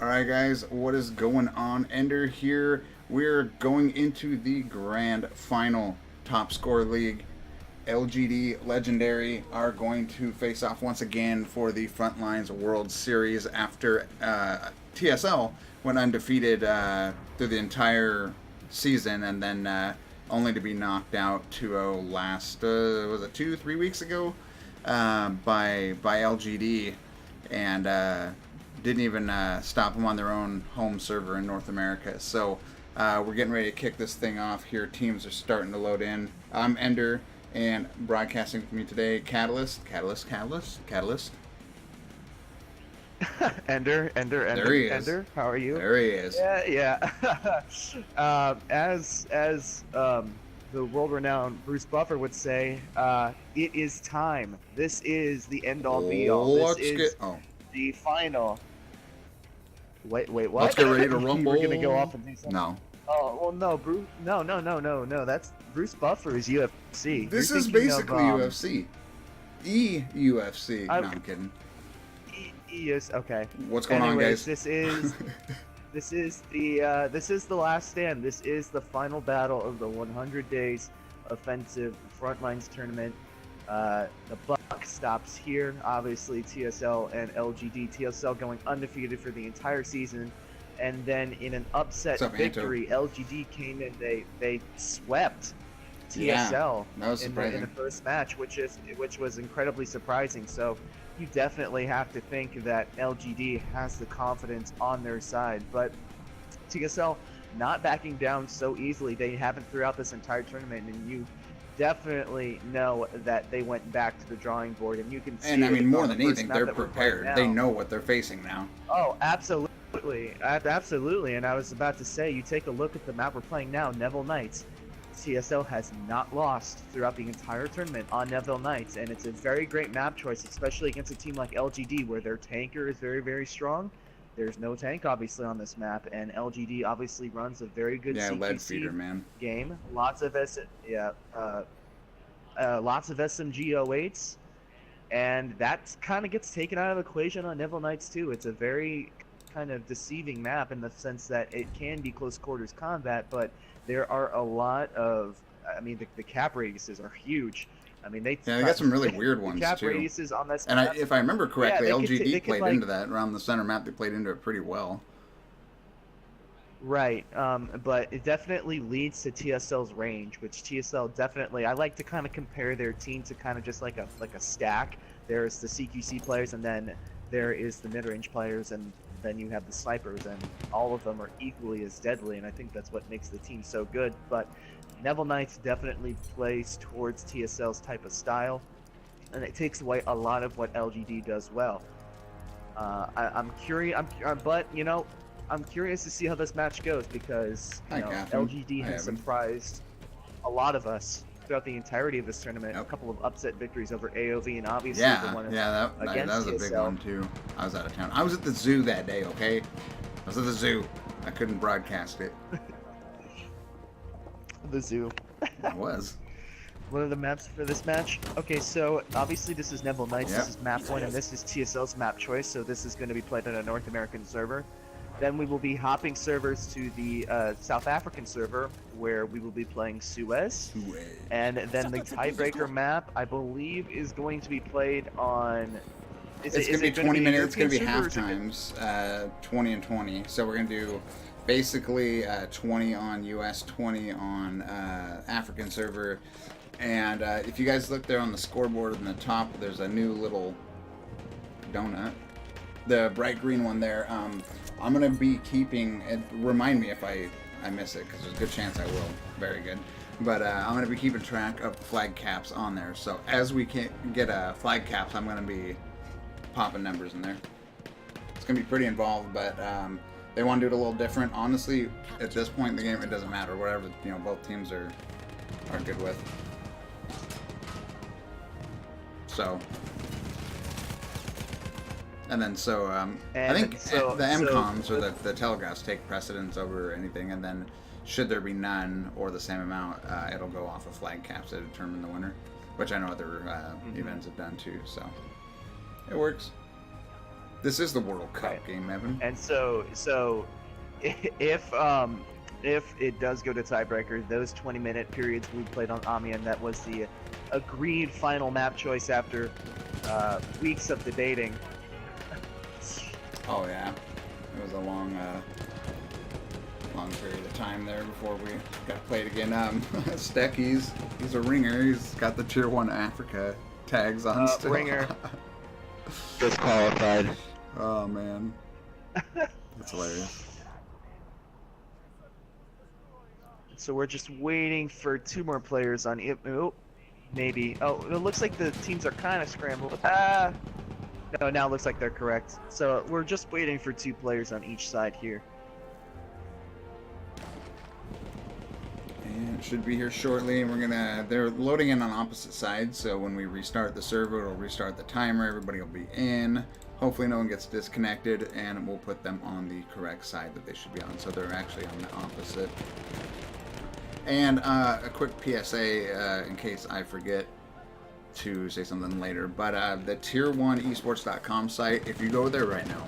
Alright guys, what is going on? Ender here. We're going into the grand final top score league. LGD Legendary are going to face off once again for the Frontlines World Series after TSL went undefeated through the entire season and then only to be knocked out 2-0 last, was it 2-3 weeks ago by LGD, and didn't even stop them on their own home server in North America. So we're getting ready to kick this thing off here. Teams are starting to load in. I'm Ender, and broadcasting with me today, Catalyst. Ender. There he is. Ender, how are you? There he is. Yeah. As the world-renowned Bruce Buffer would say, it is time. This is the end-all, be-all. This is the final. Wait, what? Let's get ready to rumble. We're gonna go off and do something. No. Oh well, no, Bruce. No. That's Bruce Buffer is UFC. This is basically UFC. UFC. No, I'm kidding. Yes. Okay. What's going on, guys? This is the last stand. This is the final battle of the 100 days offensive Frontlines tournament. The buck stops here. Obviously, TSL and LGD. TSL going undefeated for the entire season, and then in an upset victory, LGD came in. They swept TSL in the first match, which was incredibly surprising. So you definitely have to think that LGD has the confidence on their side, but TSL not backing down so easily. They haven't throughout this entire tournament, and you definitely know that they went back to the drawing board, and you can see. And I mean, more than anything, they're prepared. They know what they're facing now. Oh, absolutely, and I was about to say, you take a look at the map we're playing now, Neville Knights. TSL has not lost throughout the entire tournament on Neville Knights, and it's a very great map choice, especially against a team like LGD, where their tanker is very, very strong. There's no tank, obviously, on this map, and LGD obviously runs a very good CQC lead feeder, man. Game. Lots of SMG 08s, and that kind of gets taken out of the equation on Neville Knights too. It's a very kind of deceiving map in the sense that it can be close quarters combat, but there are a lot of, I mean, the cap radiuses are huge. I mean, they got some really weird ones cap too. Radiuses on this and map, if I remember correctly, LGD played like, into that around the center map. They played into it pretty well. Right, but it definitely leads to TSL's range, which TSL definitely, I like to kind of compare their team to kind of just like a stack. There's the CQC players, and then there is the mid-range players, and then you have the snipers, and all of them are equally as deadly, and I think that's what makes the team so good. But Neville Knights definitely plays towards TSL's type of style, and it takes away a lot of what LGD does well. I'm curious, but you know, I'm curious to see how this match goes, because you know, LGD has surprised a lot of us throughout the entirety of this tournament. A couple of upset victories over AOV, and obviously the one that was a big one too. I was out of town. I was at the zoo that day. Okay, I was at the zoo. I couldn't broadcast it. The zoo. It was. What are the maps for this match? Okay, so obviously this is Neville Knights. This is map 1, and this is TSL's map choice. So this is going to be played on a North American server. Then we will be hopping servers to the South African server, where we will be playing Suez. And then the tiebreaker map, I believe, is going to be played on... It's going to be 20 minutes. It's going to be half times, 20 and 20. So we're going to do basically 20 on US, 20 on African server. And if you guys look there on the scoreboard on the top, there's a new little donut. The bright green one there. I'm going to be keeping, remind me if I miss it, because there's a good chance I will. Very good. But I'm going to be keeping track of flag caps on there. So as we can get flag caps, I'm going to be popping numbers in there. It's going to be pretty involved, but they want to do it a little different. Honestly, at this point in the game, it doesn't matter. Whatever, you know, both teams are good with. So... And then I think the MCOMs or the telegraphs take precedence over anything, and then should there be none or the same amount, it'll go off of flag caps to determine the winner, which I know other events have done too, so it works. This is the World Cup Right. game, Evan. And so if it does go to tiebreaker, those 20-minute periods we played on Amiens, that was the agreed final map choice after weeks of debating. Oh yeah, it was a long period of time there before we got to play it again. Steck, he's a ringer. He's got the Tier 1 Africa tags on still. Ringer. Disqualified. Oh man, that's hilarious. So we're just waiting for 2 more players on it. Oh, maybe. Oh, it looks like the teams are kind of scrambled. No, now it looks like they're correct. So we're just waiting for 2 players on each side here. And it should be here shortly. And they're loading in on opposite sides. So when we restart the server, it'll restart the timer. Everybody will be in. Hopefully no one gets disconnected, and we'll put them on the correct side that they should be on. So they're actually on the opposite. And a quick PSA in case I forget to say something later, but the tier1esports.com site, if you go there right now,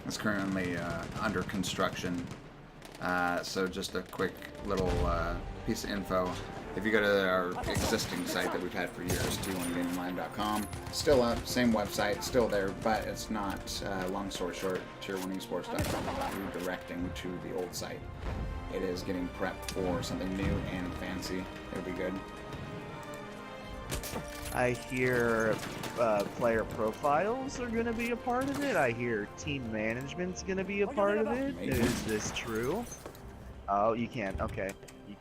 it's currently under construction. So just a quick little piece of info. If you go to our existing site that we've had for years, t1gaminglive.com, still up, same website, still there, but it's not, long story short, tier1esports.com is redirecting to the old site. It is getting prepped for something new and fancy. It'll be good. I hear player profiles are going to be a part of it. I hear team management's going to be a part of it. Maybe. Is this true? Oh, you can't. Okay. You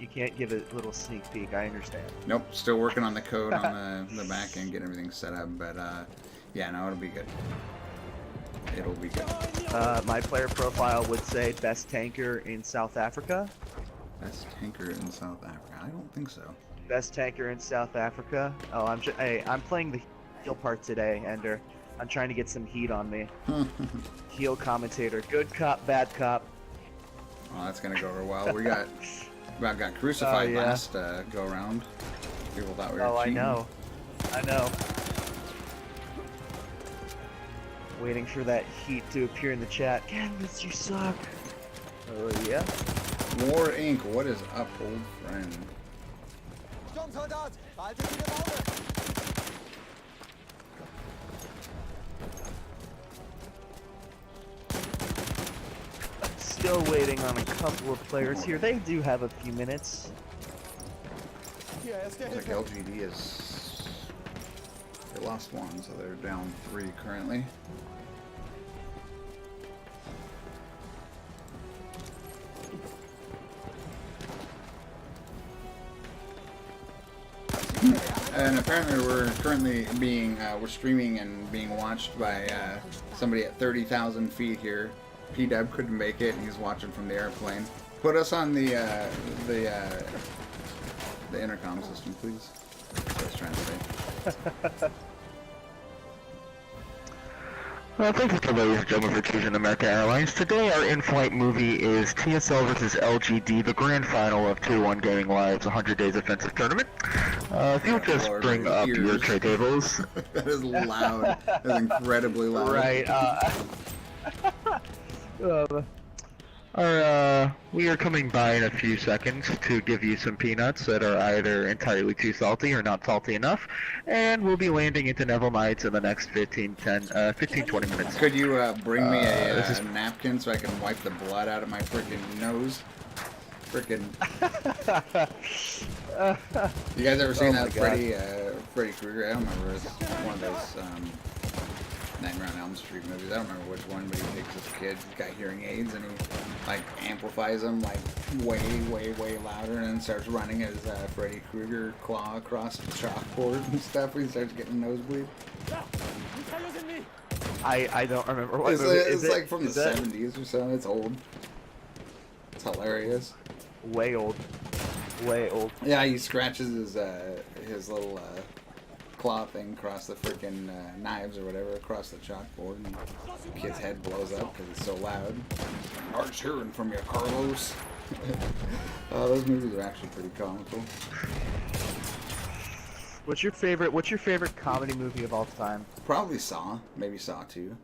can't give a little sneak peek. I understand. Nope, still working on the code on the back end, getting everything set up, but yeah, no, it'll be good. It'll be good. My player profile would say best tanker in South Africa. Best tanker in South Africa? I don't think so. Best tanker in South Africa. Oh, I'm playing the heal part today, Ender. I'm trying to get some heat on me. Heal commentator. Good cop, bad cop. Oh, that's gonna go over well. We got crucified yeah. last go around. People thought we were cheating. I know. Waiting for that heat to appear in the chat. Canvas, you suck. Oh yeah. War Inc. What is up, old friend? Still waiting on a couple of players here. They do have a few minutes. Looks like LGD is... They lost one, so they're down 3 currently. And apparently we're currently we're streaming and being watched by somebody at 30,000 feet here. P-Dub couldn't make it, and he's watching from the airplane. Put us on the intercom system, please. That's what I was trying to say. Well, thank you, ladies and gentlemen, for choosing American Airlines. Today, our in-flight movie is TSL versus LGD, the grand final of 2-1 Gaming Live's 100 Days Offensive Tournament. If you'll just bring up your tray tables. That is loud. That is incredibly loud. Right. We are coming by in a few seconds to give you some peanuts that are either entirely too salty or not salty enough, and we'll be landing into Neville Knights in the next 15-20 minutes. Could you bring me a napkin so I can wipe the blood out of my freaking nose? Freaking. You guys ever seen that Freddy Krueger? I don't remember. It's one of those Nightmare on Elm Street movies. I don't remember which one, but he takes this kid, he's got hearing aids, and he like amplifies them like way louder, and then starts running his Freddy Krueger claw across the chalkboard and stuff. He starts getting a nosebleed. I don't remember what It's, movie. it's like from the 70s or so. It's old. It's hilarious. Way old. Way old. Yeah, he scratches his little claw thing across the freaking knives or whatever across the chalkboard, and the kid's head blows up because it's so loud. Arch hearing from you, Carlos. Those movies are actually pretty comical. What's your favorite comedy movie of all time? Probably Saw, maybe Saw 2.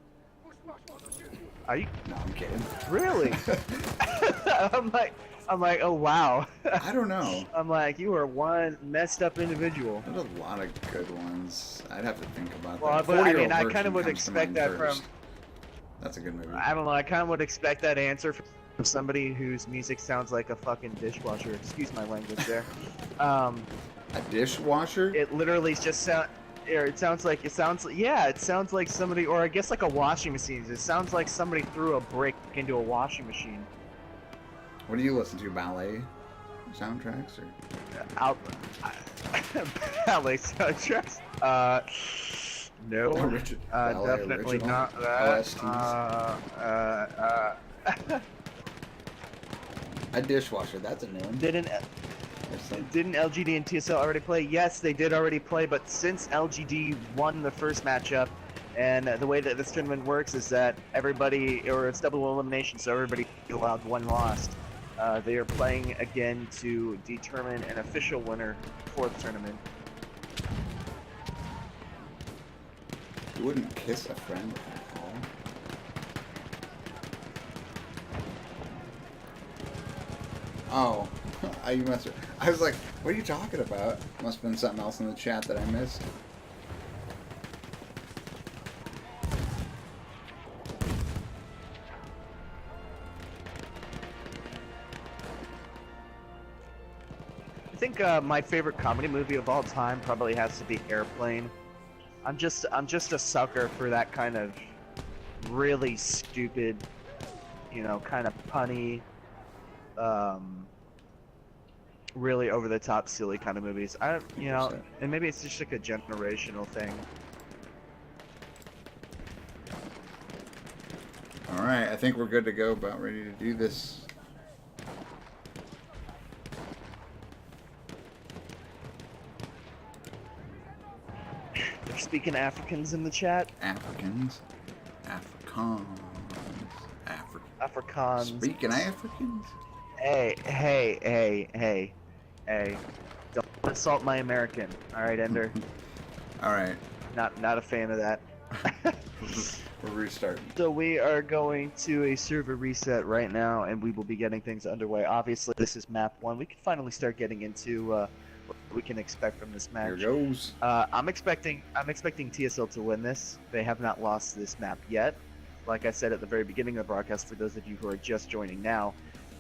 Are you No, I'm kidding. really? I'm like, oh wow. I don't know. I'm like, you are one messed up individual. There's a lot of good ones. I'd have to think about Well, that. but I 40-Year-Old mean, I Virgin kind of would comes to expect mind that first. from. That's a good movie. I don't know. I kind of would expect that answer from somebody whose music sounds like a fucking dishwasher. Excuse my language there. A dishwasher? It literally just sound. It sounds like yeah, it sounds like somebody, or I guess like a washing machine. It sounds like somebody threw a brick into a washing machine. What do you listen to? Ballet soundtracks or? Out. Ballet soundtracks. No. Richard Ballet Definitely original? not that. OSTs? A dishwasher. That's a new one. Didn't LGD and TSL already play? Yes, they did already play, but since LGD won the first matchup, and the way that this tournament works is that everybody, or it's double elimination, so everybody allowed one loss. They are playing again to determine an official winner for the tournament. You wouldn't kiss a friend at all? Oh, you must have. I was like, what are you talking about? Must have been something else in the chat that I missed. I think my favorite comedy movie of all time probably has to be Airplane. I'm just a sucker for that kind of really stupid, you know, kind of punny, really over the top, silly kind of movies. You know, and maybe it's just like a generational thing. All right, I think we're good to go. About ready to do this. They're speaking Africans in the chat. Africans. Afrikaans. Speaking Africans? Hey. Don't insult my American. Alright, Ender. Alright. Not a fan of that. We're restarting. So we are going to a server reset right now, and we will be getting things underway. Obviously, this is map 1. We can finally start getting into what we can expect from this match. Here goes. I'm expecting TSL to win this. They have not lost this map yet. Like I said at the very beginning of the broadcast, for those of you who are just joining now,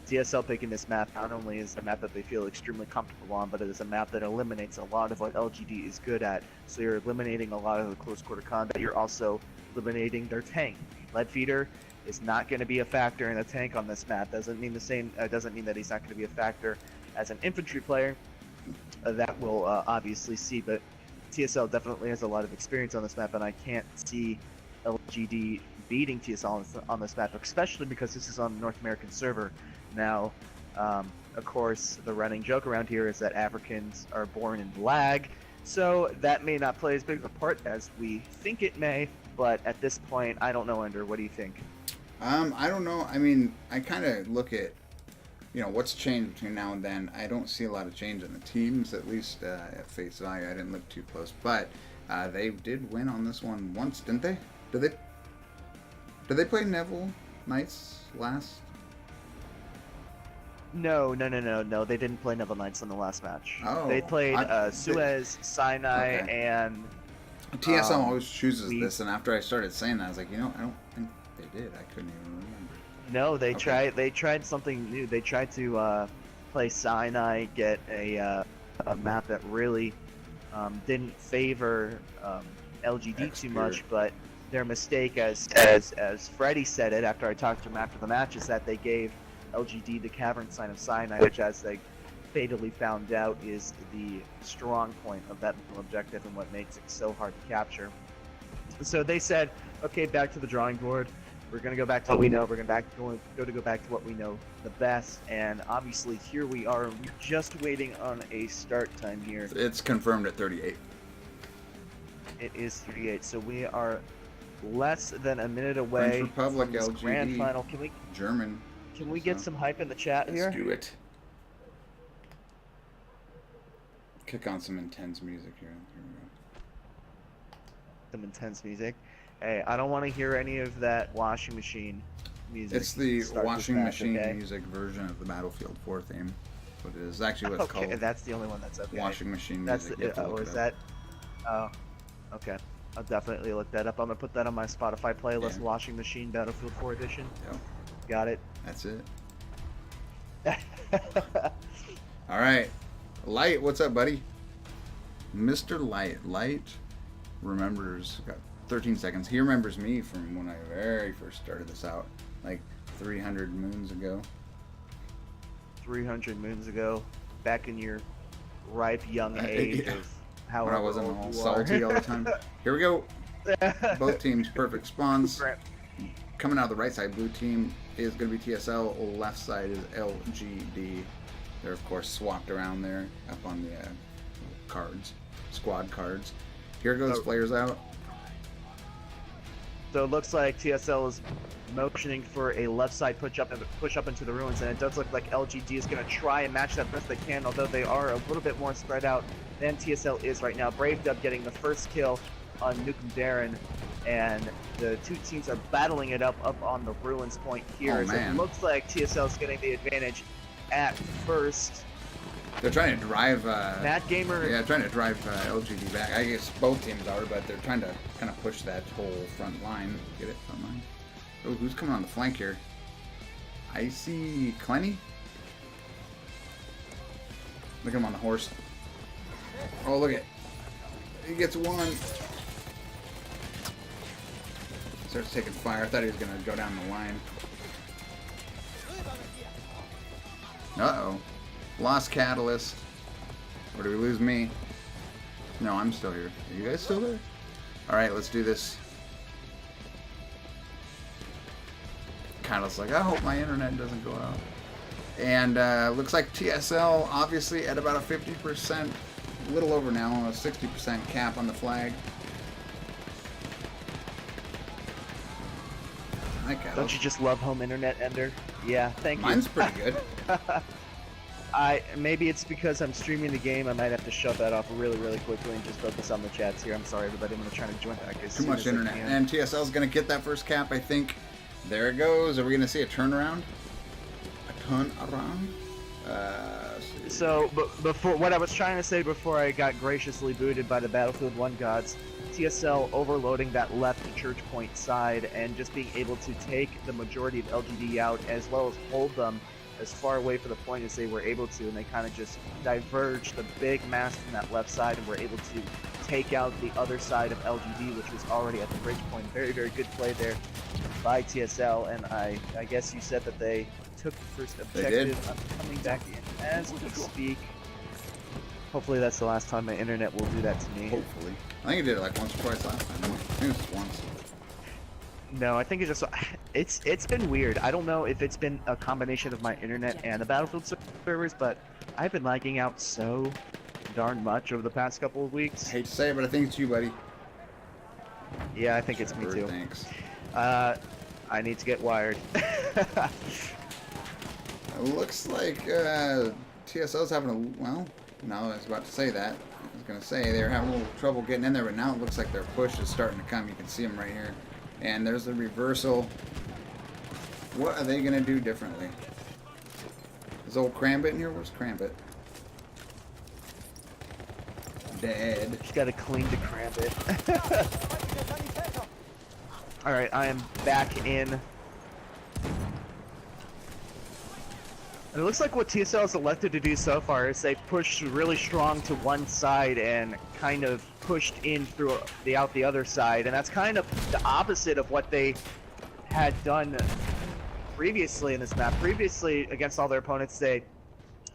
TSL picking this map not only is a map that they feel extremely comfortable on, but it is a map that eliminates a lot of what LGD is good at. So you're eliminating a lot of the close quarter combat. You're also eliminating their tank. Lead Feeder is not going to be a factor in a tank on this map. Doesn't mean that he's not going to be a factor as an infantry player. That we'll obviously see, but TSL definitely has a lot of experience on this map, and I can't see LGD beating TSL on this map, especially because this is on a North American server. Now, of course, the running joke around here is that Africans are born in lag, so that may not play as big of a part as we think it may, but at this point, I don't know, Ender. What do you think? I don't know. I mean, I kind of look at, you know, what's changed between now and then. I don't see a lot of change in the teams, at least at face value. I didn't look too close, but they did win on this one once, didn't they? Did they play Neville Knights last? No. They didn't play Neville Knights in the last match. Oh, they played Suez, Sinai, okay. and TSL always chooses this, and after I started saying that, I was like, you know, I don't think they did. I couldn't even remember. No, they tried. They tried something new. They tried to play Sinai, get a map that really didn't favor LGD too much, but their mistake, as Freddie said it after I talked to him after the match, is that they gave LGD the Cavern Sign of Sinai, which, as they fatally found out, is the strong point of that objective and what makes it so hard to capture. So they said, okay, back to the drawing board. We're going to go back to what we know. We're going to go back to what we know the best. And obviously, here we are. We're just waiting on a start time here. It's confirmed at 38. It is 38. So we are less than a minute away French Republic, from this LGD, grand final. German. Can we get some hype in the chat here? Let's do it. Kick on some intense music here. Here we go. Some intense music. Hey, I don't want to hear any of that washing machine music. It's the to start this washing match, machine okay? music version of the Battlefield 4 theme. What it is actually what it's Okay, called. that's the only one that's okay. Washing machine That's music. You have to look is it up. that? Oh, okay. I'll definitely look that up. I'm gonna put that on my Spotify playlist. Yeah. Washing Machine Battlefield 4 Edition. Yep, Got it. that's it. All right, Light, what's up, buddy? Mr. Light. Light remembers. Got 13 seconds. He remembers me from when I very first started this out, like 300 moons ago. 300 moons ago, back in your ripe young age Yeah. of however When I wasn't old all you salty are. all the time. Here we go. Both teams perfect spawns. Crap. Coming out of the right side, blue team is going to be TSL. Left side is LGD. They're of course swapped around there up on the cards, squad cards. Here goes players out. So it looks like TSL is motioning for a left side push up into the ruins, and it does look like LGD is going to try and match that best they can, although they are a little bit more spread out than TSL is right now. Brave Dub getting the first kill on Nukem Darren, and the two teams are battling it up on the ruins point here. Oh, As man. it looks like TSL is getting the advantage at first. They're trying to drive. Matt Gamer. Yeah, trying to drive LGD back. I guess both teams are, but they're trying to kind of push that whole front line. Get it? Front line. Oh, who's coming on the flank here? I see Clenny. Look at him on the horse. Oh, look at. He gets one. Starts taking fire. I thought he was going to go down the line. Uh-oh. Lost Catalyst. Or do we lose me? No, I'm still here. Are you guys still there? Alright, let's do this. Catalyst's like, I hope my internet doesn't go out. And looks like TSL obviously at about a 50%, a little over now, a 60% cap on the flag. Hi, Catalyst. Don't you just love home internet, Ender? Yeah, thank you. Mine's pretty good. Maybe it's because I'm streaming the game. I might have to shut that off really quickly and just focus on the chats here. I'm sorry, everybody. I'm gonna try to join back as Too soon much as I internet. can. And TSL's going to get that first cap, I think. There it goes. Are we going to see a turnaround? A turnaround? So, before what I was trying to say before I got graciously booted by the Battlefield 1 gods, TSL overloading that left church point side and just being able to take the majority of LGD out as well as hold them as far away from the point as they were able to, and they kind of just diverged the big mass from that left side and were able to take out the other side of LGD, which was already at the bridge point. Very good play there by TSL, and I guess you said that they took the first objective. I'm coming back in as we speak. Hopefully that's the last time my internet will do that to me. Hopefully. I think it did it like once or twice last time. I think it was just once. No, I think it's been weird. I don't know if it's been a combination of my internet and the Battlefield servers, but I've been lagging out so darn much over the past couple of weeks. I hate to say it, but I think it's you, buddy. Yeah, I think it's me too. Thanks. I need to get wired. It looks like TSL's having a... Well, no, I was about to say that. I was going to say they were having a little trouble getting in there, but now it looks like their push is starting to come. You can see them right here. And there's the reversal. What are they going to do differently? Is old Crambit in here? Where's Crambit? Dead. Just gotta cling to cramp it. Alright, I am back in. And it looks like what TSL has elected to do so far is they've pushed really strong to one side and kind of pushed in through the other side, and that's kind of the opposite of what they had done previously in this map. Previously, against all their opponents, they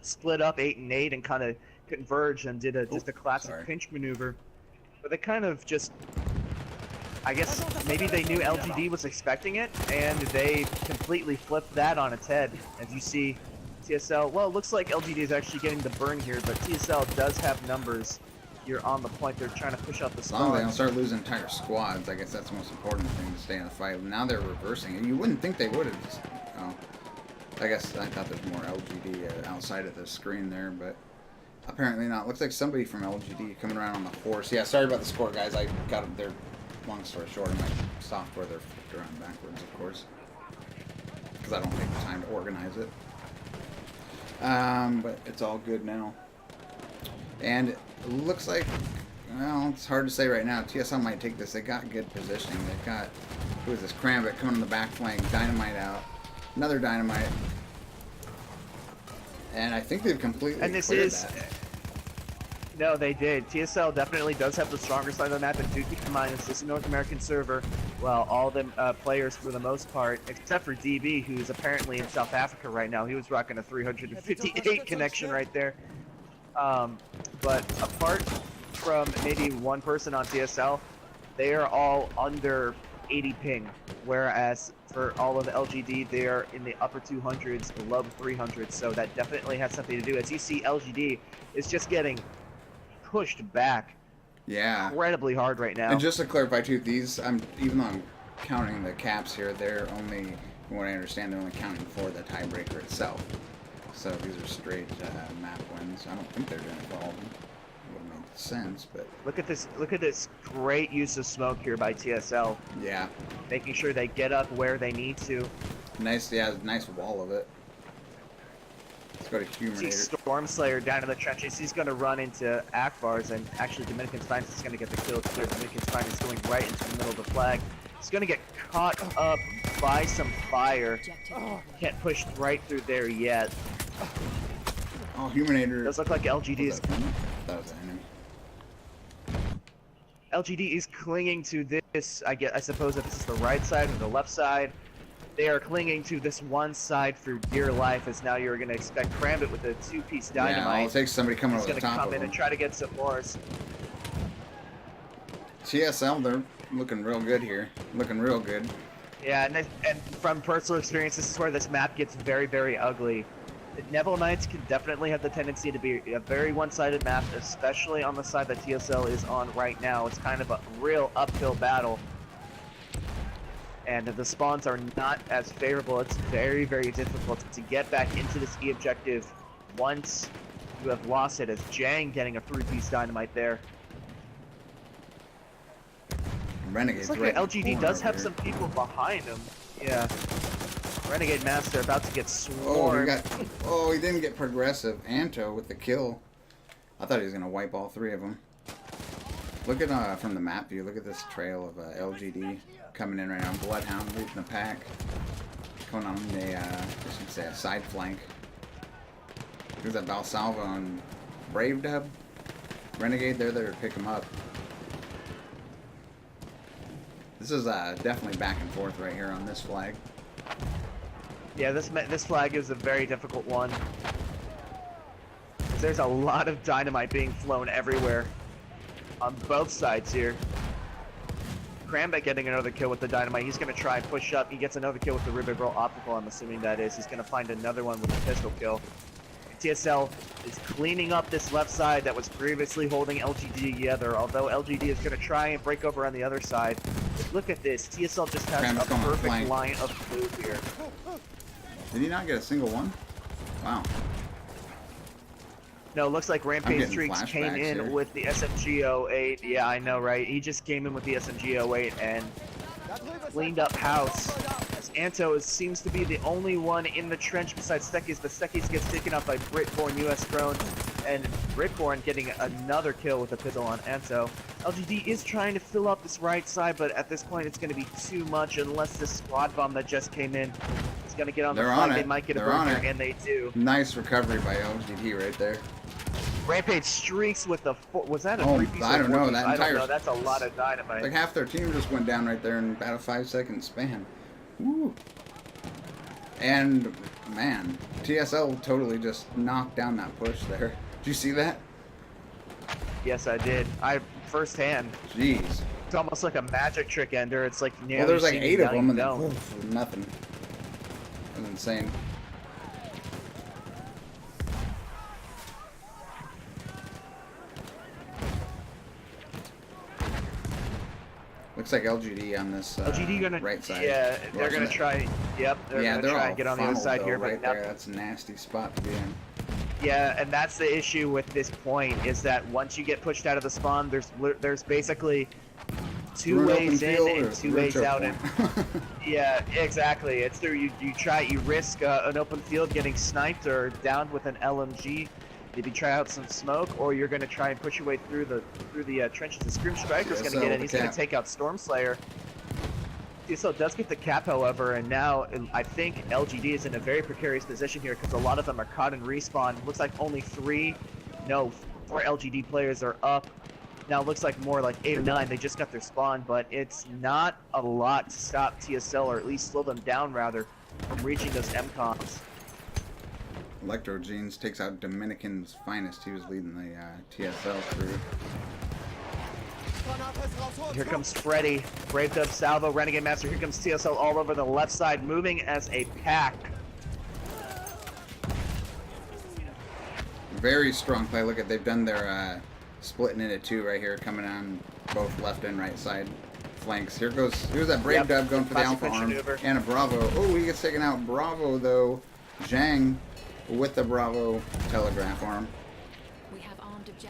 split up 8 and 8 and kind of converged and did just a classic pinch maneuver. But they kind of just, I guess maybe they knew LGD was expecting it, and they completely flipped that on its head. As you see, TSL, well, it looks like LGD is actually getting the burn here, but TSL does have numbers here on the point. They're trying to push out the As long as they don't spawns. start losing entire squads, I guess that's the most important thing to stay in the fight. Now they're reversing it. You wouldn't think they would have just... Oh. I guess I thought there's more LGD outside of the screen there, but apparently not. Looks like somebody from LGD coming around on the horse. Yeah, sorry about the score, guys. I got their long story short, my software, they're flipped around backwards, of course. Because I don't take the time to organize it. But it's all good now. And it looks like, well, it's hard to say right now. TSL might take this. They got good positioning. They've got, who is this, Krambit coming on the back flank, Dynamite out, another Dynamite. And I think they've completely cleared that. No, they did. TSL definitely does have the stronger side of the map, and do keep in mind this is a North American server. Well, all the players for the most part, except for DB, who's apparently in South Africa right now. He was rocking a 358 connection right there. But apart from maybe one person on TSL, they are all under 80 ping, whereas for all of LGD, they are in the upper 200s, below 300s. So that definitely has something to do. As you see, LGD is just getting pushed back incredibly hard right now. And just to clarify too, these, even though I'm counting the caps here, they're only, from what I understand, they're only counting for the tiebreaker itself. So these are straight map wins. I don't think they're doing it for all of them. It would make sense, but look at this great use of smoke here by TSL. Yeah, making sure they get up where they need to. Nice, yeah, nice wall of it. Let's go to Humanator. See Stormslayer down in the trenches. He's going to run into Akbar's, and actually Dominican Spines is going to get the kill. Dominican Spines is going right into the middle of the flag. He's going to get caught up by some fire. Can't push right through there yet. Oh, Humanator. Does look like LGD is. That was an enemy. LGD is clinging to this. I suppose if this is the right side or the left side. They are clinging to this one side for dear life, as now you're going to expect Krambit with a two-piece Dynamite. Yeah, it'll take somebody coming over the top of them. He's going to come in and try to get some more. TSL, they're looking real good here. Looking real good. Yeah, and from personal experience, this is where this map gets very, very ugly. The Neville Knights can definitely have the tendency to be a very one-sided map, especially on the side that TSL is on right now. It's kind of a real uphill battle. And the spawns are not as favorable. It's very, very difficult to get back into this E objective once you have lost it, as Jang getting a three-piece Dynamite there. Renegade's looks like LGD does have some people behind him. Yeah. Renegade Master about to get swarmed. Oh, he didn't get progressive. Anto with the kill. I thought he was going to wipe all three of them. Look at, from the map view, look at this trail of LGD coming in right now. Bloodhound leading the pack. Going on a, I should say, a side flank. There's that Valsalva on Brave Dub. Renegade, they're there to pick him up. This is definitely back and forth right here on this flag. Yeah, this flag is a very difficult one. There's a lot of dynamite being flown everywhere on both sides here. Krambit getting another kill with the dynamite. He's going to try and push up. He gets another kill with the Ribbon Roll Optical, I'm assuming that is. He's going to find another one with the pistol kill. TSL is cleaning up this left side that was previously holding LGD together, although LGD is going to try and break over on the other side. But look at this. TSL just has a perfect line of blue here. Did he not get a single one? Wow. No, it looks like Rampage Streaks came in here with the SMG-08. Yeah, I know, right? He just came in with the SMG-08 and cleaned up house. As Anto seems to be the only one in the trench besides Stekis, but Stekis gets taken out by Britborn US Drone, and Britborn getting another kill with a pistol on Anto. LGD is trying to fill up this right side, but at this point it's going to be too much unless this squad bomb that just came in is going to get on the flag. They might get a burner, and they do. Nice recovery by LGD right there. Rampage Streaks with the was that a three-piece? I don't know. I don't know. That's a lot of dynamite. Like half their team just went down right there in about a 5-second span. Woo. And man, TSL totally just knocked down that push there. Did you see that? Yes, I did. I firsthand. Jeez. It's almost like a magic trick ender. It's like well, there's like 8 of them, and then nothing. It was insane. Looks like LGD on this right side. Yeah, they're gonna try. Yep, they're gonna try and get on the other side here, right there. That's a nasty spot to be in. Yeah, and that's the issue with this point is that once you get pushed out of the spawn, there's basically two Through an open ways in field or and two through a ways choke out. point. Yeah, exactly. It's through you risk an open field getting sniped or downed with an LMG. Maybe try out some smoke, or you're gonna try and push your way through the trenches. The Scream Striker's gonna get in. He's gonna take out Stormslayer. TSL does get the cap, however, and now I think LGD is in a very precarious position here because a lot of them are caught in respawn. Looks like only 4 LGD players are up. Now it looks like more like 8 or 9. They just got their spawn, but it's not a lot to stop TSL, or at least slow them down rather, from reaching those MCOMs. Electrogenes takes out Dominican's finest. He was leading the TSL crew. Here comes Freddy, Brave Dub, Salvo, Renegade Master. Here comes TSL all over the left side, moving as a pack. Very strong play. Look at, they've done their splitting into 2 right here, coming on both left and right side flanks. Here's that Brave Dub going for the Alpha arm and a Bravo. Oh, he gets taken out. Bravo though, Zhang with the Bravo telegraph arm.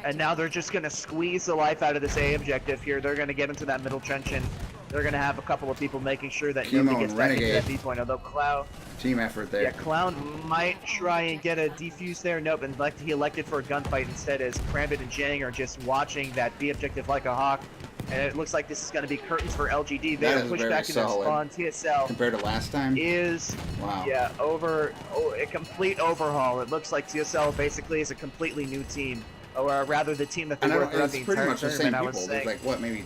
And now they're just going to squeeze the life out of this A objective here. They're going to get into that middle trench, and they're going to have a couple of people making sure that nobody gets back into that B point. Although Cloud... Team effort there. Yeah, Cloud might try and get a defuse there. Nope, and he elected for a gunfight instead, as Krambit and Jang are just watching that B objective like a hawk. And it looks like this is going to be curtains for LGD. They are pushed back in their spawn. TSL compared to last time is a complete overhaul. It looks like TSL basically is a completely new team. Or rather, the team that they were throughout the entire tournament. I was saying, like what, maybe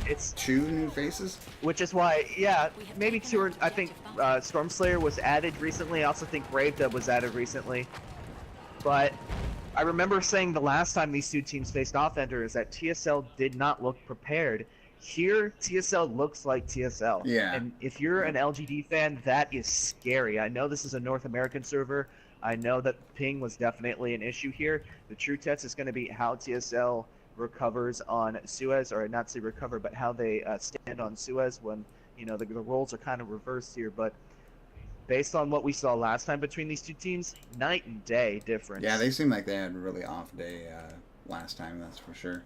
it's 2 new faces? Which is why, yeah, maybe 2 or I think Stormslayer was added recently. I also think Brave Dub was added recently. But I remember saying the last time these 2 teams faced off, Ender, is that TSL did not look prepared. Here, TSL looks like TSL. Yeah. And if you're an LGD fan, that is scary. I know this is a North American server. I know that ping was definitely an issue here. The true test is going to be how TSL recovers on Suez, or not say recover, but how they stand on Suez when, you know, the roles are kind of reversed here. But based on what we saw last time between these 2 teams, night and day difference. Yeah, they seem like they had a really off day last time, that's for sure.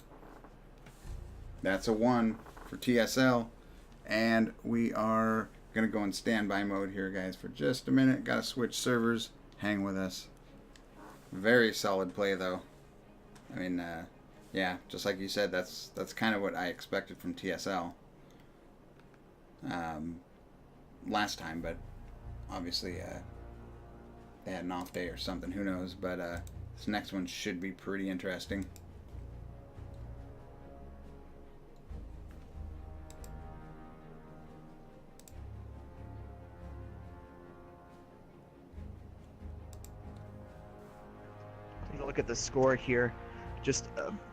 That's a 1 for TSL, and we are going to go in standby mode here, guys, for just a minute. Got to switch servers. Hang with us. Very solid play, though. I mean, yeah, just like you said, that's kind of what I expected from TSL last time, but obviously they had an off day or something, who knows, but this next one should be pretty interesting. Look at the score here. Just,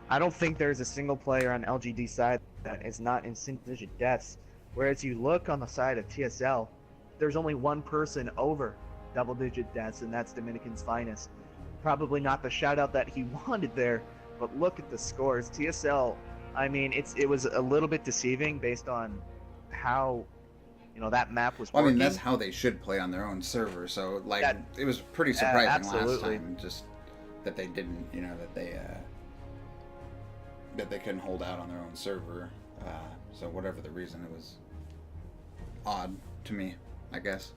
I don't think there's a single player on LGD side that is not in single-digit deaths. Whereas you look on the side of TSL, there's only 1 person over double-digit deaths, and that's Dominican's finest. Probably not the shout-out that he wanted there, but look at the scores. TSL, I mean, it was a little bit deceiving based on how, you know, that map was working. Well, I mean, that's how they should play on their own server. So, like, it was pretty surprising last time, just that they didn't, you know, that they couldn't hold out on their own server. So whatever the reason, it was odd to me, I guess.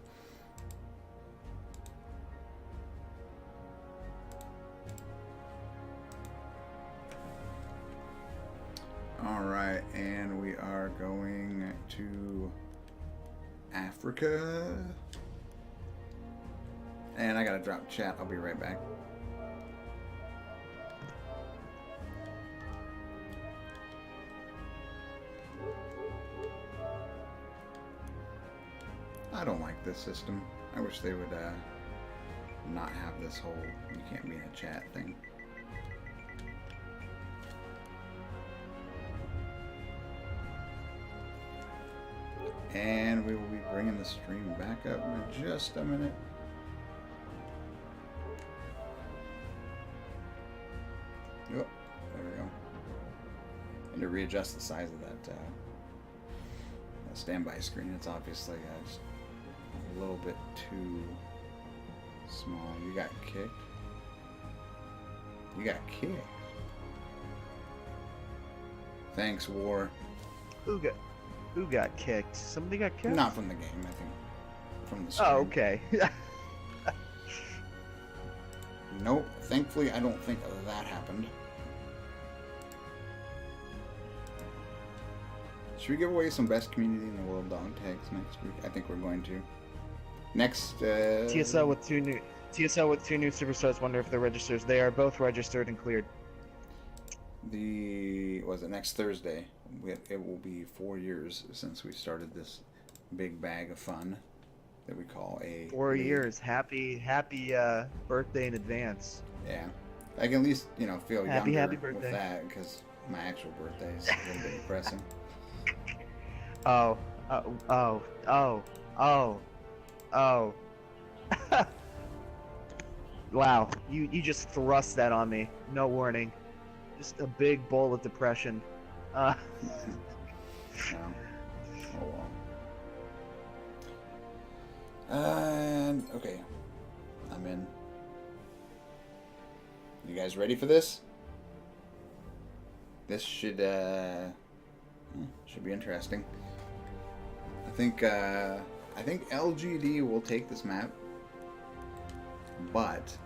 All right, and we are going to Africa. And I gotta drop chat. I'll be right back. I don't like this system. I wish they would not have this whole you can't be in a chat thing. And we will be bringing the stream back up in just a minute. Yep, there we go. And to readjust the size of that standby screen, it's obviously just a little bit too small. You got kicked. You got kicked. Thanks, War. Who got kicked? Somebody got kicked? Not from the game, I think. From the stream. Oh, okay. Nope. Thankfully, I don't think that happened. Should we give away some best community in the world dog tags next week? I think we're going to. Next. TSL with two new superstars. Wonder if they're registered. They are both registered and cleared. Was it next Thursday? It will be 4 years since we started this big bag of fun that we call a 4 years. Happy birthday in advance. Yeah, I can at least feel younger happy birthday. with that because my actual birthday is a little bit depressing. Oh. Wow, you just thrust that on me. No warning. Just a big bowl of depression. No. Oh well. And okay, I'm in. You guys ready for this? This should be interesting. I think LGD will take this map, but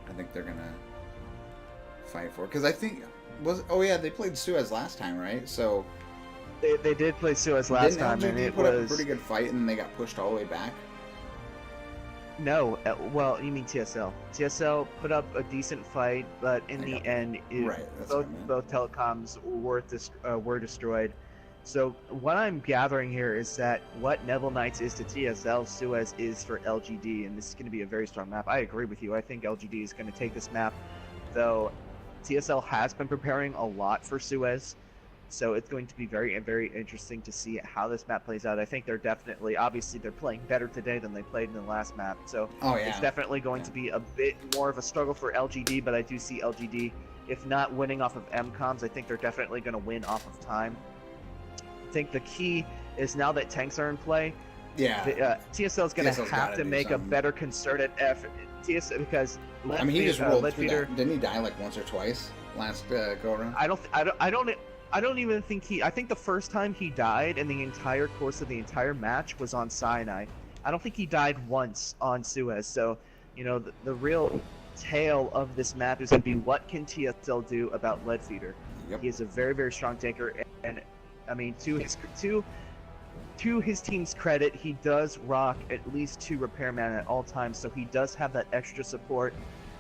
I think they're gonna fight for it because I think they played Suez last time, right? So they did play Suez last time, LGD and it put up a was pretty good fight, and they got pushed all the way back. No, well, you mean TSL. TSL put up a decent fight, but in the end, both telecoms were destroyed. So what I'm gathering here is that what Neville Knights is to TSL, Suez is for LGD, and this is going to be a very strong map. I agree with you. I think LGD is going to take this map, though TSL has been preparing a lot for Suez. So it's going to be very, very interesting to see how this map plays out. I think they're obviously they're playing better today than they played in the last map. So it's definitely going to be a bit more of a struggle for LGD, but I do see LGD, if not winning off of MCOMs, I think they're definitely going to win off of time. I think the key is now that tanks are in play, TSL is going to have to make a better concerted effort. Because he just rolled through that. Didn't he die like once or twice last go around? I don't even think I think the first time he died in the entire course of the entire match was on Sinai. I don't think he died once on Suez. So, the real tale of this map is going to be what can TSL do about Lead Feeder. Yep. He is a very, very strong tanker, and I mean, to his team's credit, he does rock at least 2 repairmen at all times, so he does have that extra support,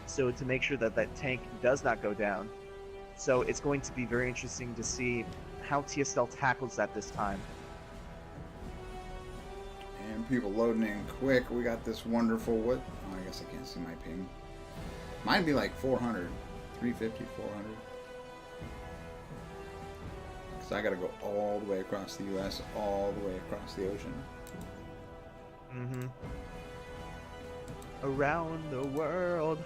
so to make sure that tank does not go down. So it's going to be very interesting to see how TSL tackles that this time. And people loading in quick. We got this wonderful I guess I can't see my ping. Mine'd be like 400, 350, 400. Because I got to go all the way across the U.S., all the way across the ocean. Mm-hmm. Around the world.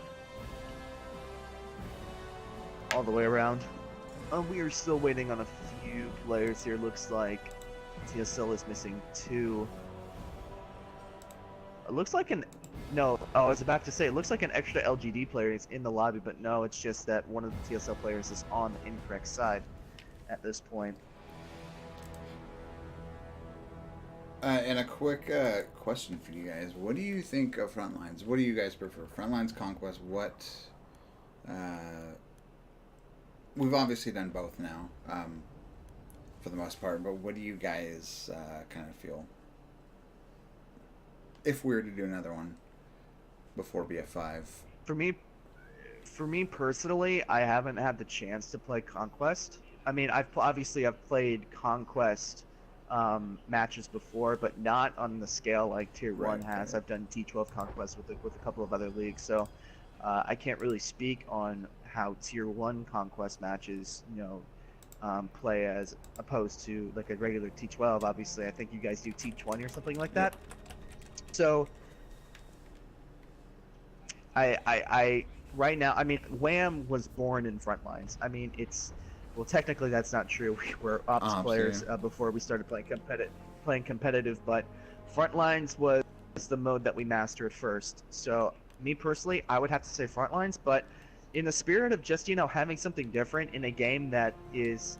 All the way around. We are still waiting on a few players here. Looks like TSL is missing 2. It looks like I was about to say, it looks like an extra LGD player is in the lobby, but no, it's just that one of the TSL players is on the incorrect side at this point. And a quick question for you guys. What do you think of Frontlines? What do you guys prefer? Frontlines, Conquest, what... We've obviously done both now, for the most part, but what do you guys kind of feel if we were to do another one before BF5? For me personally, I haven't had the chance to play Conquest. I mean, I've played Conquest matches before, but not on the scale like Tier 1 has. I've done T12 Conquest with a couple of other leagues, so I can't really speak on how Tier 1 Conquest matches, play as opposed to like a regular T12. Obviously, I think you guys do T20 or something like that. So, I right now, I mean, Wham was born in Frontlines. I mean, well, technically that's not true. We were ops players before we started playing competitive, but Frontlines was the mode that we mastered first. So, me personally, I would have to say Frontlines, but in the spirit of just, having something different in a game that is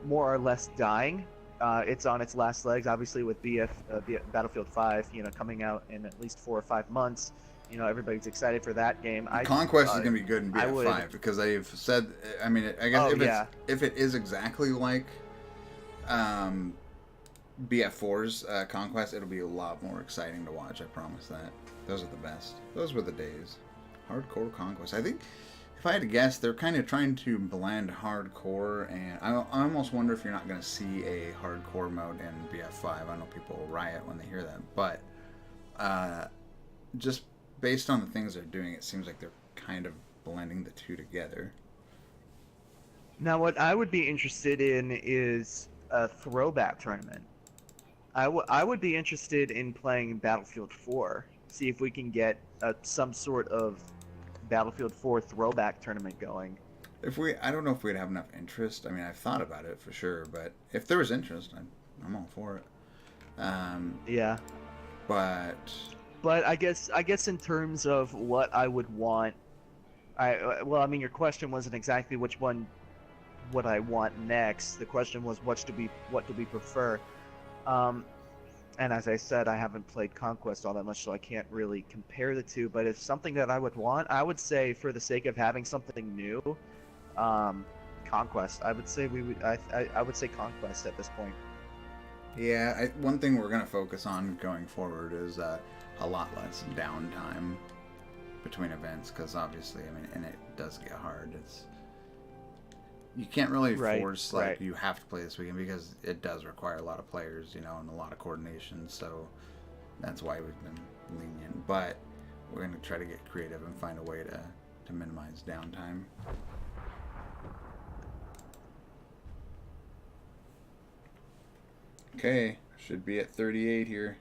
more or less dying, It's on its last legs, obviously, with Battlefield 5, coming out in at least 4 or 5 months. Everybody's excited for that game. Conquest is going to be good in BF5 because they've said. I mean, I guess if it is exactly like BF4's Conquest, it'll be a lot more exciting to watch. I promise that. Those are the best. Those were the days. Hardcore Conquest. I think, if I had to guess, they're kind of trying to blend hardcore, and I almost wonder if you're not going to see a hardcore mode in BF5. I know people will riot when they hear that, but just based on the things they're doing, it seems like they're kind of blending the two together. Now, what I would be interested in is a throwback tournament. I would be interested in playing Battlefield 4, see if we can get some sort of Battlefield 4 throwback tournament going. I don't know if we'd have enough interest. I mean, I've thought about it for sure, but if there was interest, I'm all for it. Yeah. But I guess in terms of what I would want, your question wasn't exactly which one would I want next. The question was what do we prefer? And as I said, I haven't played Conquest all that much, so I can't really compare the two. But it's something that I would want. I would say, for the sake of having something new, Conquest. I would say I would say Conquest at this point. Yeah, one thing we're gonna focus on going forward is a lot less downtime between events, because obviously, I mean, and it does get hard. You can't really force you have to play this weekend, because it does require a lot of players, and a lot of coordination. So that's why we've been lenient. But we're going to try to get creative and find a way to minimize downtime. Okay, should be at 38 here.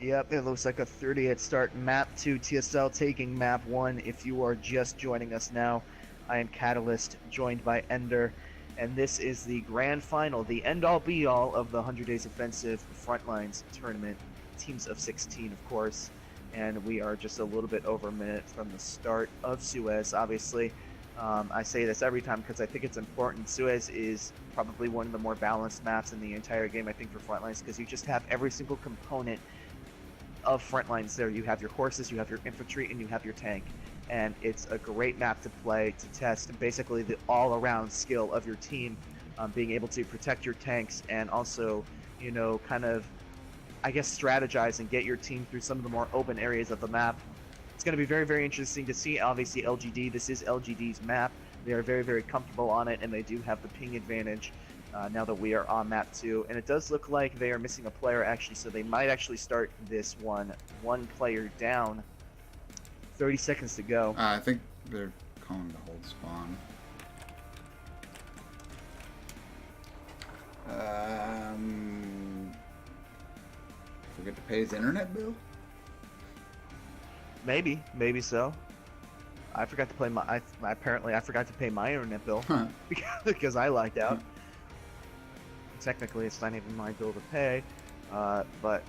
Yep, it looks like a 38 start. Map 2 TSL taking map 1. If you are just joining us now, I am Catalyst, joined by Ender, and this is the grand final, the end-all be-all of the 100 Days Offensive Frontlines tournament, teams of 16, of course, and we are just a little bit over a minute from the start of Suez, obviously. I say this every time because I think it's important. Suez is probably one of the more balanced maps in the entire game, I think, for Frontlines, because you just have every single component of Frontlines there. You have your horses, you have your infantry, and you have your tank. And it's a great map to play, to test basically the all-around skill of your team, being able to protect your tanks and also, kind of, I guess, strategize and get your team through some of the more open areas of the map. It's going to be very, very interesting to see. Obviously, LGD, this is LGD's map. They are very, very comfortable on it, and they do have the ping advantage now that we are on map 2. And it does look like they are missing a player, actually, so they might actually start this one player down. 30 seconds to go. I think they're calling to hold spawn. Forget to pay his internet bill? Maybe so. I forgot to play apparently I forgot to pay my internet bill because I locked out. Technically, it's not even my bill to pay, but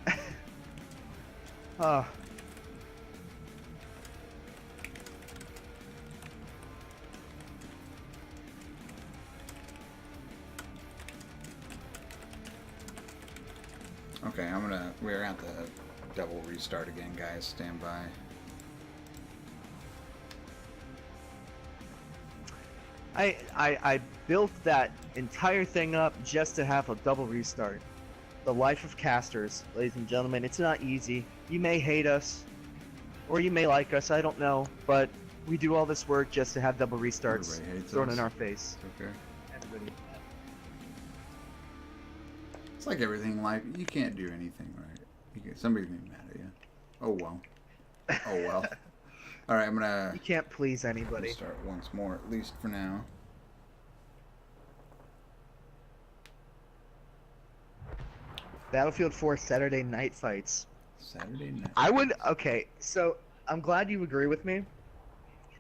Okay, we're at the double restart again, guys. Stand by. I built that entire thing up just to have a double restart. The life of casters, ladies and gentlemen. It's not easy. You may hate us, or you may like us, I don't know, but we do all this work just to have double restarts thrown in our face. Okay. Everybody. It's like everything in life. You can't do anything right. Somebody's gonna be mad at you. Oh well. Oh well. All right, I'm gonna. You can't please anybody. Start once more, at least for now. Battlefield 4 Saturday night fights. Saturday night. Okay, so I'm glad you agree with me.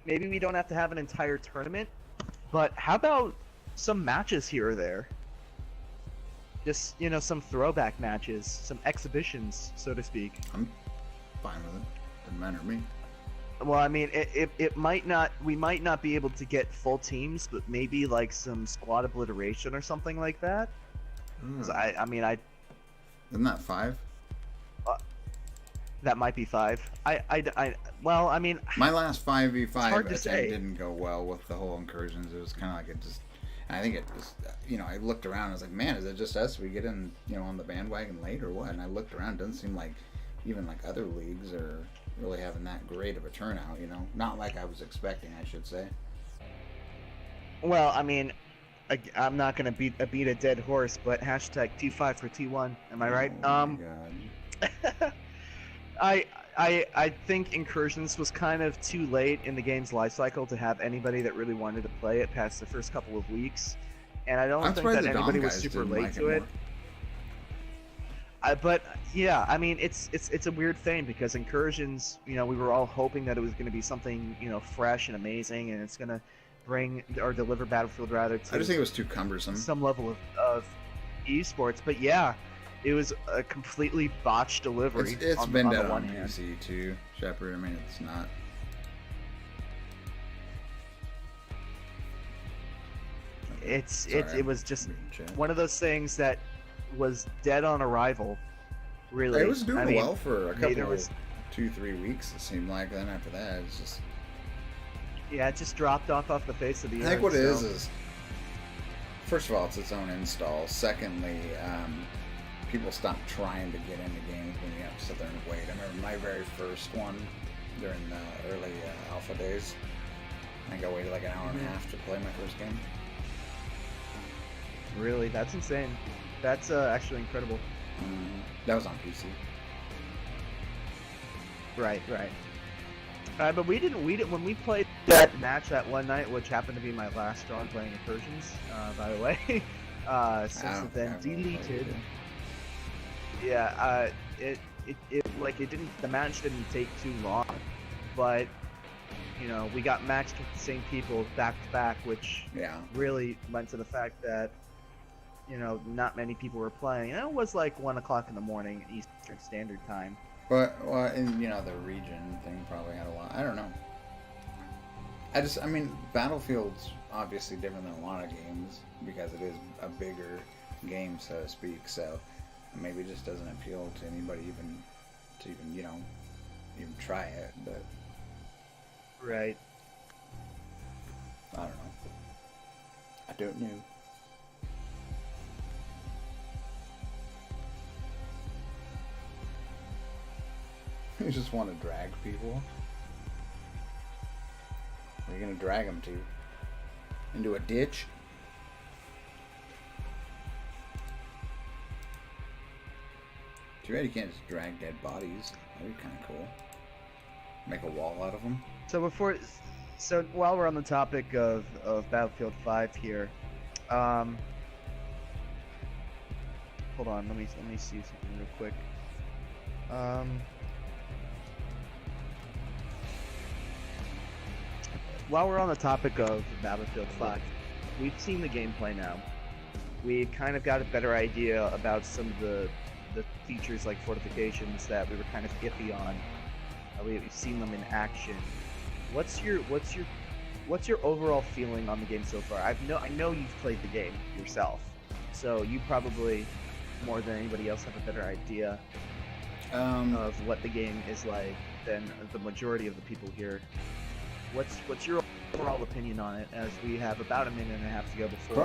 Maybe we don't have to have an entire tournament, but how about some matches here or there? Just, some throwback matches, some exhibitions, so to speak. I'm fine with it. Doesn't matter to me. Well, I mean, it might not. We might not be able to get full teams, but maybe like some squad obliteration or something like that. 'Cause I mean, Isn't that 5? that might be 5. Well, I mean, My last 5v5 hard to attempt say. didn't go well with the whole incursions. It was kind of like it just. I think it was, I looked around and I was like, man, is it just us? We get in, on the bandwagon late or what? And I looked around, it doesn't seem like even like other leagues are really having that great of a turnout, Not like I was expecting, I should say. well, I mean, I'm not gonna beat a dead horse, but hashtag T5 for T1. Am I right? Oh my God. I think Incursions was kind of too late in the game's life cycle to have anybody that really wanted to play it past the first couple of weeks, and I don't I'm think surprised that the anybody Dom was guys super didn't late like to it. more. But yeah, I mean, it's a weird thing because Incursions, we were all hoping that it was going to be something fresh and amazing, and it's going to bring or deliver Battlefield rather to I just think it was too cumbersome. some level of esports. But yeah, it was a completely botched delivery. It's on, been on dead the one on hand. PC too, Shepard. I mean, it's not. It was just one of those things that was dead on arrival. Really, It was doing well for a couple, there was 2-3 weeks. It seemed like. Then after that, it's just. Yeah, it just dropped off the face of the earth. I think what it is first of all, it's its own install. Secondly, people stopped trying to get into games when you have to sit there and wait. I remember my very first one during the early alpha days. I think I waited like an hour and a half to play my first game. Really, that's insane. That's actually incredible. That was on PC. Right. But we didn't when we played that match that one night, which happened to be my last straw playing Incursions, by the way. Since it's been deleted. Yeah, the match didn't take too long, but we got matched with the same people back to back, which really went to the fact that not many people were playing. And it was like 1 o'clock in the morning Eastern Standard Time. But and the region thing probably had a lot. I don't know. I mean, Battlefield's obviously different than a lot of games because it is a bigger game, so to speak. So maybe it just doesn't appeal to anybody even try it. But right. I don't know. I don't know. You just want to drag people? Where are you going to drag them to? Into a ditch? Too bad you can't just drag dead bodies. That'd be kind of cool. Make a wall out of them. So while we're on the topic of Battlefield 5 here, hold on, let me see something real quick. While we're on the topic of Battlefield 5, we've seen the gameplay now. We've kind of got a better idea about some of the features like fortifications that we were kind of iffy on. We've seen them in action. What's your overall feeling on the game so far? I know you've played the game yourself, so you probably more than anybody else have a better idea of what the game is like than the majority of the people here. What's your overall opinion on it, as we have about a minute and a half to go before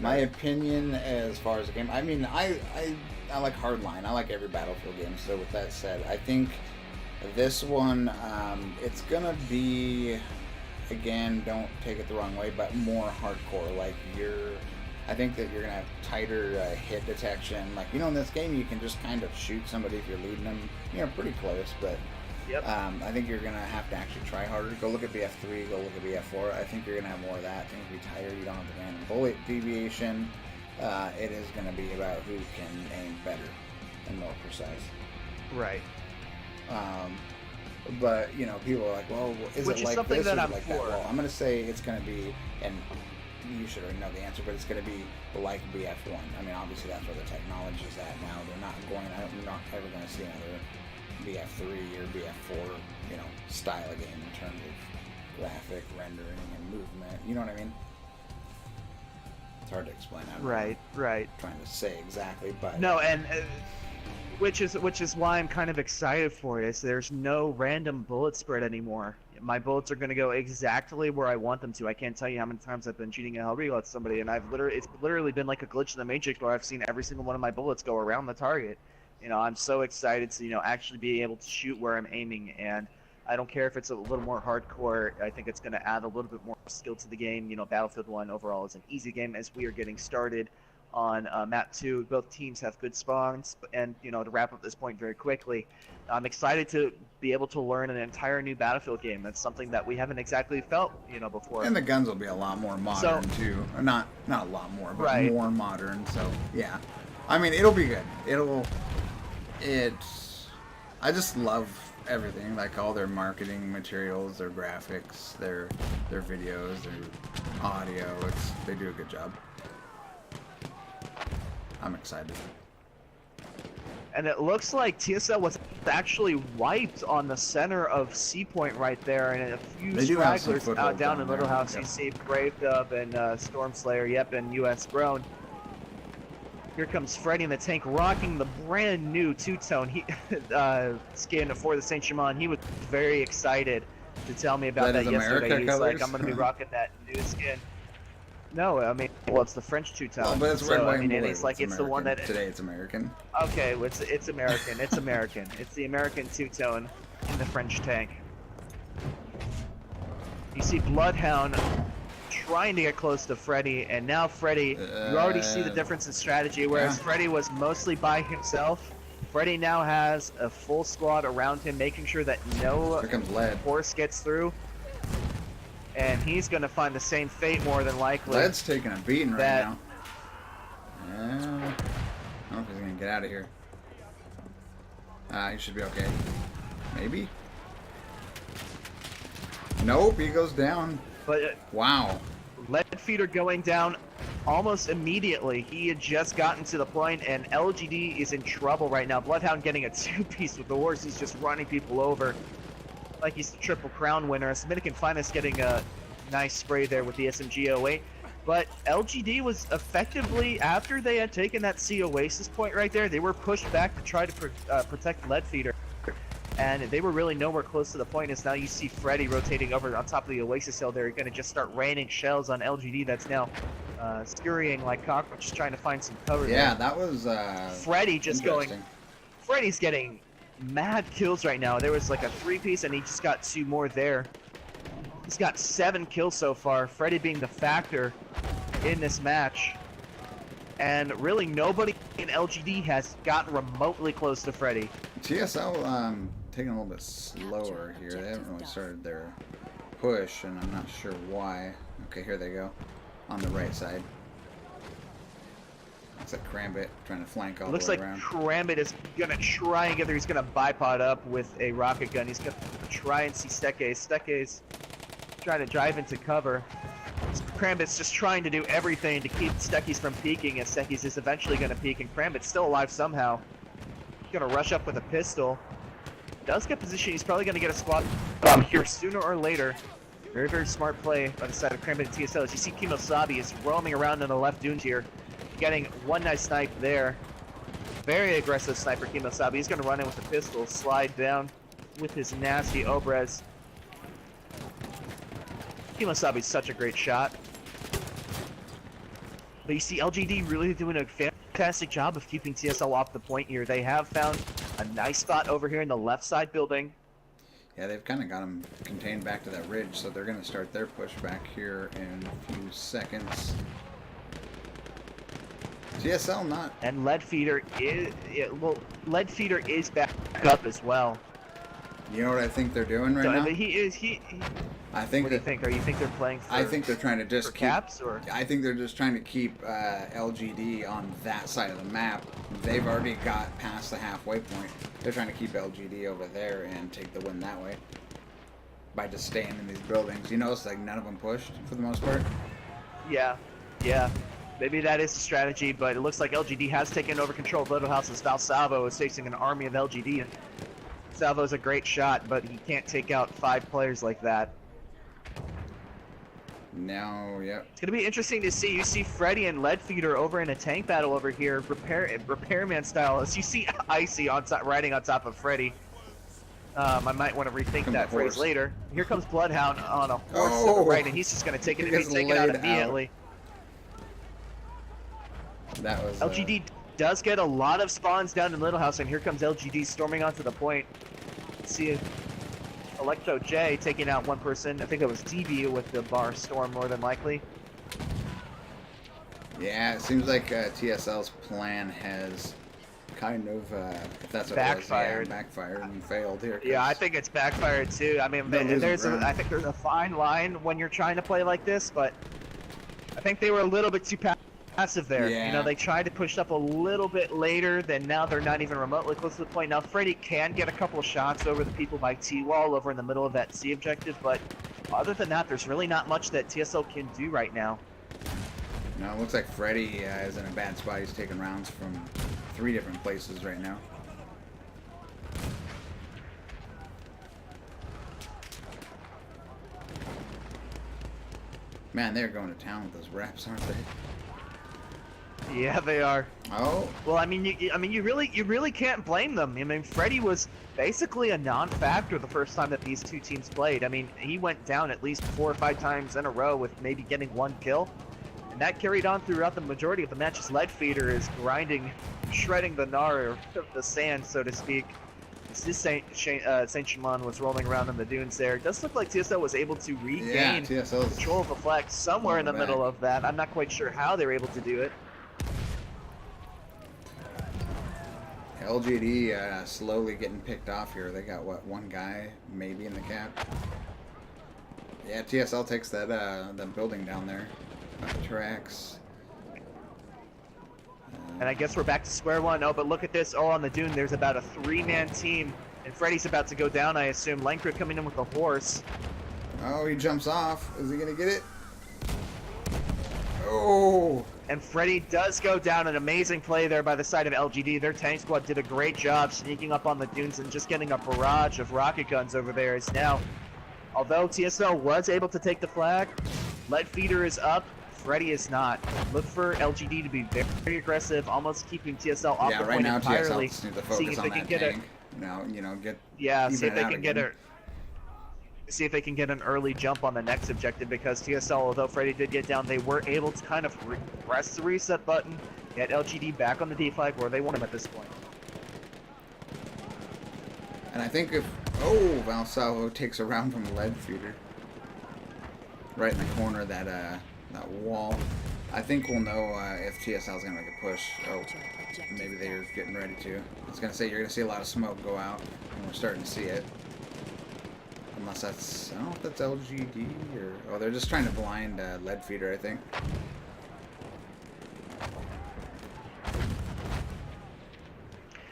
My opinion as far as the game, I mean, I like Hardline. I like every Battlefield game. So with that said, I think this one, it's gonna be, again, don't take it the wrong way, but more hardcore. Like I think that you're gonna have tighter hit detection. Like in this game, you can just kind of shoot somebody if you're leading them, pretty close, but. Yep. I think you're going to have to actually try harder. Go look at BF3, go look at BF4. I think you're going to have more of that. Things will be tighter. You don't have the random bullet deviation. It is going to be about who can aim better and more precise. Right. But, people are like, well, is it like this or like that? Well, I'm going to say it's going to be, and you should already know the answer, but it's going to be like BF1. I mean, obviously that's where the technology is at now. We're not ever going to see another BF3 or BF4, style of game in terms of graphic rendering and movement. You know what I mean? It's hard to explain. I'm Right. trying to say exactly, but No, and which is why I'm kind of excited for it. Is there's no random bullet spread anymore. My bullets are going to go exactly where I want them to. I can't tell you how many times I've been cheating a hell reload somebody, and it's literally been like a glitch in the matrix where I've seen every single one of my bullets go around the target. I'm so excited to actually be able to shoot where I'm aiming, and I don't care if it's a little more hardcore. I think it's going to add a little bit more skill to the game. Battlefield 1 overall is an easy game as we are getting started on map 2. Both teams have good spawns, and to wrap up this point very quickly, I'm excited to be able to learn an entire new Battlefield game. That's something that we haven't exactly felt before. And the guns will be a lot more modern too. Or not a lot more, but more modern. So yeah, I mean it'll be good. I just love everything, like all their marketing materials, their graphics, their videos, their audio. They do a good job. I'm excited. And it looks like TSL was actually wiped on the center of C Point right there, and a few stragglers out down in Little House. You see Brave Dub and Stormslayer, yep, and US Grown. Here comes Freddy in the tank, rocking the brand new two-tone skin for the Saint Germain. He was very excited to tell me about that yesterday. He's like, I'm going to be rocking that new skin. No, I mean, well, it's the French two-tone. Well, but it's red, white, and blue. It's like it's the one that today it's American. Okay, well, it's American. It's American. It's the American two-tone in the French tank. You see Bloodhound trying to get close to Freddy, and now Freddy, you already see the difference in strategy. Whereas Freddy was mostly by himself, Freddy now has a full squad around him, making sure that no force gets through. And he's going to find the same fate more than likely. Led's taking a beating right now. I don't know if he's going to get out of here. He should be okay. Maybe? Nope, he goes down. But wow. Leadfeeder going down almost immediately. He had just gotten to the point, and LGD is in trouble right now. Bloodhound getting a two-piece with the horse. He's just running people over like he's the Triple Crown winner. Dominican Finest getting a nice spray there with the SMG-08. But LGD was effectively, after they had taken that C Oasis point right there, they were pushed back to try to protect Leadfeeder. And they were really nowhere close to the point, as now you see Freddy rotating over on top of the Oasis hill. They're going to just start raining shells on LGD that's now scurrying like cockroaches trying to find some cover there. Yeah, that was Freddy just going. Freddy's getting mad kills right now. There was like a three-piece, and he just got two more there. He's got 7 kills so far, Freddy being the factor in this match. And really nobody in LGD has gotten remotely close to Freddy. TSL taking a little bit slower here. They haven't really started their push, and I'm not sure why. Okay, here they go. On the right side. Looks like Crambit trying to flank all the way around. Looks like Crambit is going to try and get there. He's going to bipod up with a rocket gun. He's going to try and see Stekes. Stekes trying to drive into cover. Crambit's just trying to do everything to keep Stekes from peeking, as Stekes is eventually going to peek, and Crambit's still alive somehow. He's going to rush up with a pistol. Does get position. He's probably going to get a squad bomb here sooner or later. Very, very smart play by the side of Crambit and TSL. As you see, Kimosabi is roaming around in the left dunes here, getting one nice snipe there. Very aggressive sniper, Kimosabi. He's going to run in with the pistol, slide down with his nasty Obrez. Kimosabi's such a great shot. But you see LGD really doing a fantastic job of keeping TSL off the point here. They have found a nice spot over here in the left side building. Yeah, they've kind of got them contained back to that ridge, so they're going to start their push back here in a few seconds. TSL not. And Leadfeeder is back up as well. You know what I think they're doing right now? I think. What do you think? Are you think they're playing for? I think they're trying to just keep caps, or I think they're just trying to keep LGD on that side of the map. They've already got past the halfway point. They're trying to keep LGD over there and take the win that way by just staying in these buildings. You notice like none of them pushed for the most part. Yeah. Maybe that is the strategy, but it looks like LGD has taken over control of Little House, as Valsalvo is facing an army of LGD. Salvo's a great shot, but he can't take out 5 players like that. Now, yep. It's gonna be interesting to see. You see Freddy and Leadfeeder over in a tank battle over here, repairman style. As you see Icy on top, riding on top of Freddy. I might want to rethink that phrase later. Here comes Bloodhound on a horse to the right, and he's just gonna take it and be taken out immediately. That was LGD does get a lot of spawns down in Little House, and here comes LGD storming onto the point. See Electro J taking out one person. I think it was DB with the bar storm, more than likely. Yeah, it seems like TSL's plan has kind of, if that's what backfired. It was, yeah, backfired and failed here. Yeah, I think it's backfired too. I mean, I think there's a fine line when you're trying to play like this, but I think they were a little bit too passive there. Yeah. You know, they tried to push up a little bit later, then now they're not even remotely close to the point. Now, Freddy can get a couple of shots over the people by T-Wall over in the middle of that C objective, but other than that, there's really not much that TSL can do right now. No, it looks like Freddy is in a bad spot. He's taking rounds from 3 different places right now. Man, they're going to town with those reps, aren't they? Yeah, they are. Oh. Well, I mean, you really can't blame them. I mean, Freddy was basically a non-factor the first time that these two teams played. I mean, he went down at least 4 or 5 times in a row with maybe getting 1 kill. And that carried on throughout the majority of the matches. Leadfeeder is grinding, shredding the gnar of the sand, so to speak. This Saint-Chamond was rolling around in the dunes there. It does look like TSL was able to regain control of the flag somewhere in the middle of that. I'm not quite sure how they were able to do it. LGD slowly getting picked off here. They got, what, 1 guy maybe in the cap? Yeah, TSL takes that that building down there. Tracks. And I guess we're back to square one. Oh, but look at this. Oh, on the dune, there's about a 3-man team. And Freddy's about to go down, I assume. Lankra coming in with a horse. Oh, he jumps off. Is he going to get it? Oh! And Freddy does go down. An amazing play there by the side of LGD. Their tank squad did a great job sneaking up on the dunes and just getting a barrage of rocket guns over there. As now, although TSL was able to take the flag, Leadfeeder is up. Freddy is not. Look for LGD to be very aggressive, almost keeping TSL off the point entirely. TSL just need to focus on that tank. See if they can get a. See if they can get an early jump on the next objective, because TSL, although Freddy did get down, they were able to kind of press the reset button, get LGD back on the D flag where they want him at this point. And I think if Valsalvo takes a round from Leadfeeder, right in the corner of that wall, I think we'll know if TSL is gonna make a push. Oh, maybe they're getting ready to. I was gonna say you're gonna see a lot of smoke go out, and we're starting to see it. Unless that's, I don't know if that's LGD or they're just trying to blind Leadfeeder, I think.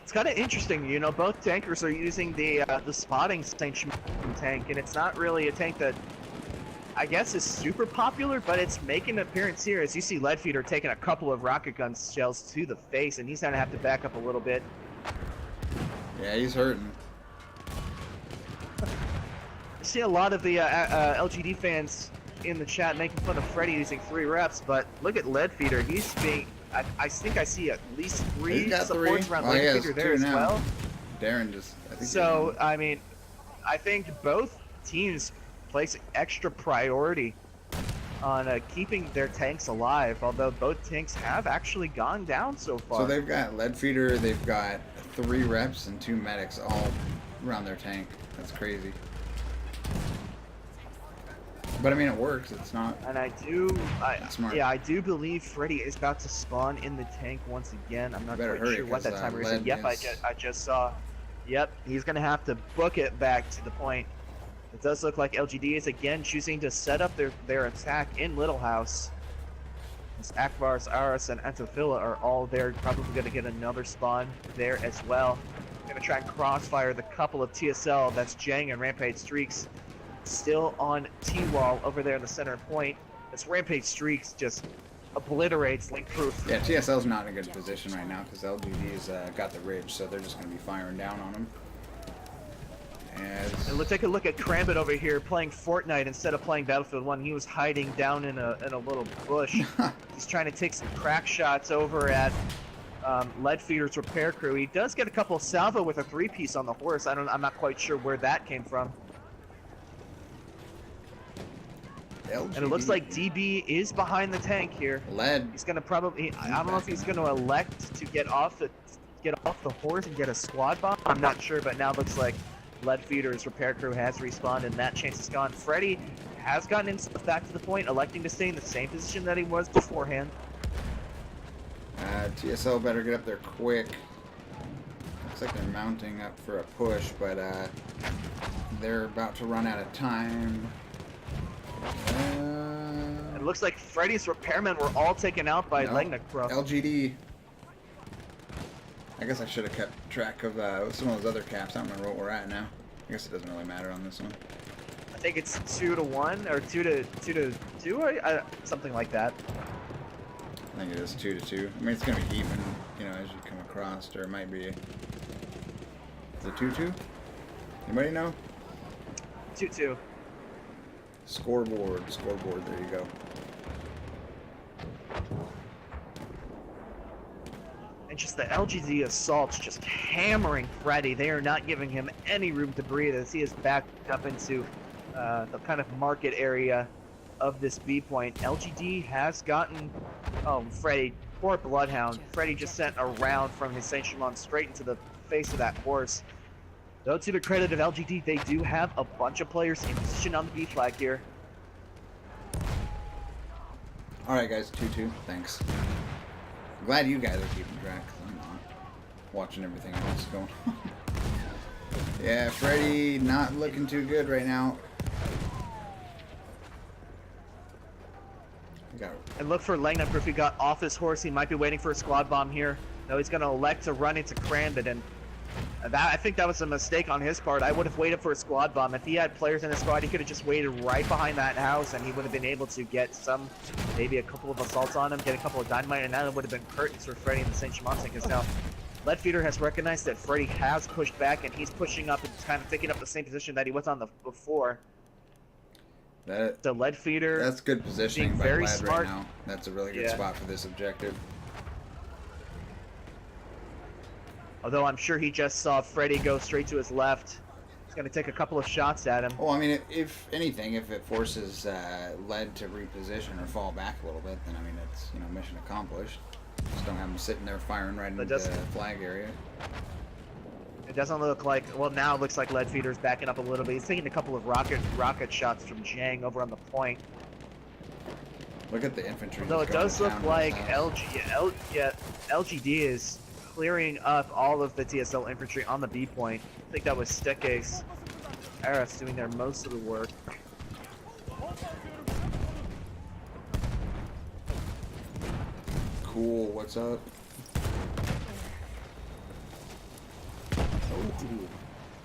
It's kind of interesting, you know. Both tankers are using the spotting Saint-Chamond tank, and it's not really a tank that I guess is super popular, but it's making an appearance here. As you see, Leadfeeder taking a couple of rocket gun shells to the face, and he's gonna have to back up a little bit. Yeah, he's hurting. I see a lot of the LGD fans in the chat making fun of Freddy using 3 reps, but look at Leadfeeder. He's being, I think I see at least 3 supports around Leadfeeder there as well. Darren just, I think. So, I mean, I think both teams place extra priority on keeping their tanks alive, although both tanks have actually gone down so far. So they've got Leadfeeder, they've got 3 reps and 2 medics all around their tank. That's crazy. But I mean, it works. It's not. And I do believe Freddy is about to spawn in the tank once again. I'm not quite sure what that timer is. Yep, I just saw. Yep, he's gonna have to book it back to the point. It does look like LGD is again choosing to set up their attack in Little House. As Akbar's, Aras, and Antophila are all there, probably gonna get another spawn there as well. Gonna try and crossfire the couple of TSL. That's Jang and Rampage Streaks. Still on T-Wall over there in the center point. This Rampage Streaks just obliterates Link Proof. Yeah, TSL's not in a good position right now because LGD's got the ridge, so they're just going to be firing down on them. Yes. And let's take a look at Crambit over here playing Fortnite instead of playing Battlefield 1. He was hiding down in a little bush. He's trying to take some crack shots over at Leadfeeder's repair crew. He does get a couple of salvo with a 3-piece on the horse. I'm not quite sure where that came from. LGD. And it looks like DB is behind the tank here. Lead. He's gonna probably, I don't know if he's gonna elect to get off the horse and get a squad bomb. I'm not sure, but now it looks like Leadfeeder's repair crew has respawned and that chance is gone. Freddy has gotten himself back to the point, electing to stay in the same position that he was beforehand. TSL better get up there quick. Looks like they're mounting up for a push, but they're about to run out of time. It looks like Freddy's repairmen were all taken out by No. Legnick, bro. LGD. I guess I should have kept track of some of those other caps. I don't remember what we're at now. I guess it doesn't really matter on this one. I think it's 2-1 or 2-2, or something like that. I think it is 2-2. I mean, it's gonna be even, you know, as you come across, or it might be. Is it 2-2? Anybody know? 2-2. Scoreboard. There you go. And just the LGD assaults just hammering Freddy. They are not giving him any room to breathe as he is backed up into the kind of market area of this B point. LGD has gotten, Freddy, poor Bloodhound. Freddy just sent a round from his Saint Chamond straight into the face of that horse. Though to the credit of LGD, they do have a bunch of players in position on the B flag here. Alright guys, 2-2. Thanks. I'm glad you guys are keeping track, 'cause I'm not watching everything else going on. Yeah, Freddy not looking too good right now. And look for Legnick. If he got off his horse, he might be waiting for a squad bomb here. No, he's going to elect to run into Crambit, and I think that was a mistake on his part. I would have waited for a squad bomb. If he had players in his squad, he could have just waited right behind that house, and he would have been able to get maybe a couple of assaults on him, get a couple of dynamite, and that would have been curtains for Freddy and the Saint Chamond, because now Leadfeeder has recognized that Freddy has pushed back, and he's pushing up and kind of taking up the same position that he was on before. The Leadfeeder. That's good positioning by very Lad smart. right now. That's a really good spot for this objective. Although I'm sure he just saw Freddy go straight to his left. He's going to take a couple of shots at him. Well, I mean, if anything, if it forces Lead to reposition or fall back a little bit, then I mean, it's, you know, mission accomplished. Just don't have him sitting there firing right into the flag area. It doesn't look like, well, now it looks like Leadfeeder's backing up a little bit. He's taking a couple of rocket shots from Zhang over on the point. Look at the infantry. Though it does look like LGD is clearing up all of the TSL infantry on the B point. I think that was Stekes Aras doing their most of the work. Cool, what's up?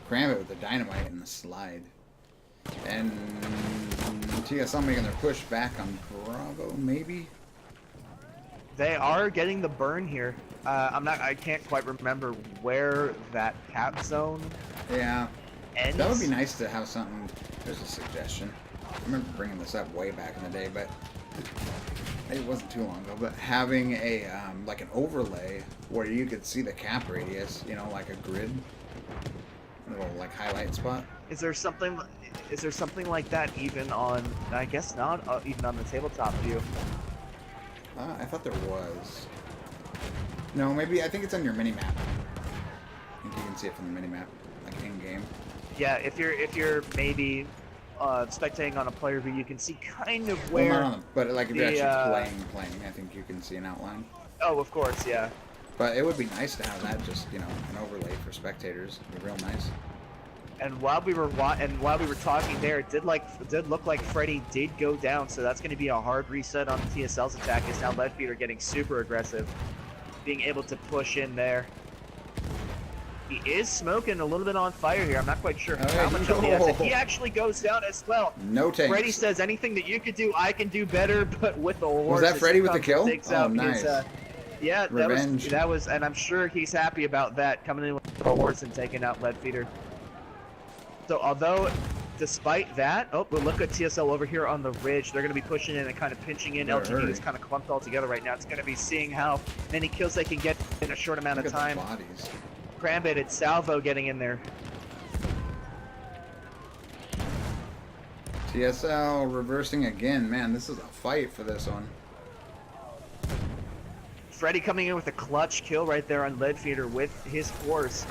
Cram it with the dynamite and the slide. And TSL making their push back on Bravo, maybe? They are getting the burn here. I can't quite remember where that cap zone ends. That would be nice to have something. There's a suggestion. I remember bringing this up way back in the day, but it wasn't too long ago. But having a like an overlay where you could see the cap radius, you know, like a grid, a little like highlight spot. Is there something like that even on? I guess not even on the tabletop view. I thought there was. No, maybe I think it's on your mini map. I think you can see it from the mini map, like in game. Yeah, if you're maybe spectating on a player view, you can see kind of where. Well, not on the, but like if you're actually playing, I think you can see an outline. Oh, of course, yeah. But it would be nice to have that, just, you know, an overlay for spectators. It'd be real nice. And while we were talking there, it did look like Freddy did go down, so that's going to be a hard reset on TSL's attack. Is now Leadfeeder getting super aggressive, being able to push in there. He is smoking a little bit on fire here. I'm not quite sure how much of he has. And he actually goes down as well. No tanks. Freddy says, anything that you could do, I can do better, but with the horse. Was that Freddy with the kill? Oh, nice. Yeah, Revenge. that was, and I'm sure he's happy about that, coming in with the horse and taking out Leadfeeder. So although, despite that, oh, but look at TSL over here on the ridge. They're going to be pushing in and kind of pinching in. LGD is kind of clumped all together right now. It's going to be seeing how many kills they can get in a short amount of time. Crambit and Salvo getting in there. TSL reversing again. Man, this is a fight for this one. Freddy coming in with a clutch kill right there on Leadfeeder with his horse,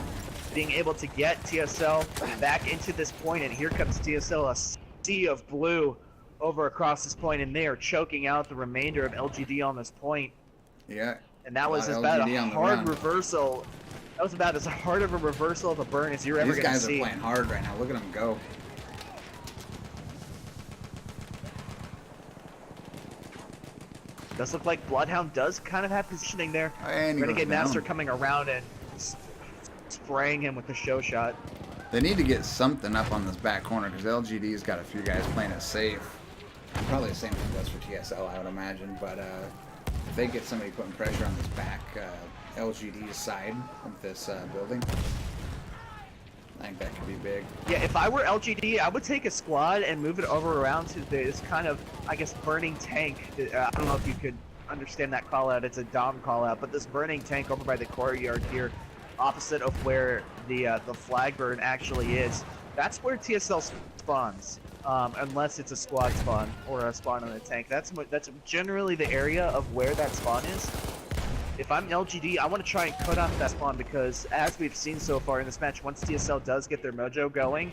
being able to get TSL back into this point, and here comes TSL, a sea of blue over across this point, and they are choking out the remainder of LGD on this point. Yeah. And that was about a hard reversal. That was about as hard of a reversal of a burn as you're ever going to see. These guys are playing hard right now. Look at them go. Does look like Bloodhound does kind of have positioning there. And Renegade Master coming around and spraying him with the show shot. They need to get something up on this back corner because LGD's got a few guys playing it safe. Probably the same thing goes for TSL, I would imagine. But if they get somebody putting pressure on this back LGD side of this building, I think that could be big. Yeah, if I were LGD, I would take a squad and move it over around to this kind of, I guess, burning tank. I don't know if you could understand that call out. It's a Dom call out, but this burning tank over by the courtyard here, opposite of where the flag burn actually is, that's where TSL spawns. Unless it's a squad spawn or a spawn on a tank. That's generally the area of where that spawn is. If I'm LGD, I want to try and cut off that spawn because, as we've seen so far in this match, once TSL does get their mojo going,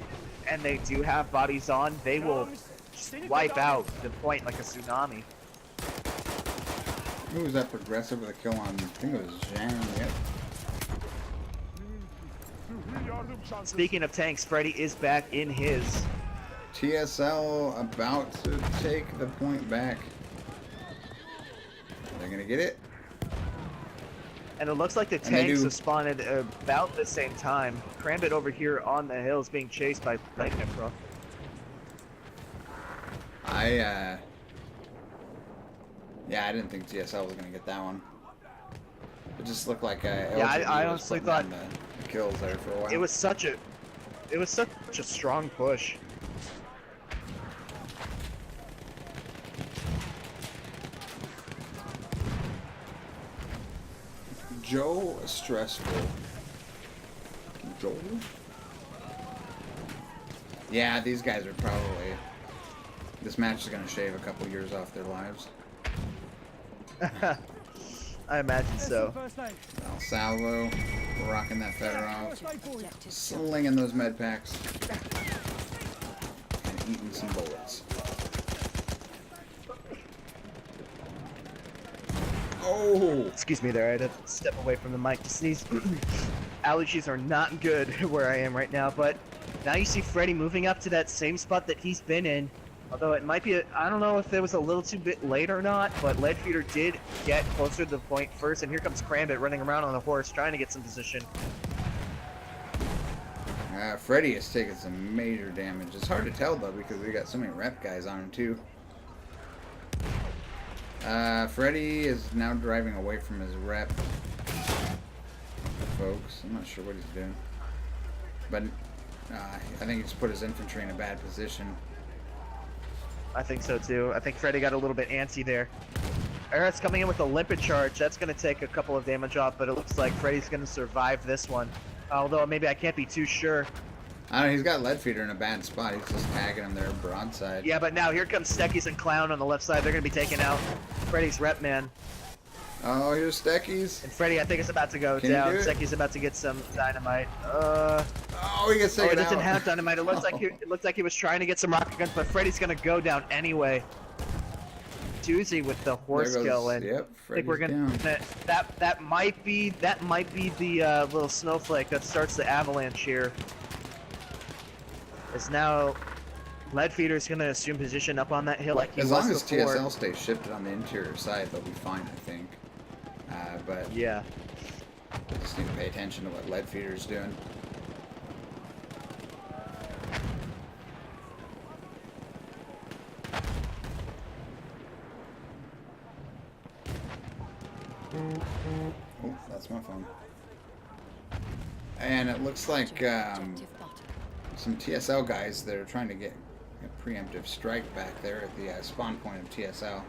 and they do have bodies on, they will just wipe out the point like a tsunami. Who was that progressive with a kill on? I think it was Zhang, yep. Speaking of tanks, Freddy is back in his. TSL about to take the point back. They're going to get it. And it looks like the tanks have spawned at about the same time. Crambit over here on the hill is being chased by Nightmare Pro. Yeah, I didn't think TSL was going to get that one. It just looked like I honestly thought the kills there for a while. It was such a strong push. Joe stressful. Joel? Yeah, these guys are probably. This match is going to shave a couple years off their lives. I imagine so. El Salvo, rocking that Fedorov, slinging those med packs, and eating some bullets. Oh! Excuse me there, I had to step away from the mic to sneeze. Allergies are not good where I am right now, but now you see Freddy moving up to that same spot that he's been in. Although it might be, I don't know if it was a little too bit late or not, but Leadfeeder did get closer to the point first, and here comes Crambit running around on the horse trying to get some position. Freddy has taken some major damage. It's hard to tell though because we got so many rep guys on him too. Freddy is now driving away from his rep, folks. I'm not sure what he's doing, but I think he just put his infantry in a bad position. I think so too. I think Freddy got a little bit antsy there. Aerith's coming in with a limpet charge. That's going to take a couple of damage off, but it looks like Freddy's going to survive this one. Although maybe I can't be too sure. I don't know, he's got Leadfeeder in a bad spot. He's just tagging him there broadside. Yeah, but now here comes Steckies and Clown on the left side. They're going to be taking out Freddy's rep man. Oh, here's Steckies. And Freddy, I think, is about to go down. Steckies about to get some dynamite. Oh, he gets taken out. He doesn't have dynamite. It looks like he was trying to get some rocket guns, but Freddy's going to go down anyway. Doozy with the horse kill, and yep, I think we're gonna that might be the little snowflake that starts the avalanche here. As now Leadfeeder's gonna assume position up on that hill like he was before. As long as TSL stays shifted on the interior side, they'll be fine, I think. But yeah, just need to pay attention to what Leadfeeder's doing. Oh, that's my phone. And it looks like some TSL guys that are trying to get a preemptive strike back there at the spawn point of TSL.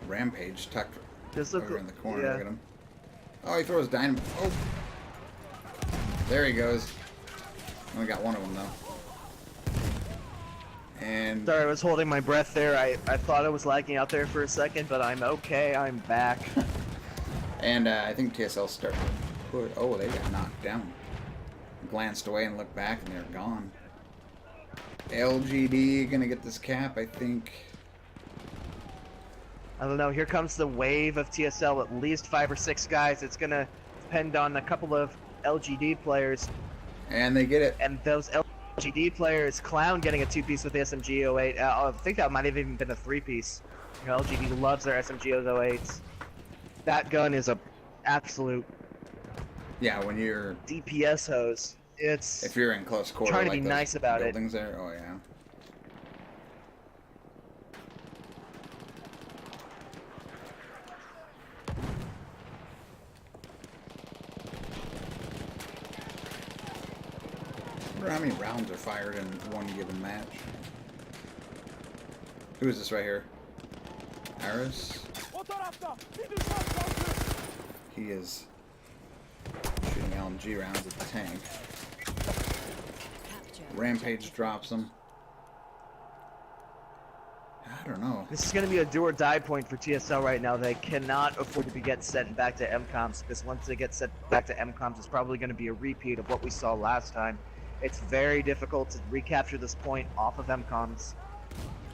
Rampage tucked over in the corner. Yeah. Look at him. Oh, he throws dynamite. Oh, there he goes. Only got one of them though. And Sorry, I was holding my breath there. I thought I was lagging out there for a second, but I'm okay. I'm back. and I think TSL started to put. Oh, they got knocked down. Glanced away and looked back, and they're gone. LGD gonna get this cap, I think. I don't know. Here comes the wave of TSL. At least 5 or 6 guys. It's gonna depend on a couple of LGD players. And they get it. And those LGD players, Clown getting a 2-piece with the SMG-08. I think that might have even been a 3-piece. You know, LGD loves their SMG-08s. That gun is a absolute Yeah, when you're DPS hose. It's if you're in close quarter, trying to like be those nice about it. buildings there. Oh yeah. I wonder how many rounds are fired in one given match. Who is this right here? Aris? He is shooting LMG rounds at the tank. Rampage drops him. I don't know. This is going to be a do or die point for TSL right now. They cannot afford to get sent back to MCOMs, because once they get sent back to MCOMs, it's probably going to be a repeat of what we saw last time. It's very difficult to recapture this point off of MCOMs.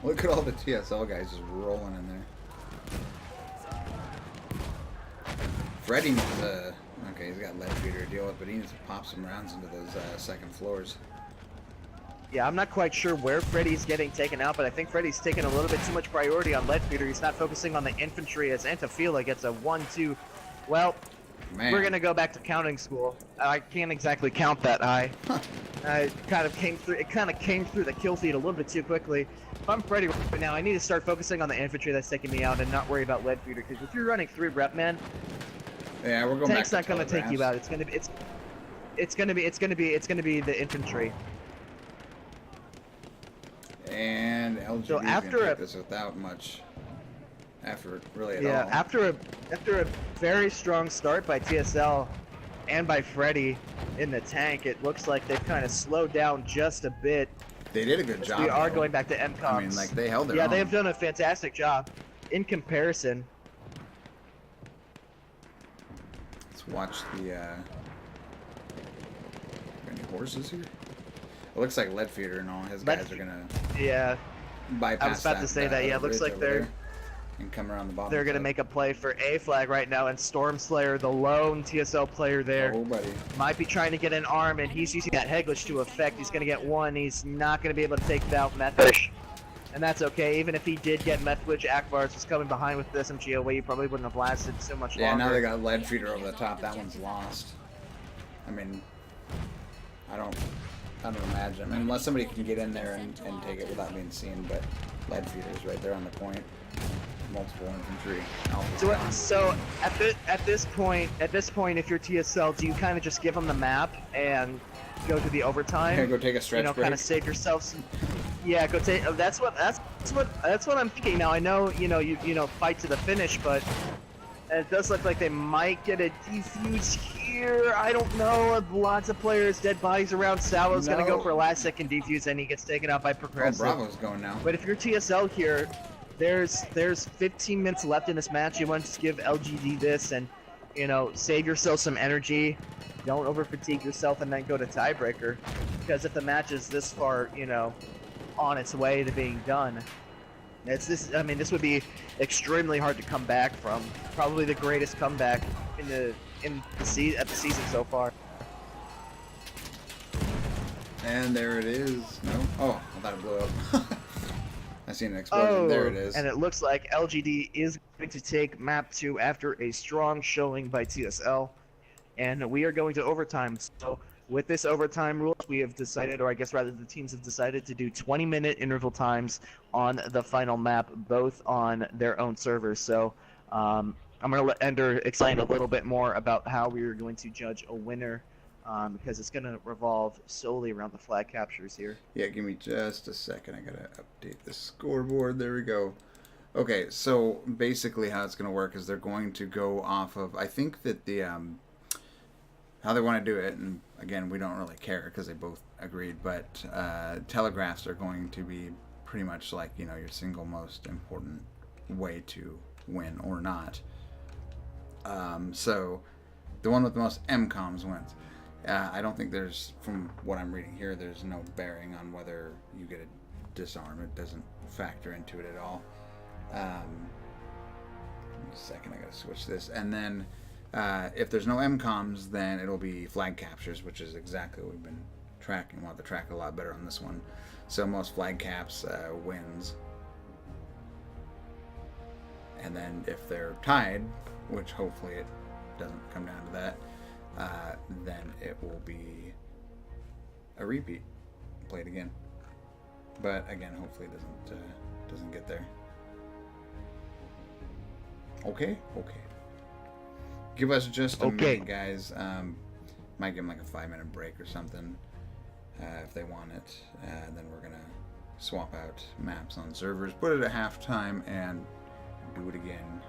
Look at all the TSL guys just rolling in there. Freddy needs to... Okay, he's got lead feeder to deal with, but he needs to pop some rounds into those second floors. Yeah, I'm not quite sure where Freddy's getting taken out, but I think Freddy's taking a little bit too much priority on lead feeder. He's not focusing on the infantry as Antofila gets a 1-2. Well, Man. we're going to go back to counting school. I can't exactly count that high. It kind of came through the kill feed a little bit too quickly. If I'm Freddy right now, I need to start focusing on the infantry that's taking me out and not worry about lead feeder, because if you're running 3 rep, man, Yeah, we're going tank's back to not going to take you out. It's going to be the infantry. And LGD So after take this without much effort, really at all. Yeah, after a very strong start by TSL and by Freddy in the tank, it looks like they've kind of slowed down just a bit. They did a good job. We are though. going back to MCOMs. I mean, like, they held their Yeah, own. they have done a fantastic job. In comparison, Let's watch the, any horses here? It looks like lead feeder and all his guys are gonna yeah, bypass I was about to say that. Yeah, it looks bridge like over they're there and come around the bottom. they're gonna side. make a play for A flag right now, and Stormslayer, the lone TSL player there, Oh, buddy. might be trying to get an arm, and he's using that head glitch to effect. He's gonna get one. He's not gonna be able to take out Methwish. And that's okay. Even if he did get Methwish, Akbar's was coming behind with this MGO way, he probably wouldn't have lasted so much Yeah, longer. now they got lead feeder over the top. That one's lost. I mean, I don't imagine. I mean, unless somebody can get in there and take it without being seen, but lead feeder's right there on the point. Multiple infantry. So at this point, if you're TSL, do you kind of just give them the map and go to the overtime? Yeah, go take a stretch break. Kind of save yourself some. Yeah, go take. That's what I'm thinking now. I know you fight to the finish, but it does look like they might get a defuse here. I don't know. Lots of players, dead bodies around. Salo's gonna go for a last second defuse, and he gets taken out by Progressive. Oh, Bravo's going now. But if you're TSL here, there's 15 minutes left in this match. You want to just give LGD this and, save yourself some energy. Don't over fatigue yourself and then go to tiebreaker. Because if the match is this far, on its way to being done, this would be extremely hard to come back from. Probably the greatest comeback at the season so far. And there it is. No? Oh, I thought it blew up. I seen an explosion. There it is. And it looks like LGD is going to take map 2 after a strong showing by TSL. And we are going to overtime. So with this overtime rules, we have decided, or I guess rather the teams have decided to do 20-minute interval times on the final map, both on their own servers. So I'm going to let Ender explain a little bit more about how we are going to judge a winner, because it's going to revolve solely around the flag captures here. Yeah, give me just a second. I got to update the scoreboard. There we go. Okay, so basically how it's going to work is they're going to go off of, I think that the how they want to do it, and again, we don't really care because they both agreed, but telegraphs are going to be pretty much like, you know, your single most important way to win or not. So the one with the most MCOMs wins. I don't think there's, from what I'm reading here, there's no bearing on whether you get a disarm. It doesn't factor into it at all. Give me a second, I gotta switch this. And then if there's no MCOMs, then it'll be flag captures, which is exactly what we've been tracking. We'll have to track a lot better on this one. So most flag caps wins. And then if they're tied, which hopefully it doesn't come down to that, then it will be a repeat, played again. But again, hopefully it doesn't get there. Okay. Give us just a minute, guys. Might give them like a 5-minute break or something if they want it. Then we're gonna swap out maps on servers, put it at halftime, and do it again.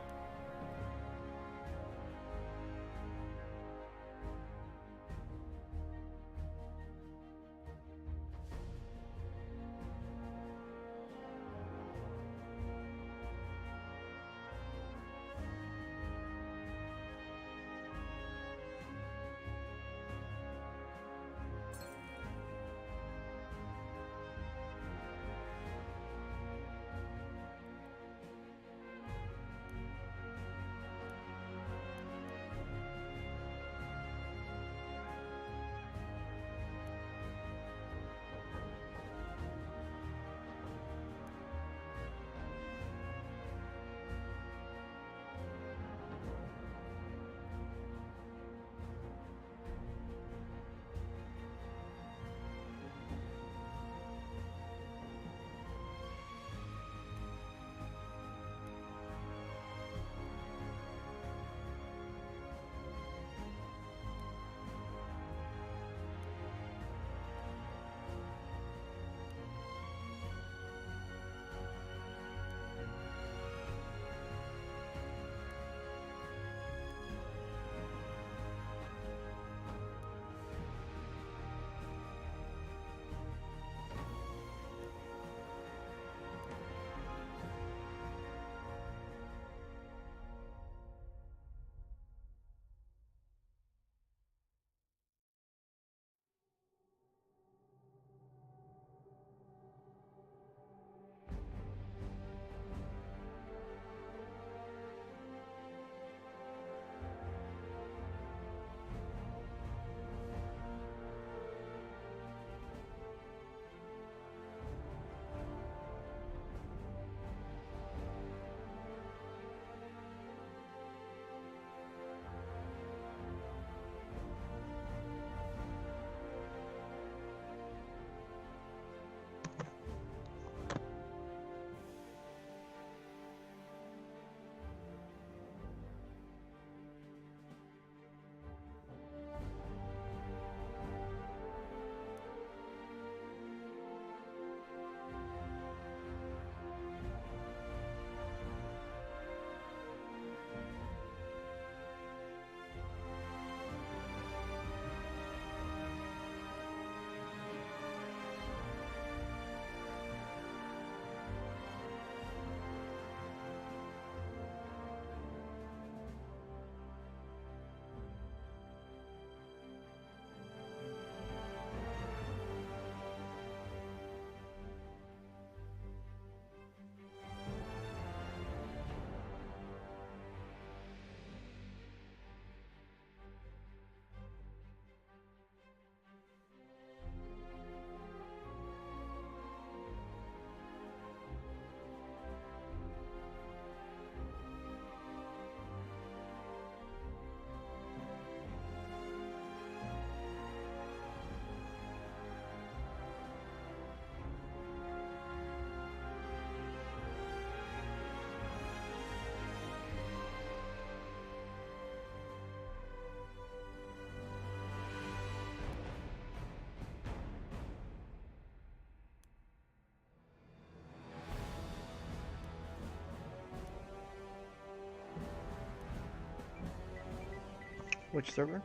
Which server?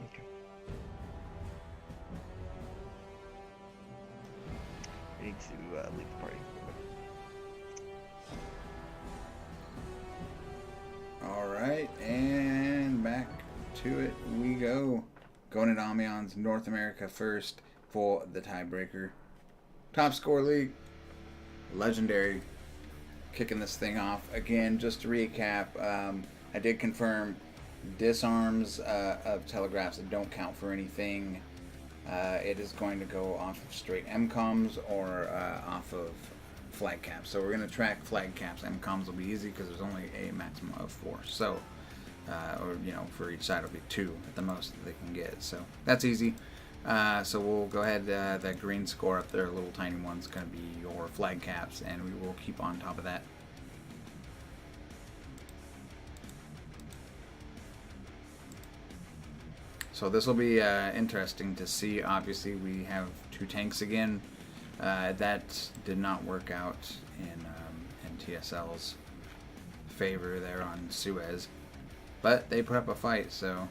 Okay. I need to leave the party. All right, and back to it we go. Going into Amiens, North America first for the tiebreaker. Top score league, legendary, kicking this thing off again. Just to recap, I did confirm disarms of telegraphs that don't count for anything. It is going to go off of straight MCOMs or off of flag caps. So we're going to track flag caps. MCOMs will be easy because there's only a maximum of 4. So, or for each side it'll be 2 at the most that they can get. So that's easy. So we'll go ahead. That green score up there, little tiny one's going to be your flag caps, and we will keep on top of that. So this will be interesting to see. Obviously, we have 2 tanks again. That did not work out in TSL's favor there on Suez, but they put up a fight. So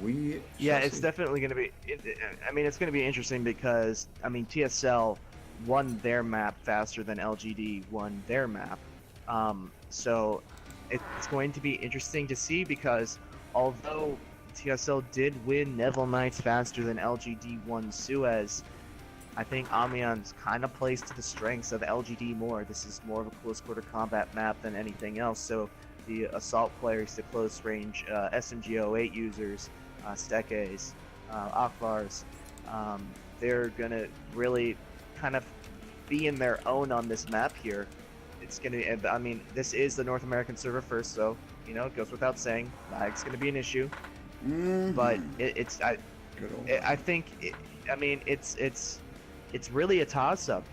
it's definitely going to be. It's going to be interesting because TSL won their map faster than LGD won their map. So it's going to be interesting to see because although TSL did win Neville Knights faster than LGD won Suez, I think Amiens kind of plays to the strengths of LGD more. This is more of a close quarter combat map than anything else. So the assault players, the close range SMG08 users, Stekes, Akbars, they're gonna really kind of be in their own on this map here. It's gonna, this is the North American server first, so it goes without saying, lag's gonna be an issue. But I think it's really a toss-up.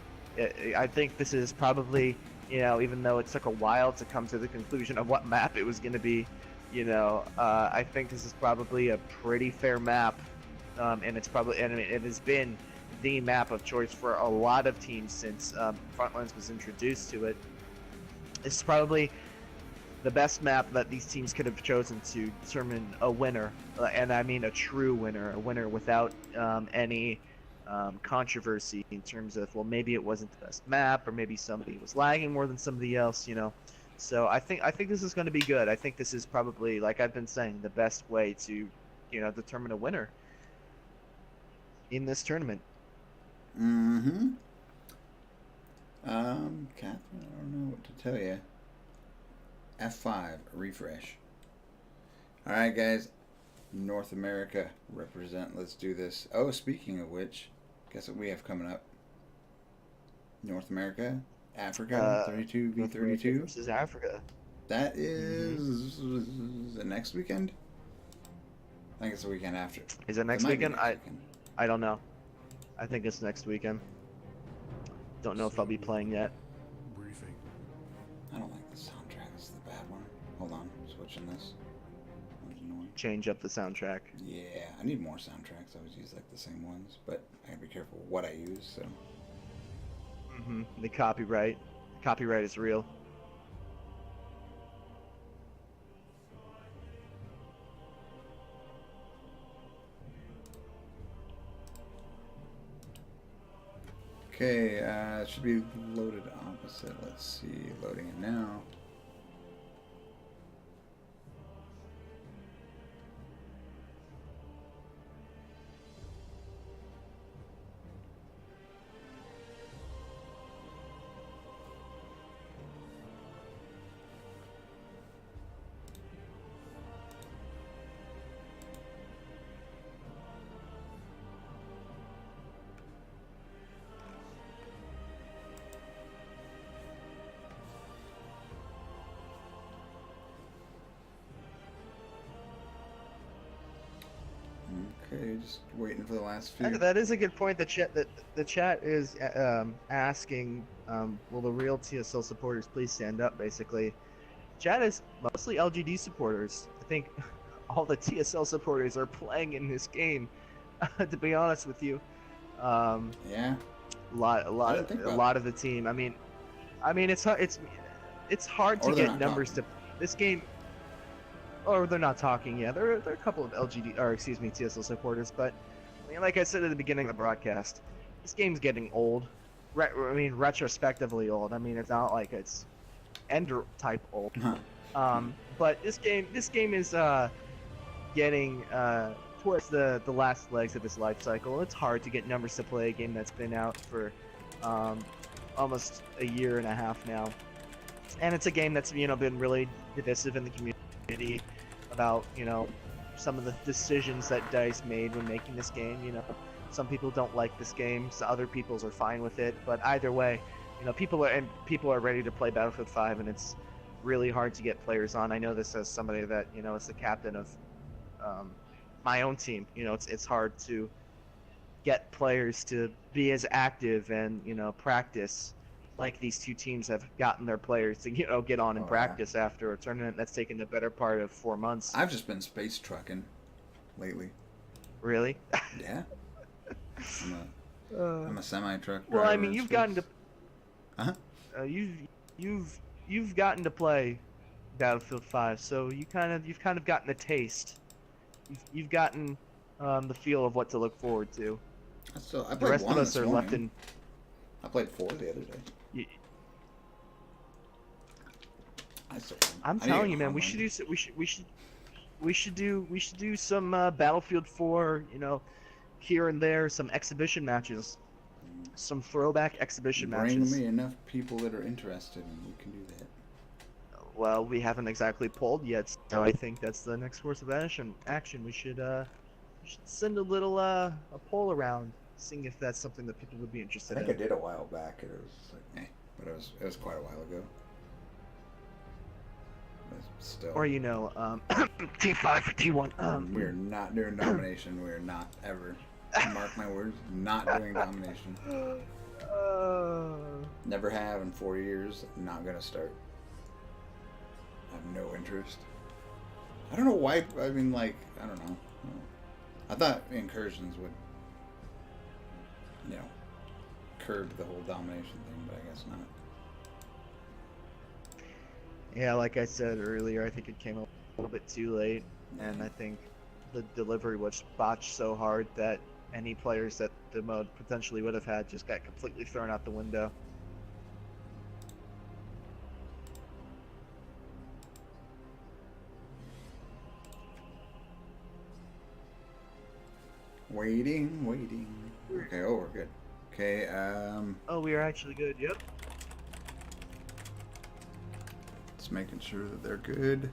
I think this is probably, even though it took a while to come to the conclusion of what map it was going to be, I think this is probably a pretty fair map, and it has been the map of choice for a lot of teams since Frontlines was introduced to it. This is probably the best map that these teams could have chosen to determine a winner, and I mean a true winner, a winner without any controversy in terms of, well, maybe it wasn't the best map, or maybe somebody was lagging more than somebody else, So I think this is going to be good. I think this is probably, like I've been saying, the best way to, determine a winner in this tournament. Catherine, I don't know what to tell you. F5, refresh. Alright, guys. North America represent. Let's do this. Oh, speaking of which, guess what we have coming up? North America, Africa, 32v32 versus Africa. That is the next weekend? I think it's the weekend after. Is it next weekend? I don't know. I think it's next weekend. Don't know if I'll be playing yet. Briefing. I don't like the soundtrack. It's the bad one. Hold on, switching this. Change up the soundtrack. Yeah, I need more soundtracks. I always use like the same ones, but I gotta be careful what I use. So. The copyright is real. Okay, it should be loaded opposite. Let's see, loading it now. Okay, just waiting for the last few. That is a good point. The chat is asking, will the real TSL supporters please stand up? Basically, chat is mostly LGD supporters. I think all the TSL supporters are playing in this game. To be honest with you, yeah, a lot of the team. I mean, it's it's hard Or to they're get not numbers talking. to this game. Or they're not talking. Yeah, there are a couple of LGD or excuse me TSL supporters, but I mean, like I said at the beginning of the broadcast, this game's getting old. I mean, retrospectively old. I mean, it's not like it's Ender type old. Huh. But this game is getting towards the last legs of its life cycle. It's hard to get numbers to play a game that's been out for almost a year and a half now, and it's a game that's been really divisive in the community about some of the decisions that DICE made when making this game. Some people don't like this game, so other people's are fine with it. But either way, people are ready to play Battlefield 5, and it's really hard to get players on. I know this as somebody that is the captain of my own team. It's hard to get players to be as active and practice like these two teams have gotten their players to get on and practice after a tournament that's taken the better part of 4 months. I've just been space trucking lately. Really? Yeah. I'm a semi truck driver. Well, I mean, you've gotten to Uh-huh. you've gotten to play Battlefield 5, so you've kind of gotten a taste. You've gotten the feel of what to look forward to. I The played rest one of us this are morning. left in. I played 4 the other day. I'm telling you, man, we should do some Battlefield 4, here and there, some exhibition matches, some throwback exhibition Bring matches. me enough people that are interested, and we can do that. Well, we haven't exactly polled yet, so I think that's the next course of action. We should send a little a poll around, seeing if that's something that people would be interested I in. think I did a while back, and it was like, but it was quite a while ago. But still, Or T5 for T1. we're not doing domination. We're not ever. Mark my words, not doing domination. Never have in 4 years. Not gonna start. I have no interest. I don't know why. I mean, like, I don't know. I thought incursions would, curb the whole domination thing, but I guess not. Yeah, like I said earlier, I think it came a little bit too late, and I think the delivery was botched so hard that any players that the mode potentially would have had just got completely thrown out the window. Waiting. Okay, oh, we're good. Okay, Oh, we are actually good, yep. just making sure that they're good.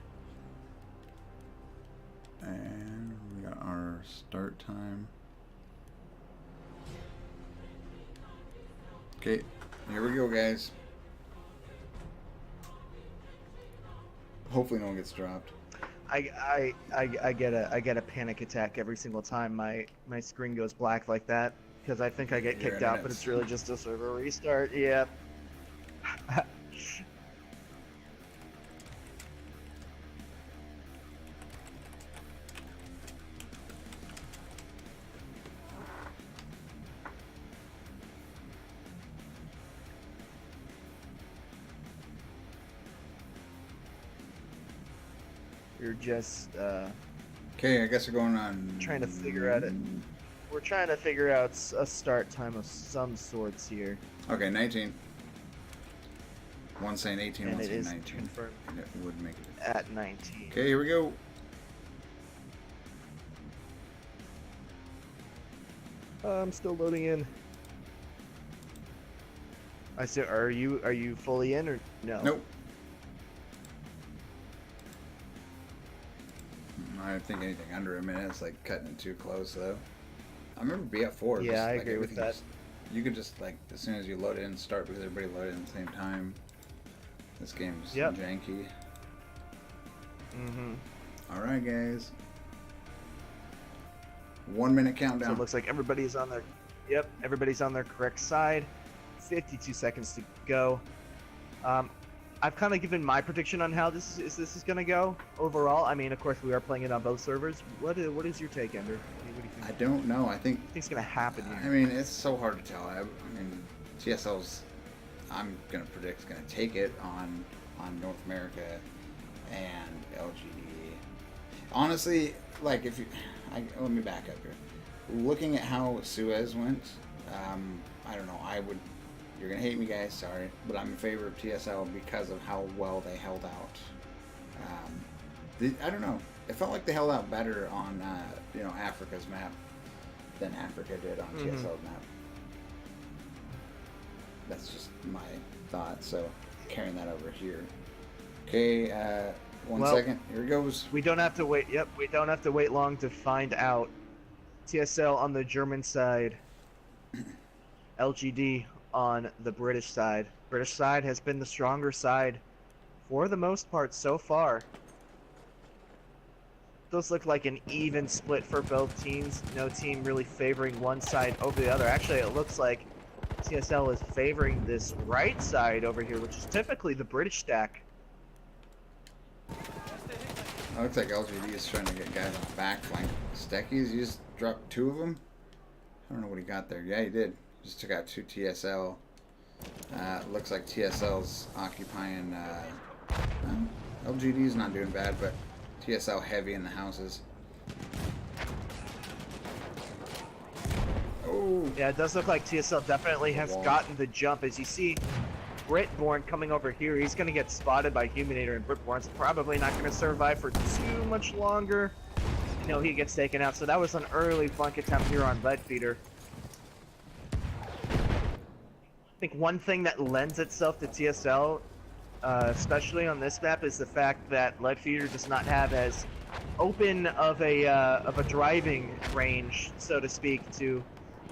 And we got our start time. Okay, here we go, guys. Hopefully no one gets dropped. I get a panic attack every single time my screen goes black like that, because I think I get You're kicked in out, it. but it's really just a server restart. Yep. We're just Okay, I guess we're going on. trying to figure out it. We're trying to figure out a start time of some sorts here, Okay, 19. One saying 18, and one it saying is 19. confirmed And it would make it. at 19. Okay, here we go. I'm still loading in. I said, are you fully in or no? Nope. I think anything under a minute is like cutting it too close, though. I remember BF4. Yeah, just, I like, agree with everything that. you could just, like, as soon as you load it in, start because everybody loaded in at the same time. This game's Yep. janky. Mm-hmm. Alright, guys. 1 minute So countdown. it looks like everybody's on their, yep, everybody's on their correct side. 52 seconds to go. I've kind of given my prediction on how this is going to go overall. I mean, of course, we are playing it on both servers. What is your take, Ender? What do you I think? don't know. I think. What do you think's going to happen I here? mean, it's so hard to tell. I mean, TSL's. I'm gonna predict is gonna take it on on North America and LGD. Honestly, like if you, let me back up here. Looking at how Suez went, I don't know. You're gonna hate me, guys. Sorry, but I'm in favor of TSL because of how well they held out. I don't know. It felt like they held out better on Africa's map than Africa did on TSL's map. That's just my thought. So carrying that over here. Okay, one second. Here it goes. We don't have to wait. Yep, we don't have to wait long to find out. TSL on the German side. LGD on the British side. British side has been the stronger side for the most part so far. Those look like an even split for both teams. No team really favoring one side over the other. Actually, it looks like TSL is favoring this right side over here, which is typically the British stack. It looks like LGD is trying to get guys on the back flank. Steckies, you just dropped 2 of them? I don't know what he got there. Yeah, he did. Just took out 2 TSL. Looks like TSL's occupying... LGD's not doing bad, but TSL heavy in the houses. Oh! Yeah, it does look like TSL definitely has gotten the jump. As you see, Britborn coming over here, he's going to get spotted by Huminator, and Britborn's probably not going to survive for too much longer. He gets taken out. So that was an early flank attempt here on Leadfeeder. I think one thing that lends itself to TSL, especially on this map, is the fact that Leadfeeder does not have as open of a driving range, so to speak, to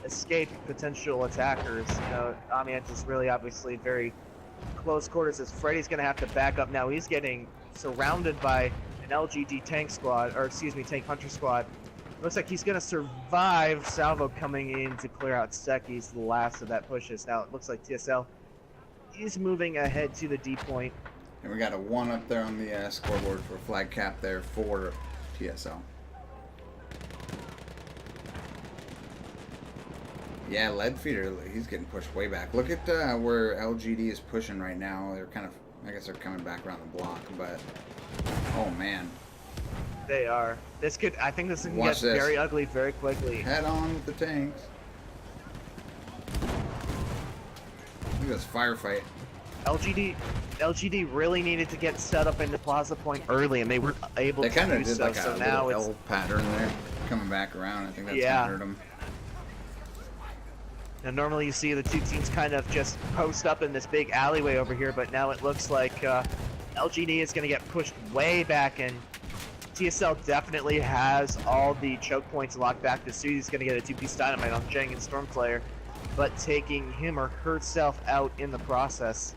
escape potential attackers. Amiens is really obviously very close quarters, as Freddy's going to have to back up now. He's getting surrounded by an LGD tank squad, or excuse me, tank hunter squad. Looks like he's going to survive. Salvo coming in to clear out Sek. He's the last of that pushes. Now it looks like TSL is moving ahead to the D point. And we got a 1 up there on the scoreboard for flag cap there for TSL. Yeah, Leadfeeder, he's getting pushed way back. Look at where LGD is pushing right now. They're kind of, I guess they're coming back around the block, but oh man. They are. I think this can get very ugly very quickly. Head on with the tanks. Look at this firefight. LGD really needed to get set up into Plaza Point early, and they were able to do so. They kind of did like a little L pattern there, coming back around. I think that's gonna hurt them. Now normally you see the two teams kind of just post up in this big alleyway over here, but now it looks like LGD is going to get pushed way back, and TSL definitely has all the choke points locked back. The Suez is going to get a 2-piece dynamite on Jang and Stormslayer, but taking him or herself out in the process.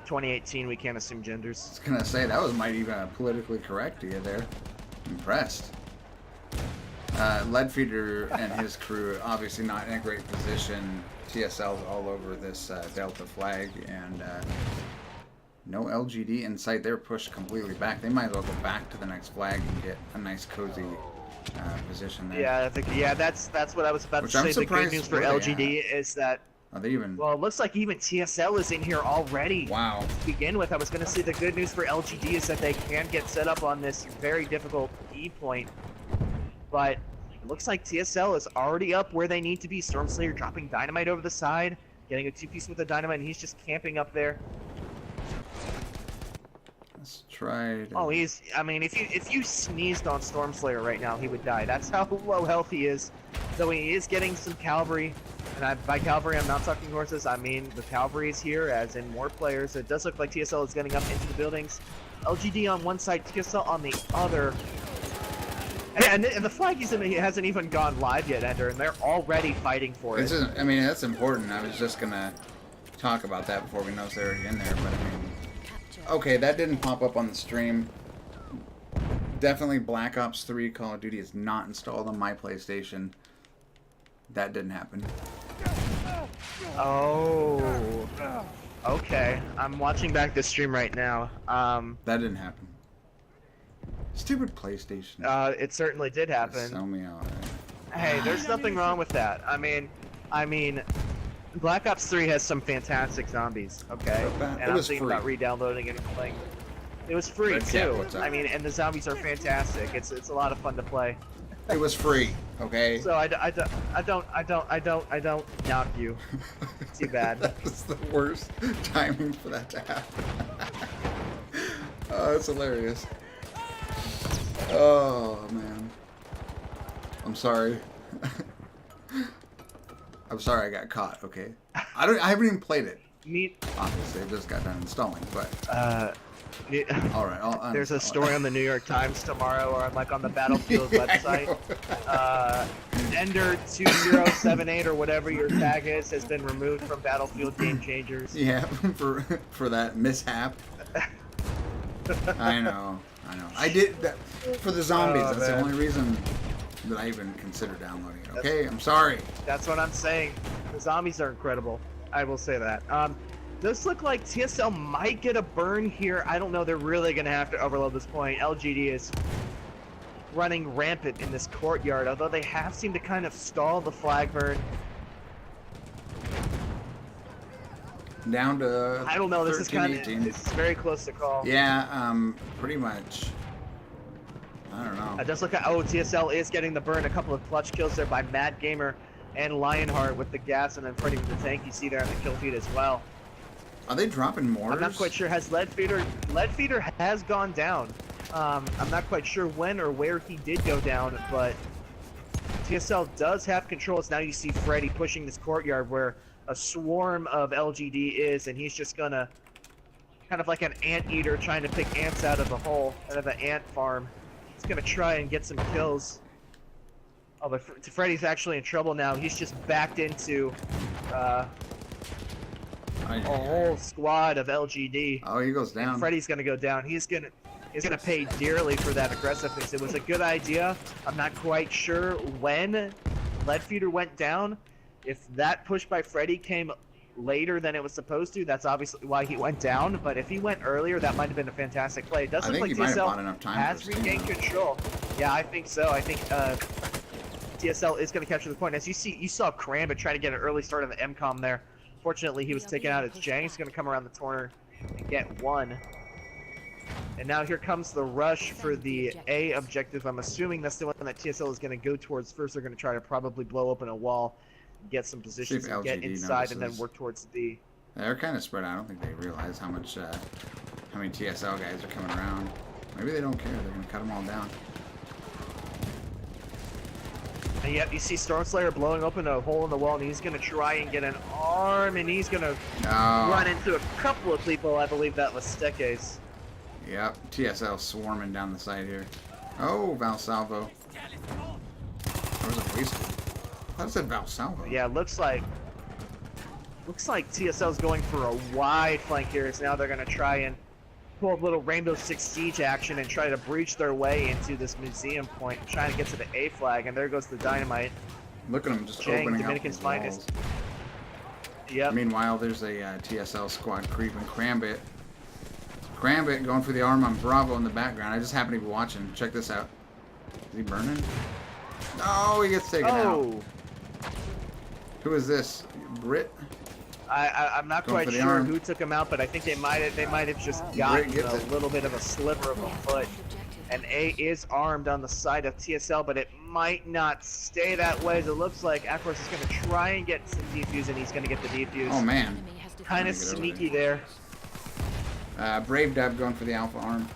2018, we can't assume genders. I was going to say, that was might even politically correct to you there. Impressed. Leadfeeder and his crew obviously not in a great position. TSL's all over this Delta flag, and no LGD in sight. They're pushed completely back. They might as well go back to the next flag and get a nice cozy position there. Yeah, that's what I was about to say. The good news for LGD is that well, it looks like even TSL is in here already. Wow. To begin with, I was going to say the good news for LGD is that they can get set up on this very difficult E point. But it looks like TSL is already up where they need to be. Stormslayer dropping dynamite over the side, getting a 2-piece with the dynamite, and he's just camping up there. Let's try to... Oh, I mean, if you sneezed on Stormslayer right now, he would die. That's how low health he is. So he is getting some cavalry. And by cavalry, I'm not talking horses. I mean the cavalry is here, as in more players. It does look like TSL is getting up into the buildings. LGD on one side, TSL on the other. And the flag hasn't even gone live yet, Ender, and they're already fighting for it. I mean, that's important. I was just going to talk about that before we know they're already in there, but I mean... Okay, that didn't pop up on the stream. Definitely Black Ops 3 Call of Duty is not installed on my PlayStation. That didn't happen. Oh. Okay. I'm watching back the stream right now. That didn't happen. Stupid PlayStation. It certainly did happen. Sell me out. Hey, there's nothing wrong with that. I mean, Black Ops 3 has some fantastic zombies. Okay, It and I'm was thinking free. about re-downloading it and playing. It was free Red Cat, too. what's up? I mean, and the zombies are fantastic. It's a lot of fun to play. It was free, okay? So I don't knock you. Too bad. That's the worst timing for that to happen. Oh, that's hilarious. Oh, man. I'm sorry. I'm sorry I got caught, okay? I haven't even played it. Me. Obviously, I just got done installing, but all right. There's a story on the New York Times tomorrow, or like on the Battlefield Yeah, website. Ender 2078 or whatever your tag is has been removed from Battlefield Game Changers. Yeah, for that mishap. I know. I did that for the zombies. That's the man. only reason that I even considered downloading it. Okay, I'm sorry. That's what I'm saying. The zombies are incredible. I will say that. Does look like TSL might get a burn here. I don't know. They're really going to have to overload this point. LGD is running rampant in this courtyard, although they have seemed to kind of stall the flag burn. Down to I don't know. This 13, is 18. this is very close to call. Yeah, pretty much. I don't know. It does look like TSL is getting the burn. A couple of clutch kills there by Mad Gamer and Lionheart with the gas, and then Freddy with the tank. You see there on the kill feed as well. Are they dropping mortars? I'm not quite sure. Has Leadfeeder has gone down. I'm not quite sure when or where he did go down, but TSL does have controls. Now you see Freddy pushing this courtyard where a swarm of LGD is, and he's just gonna kind of like an anteater trying to pick ants out of a hole, out of an ant farm. He's gonna try and get some kills. Oh, but Freddy's actually in trouble now. He's just backed into a whole squad of LGD. Oh, he goes down. And Freddy's gonna go down. He's gonna pay dearly for that aggressiveness. It was a good idea. I'm not quite sure when Leadfeeder went down. If that push by Freddy came later than it was supposed to, that's obviously why he went down. But if he went earlier, that might have been a fantastic play. It does look like TSL has regained control. Yeah, I think so. I think TSL is going to capture the point. As you saw Krambit try to get an early start on the MCOM there. Fortunately, he was taken out as Jang. He's going to come around the corner and get one. And now here comes the rush for the A objective. I'm assuming that's the one that TSL is going to go towards first. They're going to try to probably blow open a wall, get some positions, and get inside, and then work towards the... They're kind of spread out. I don't think they realize how many TSL guys are coming around. Maybe they don't care. They're going to cut them all down. And yep, you see Stormslayer blowing open a hole in the wall, and he's going to try and get an arm, and he's going to run into a couple of people. I believe that was Stekes. Yep, TSL swarming down the side here. Oh, Valsalvo. That was a waste. I thought it said Valsalvo. Yeah, looks like TSL's going for a wide flank here. So now they're going to try and pull a little Rainbow Six Siege action and try to breach their way into this museum point, trying to get to the A flag. And there goes the dynamite. Look at them just Jang, opening Dominican's up these minus. walls. Yep. Meanwhile, there's a TSL squad creeping. Krambit going for the arm on Bravo in the background. I just happened to be watching. Check this out. Is he burning? No, he gets taken out. Who is this? Brit? I'm not quite sure who took him out, but I think they might have just gotten a little bit of a sliver of a foot. And A is armed on the side of TSL, but it might not stay that way. As it looks like Akros is going to try and get some defuse, and he's going to get the defuse. Oh man, kind of sneaky there. Brave Dev going for the alpha arm.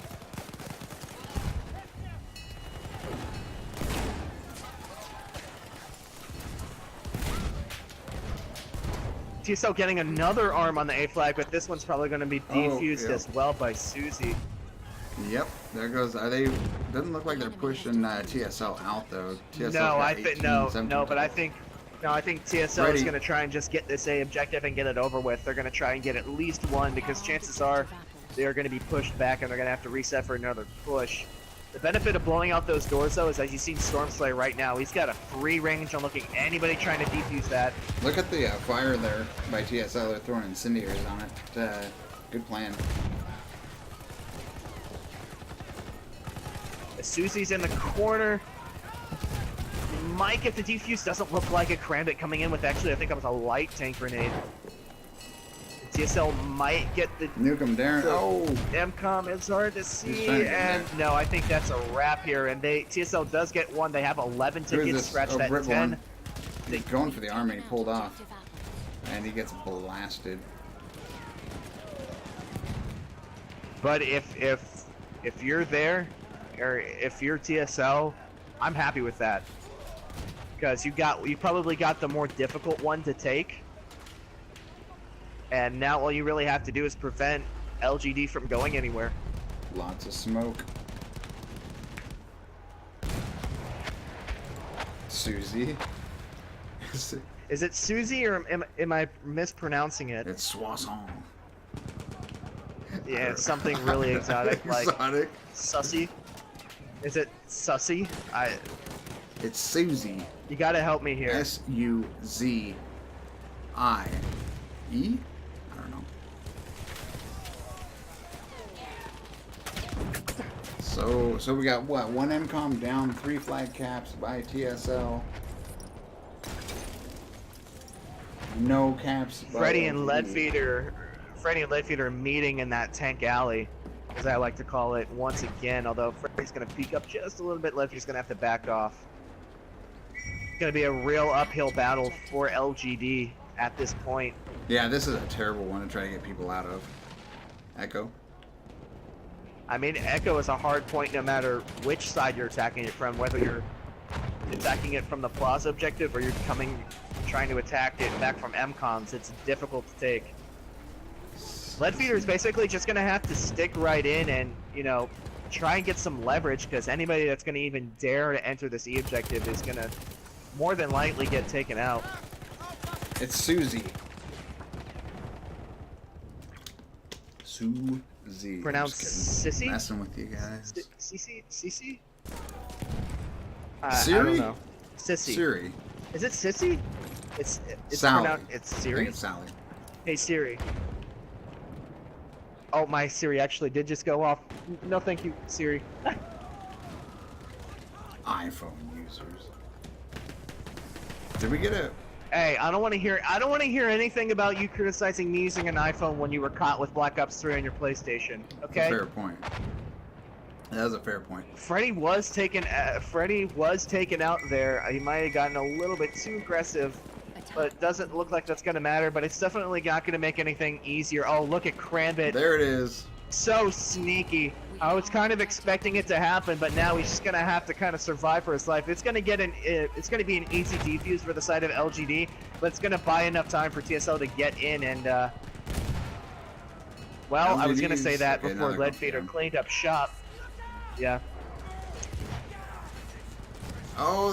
TSL getting another arm on the A flag, but this one's probably going to be defused as well by Suzy. Yep, there goes. Doesn't look like they're pushing TSL out though. TSL but I think TSL is going to try and just get this A objective and get it over with. They're going to try and get at least one, because chances are they are going to be pushed back and they're going to have to reset for another push. The benefit of blowing out those doors, though, is as you see Stormslayer right now, he's got a free range on looking at anybody trying to defuse that. Look at the fire there by TSL. They're throwing incendiaries on it. Good plan. Susie's in the corner. might get the defuse. Doesn't look like a Krambit coming in with, actually, I think that was a light tank grenade. TSL might get the Nuke him, Darren. Oh! MCOM. It's hard to He's see, trying to get and there. no, I think that's a wrap here. And TSL does get one. They have 11 Who is tickets, this? scratched Oh, at Brit 10. one. He's going for the arm and he pulled off. And he gets blasted. But if you're there, or if you're TSL, I'm happy with that. Because you probably got the more difficult one to take. And now all you really have to do is prevent LGD from going anywhere. Lots of smoke. Susie. Is it Susie, or am I mispronouncing it? It's Soissons. Yeah, it's something really exotic, like Exotic. Sussy. Is it Sussy? It's Susie. You gotta help me here. Suzie. I don't know. So we got what? 1 MCOM down, 3 flag caps by TSL. No caps by Freddy and LGD. Leadfeeder meeting in that tank alley, as I like to call it, once again. Although Freddy's gonna peek up just a little bit, Leadfeeder's gonna have to back off. It's gonna be a real uphill battle for LGD at this point. Yeah, this is a terrible one to try to get people out of. Echo. I mean, Echo is a hard point no matter which side you're attacking it from, whether you're attacking it from the plaza objective or you're trying to attack it back from MCOMs. It's difficult to take. Leadfeeder is basically just gonna have to stick right in and, you know, try and get some leverage, because anybody that's gonna even dare to enter this E objective is gonna more than likely get taken out. It's Susie. Susie. Pronounced Just kidding. Sissy? Messing with you guys. Sissy? Siri? I don't know. Sissy. Siri. Is it Sissy? It's Sally. pronounced. It's I think Siri. it's Sally. Hey Siri. Oh, my Siri actually did just go off. No, thank you, Siri. iPhone users. Did we get a? Hey, I don't want to hear anything about you criticizing me using an iPhone when you were caught with Black Ops 3 on your PlayStation. Okay. Fair point. That was a fair point. Freddy was taken out there. He might have gotten a little bit too aggressive, but it doesn't look like that's gonna matter. But it's definitely not gonna make anything easier. Oh, look at Krambit. There it is. So sneaky. I was kind of expecting it to happen, but now he's just gonna have to kind of survive for his life. It's gonna be an easy defuse for the side of LGD, but it's gonna buy enough time for TSL to get in and. Well, I was gonna say that okay, before now they're Leadfeeder going. cleaned up shop. Yeah. Oh,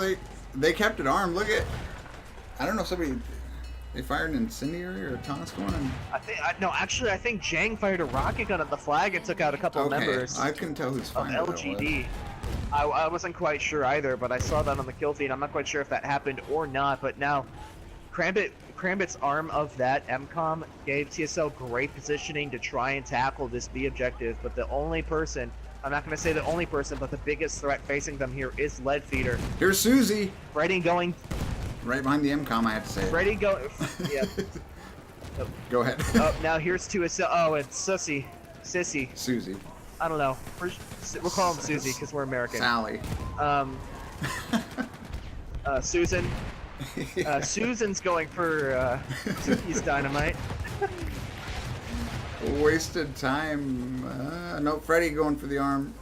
they kept it armed. Look at. I don't know if they fired an incendiary or a toss one. I think Jang fired a rocket gun at the flag and took out a couple members I can tell who's of firing LGD. I wasn't quite sure either, but I saw that on the kill feed. I'm not quite sure if that happened or not, but now Krambit's arm of that MCOM gave TSL great positioning to try and tackle this B objective, but the only person, I'm not going to say the only person, but the biggest threat facing them here is Leadfeeder. Here's Susie. Freddy going... Right behind the MCOM, I have to say. Freddy go... Yeah. Go ahead. Oh, now here's TSL. Oh, it's Sissy. Susie. I don't know. We'll call him Susie because we're American. Sally. Susan. Yeah. Susan's going for Susie's dynamite. Wasted time. No, Freddy going for the arm.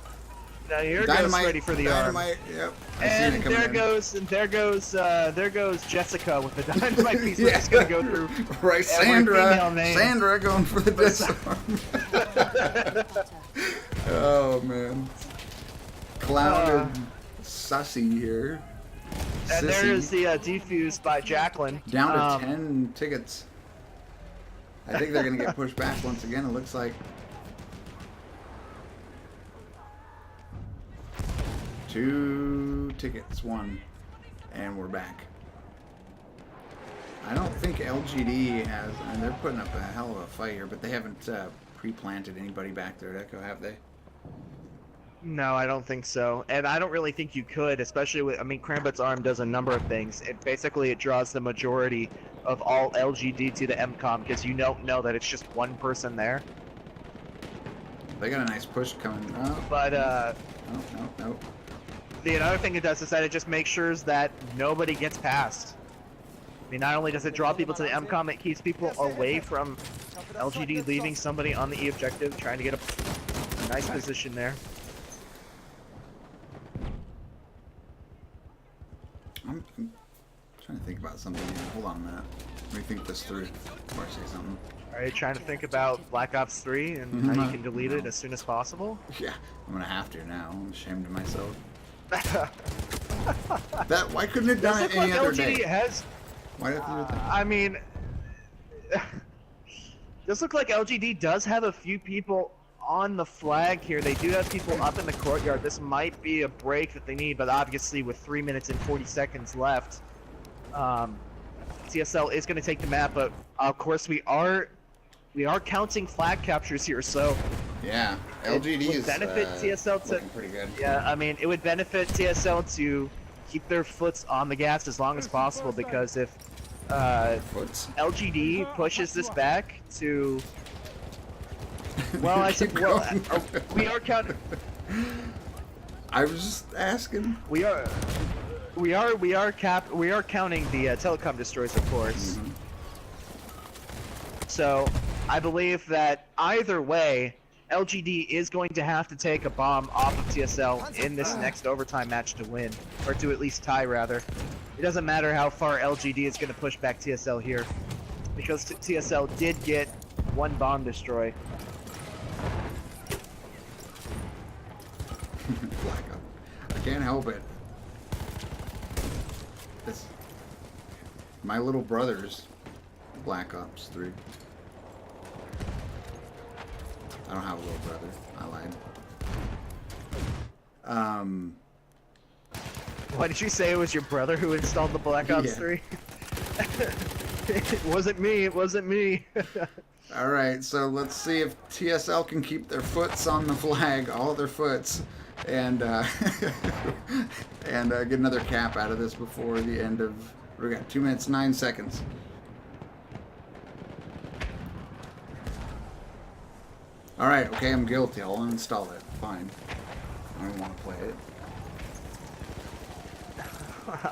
Now here Dynamite. goes Freddy for the arm. Dynamite. Yep. I seen And it coming there in. goes Jessica with the dynamite piece. We're Yeah. just gonna go through. Right, every female name. Sandra going for the disarm. Oh man. Clouded sussy here. And there Sissy. is the defuse by Jacqueline. Down to 10 tickets. I think they're going to get pushed back once again, it looks like. 2 tickets, 1. And we're back. I don't think LGD has, and they're putting up a hell of a fight here, but they haven't pre-planted anybody back there at Echo, have they? No, I don't think so, and I don't really think you could, especially with. I mean, Crambut's arm does a number of things. It draws the majority of all LGD to the MCOM because you don't know that it's just one person there. They got a nice push coming up. But No. the other thing it does is that it just makes sure that nobody gets past. I mean, not only does it draw people to the MCOM, it keeps people away from LGD leaving somebody on the E objective, trying to get a nice position there. I'm trying to think about something here. Hold on a minute. Let me think this through before I say something. Are you trying to think about Black Ops 3 and how you can delete it as soon as possible? Yeah, I'm gonna have to now. I'm ashamed of myself. Why couldn't it done it any other day? Why did it do that? I mean, does look like LGD does have a few people on the flag here. They do have people up in the courtyard. This might be a break that they need, but obviously with 3 minutes and 40 seconds left, TSL is going to take the map. But of course, we are counting flag captures here, so yeah, LGD is benefit TSL to pretty good. Yeah, I mean, it would benefit TSL to keep their foots on the gas as long as possible, because if LGD pushes this back to, well, I said, well, we are counting. I was just asking. We are counting the telecom destroyers, of course. Mm-hmm. So I believe that either way, LGD is going to have to take a bomb off of TSL in this next overtime match to win, or to at least tie, rather. It doesn't matter how far LGD is going to push back TSL here, because TSL did get one bomb destroy. Black Ops. I can't help it. It's my little brother's Black Ops 3. I don't have a little brother. I lied. Why did you say it was your brother who installed the Black Ops 3? It wasn't me. It wasn't me. All right, so let's see if TSL can keep their foots on the flag, all their foots, and and get another cap out of this before the end of. We got 2 minutes 9 seconds. All right, okay, I'm guilty. I'll uninstall it. Fine. I don't want to play it.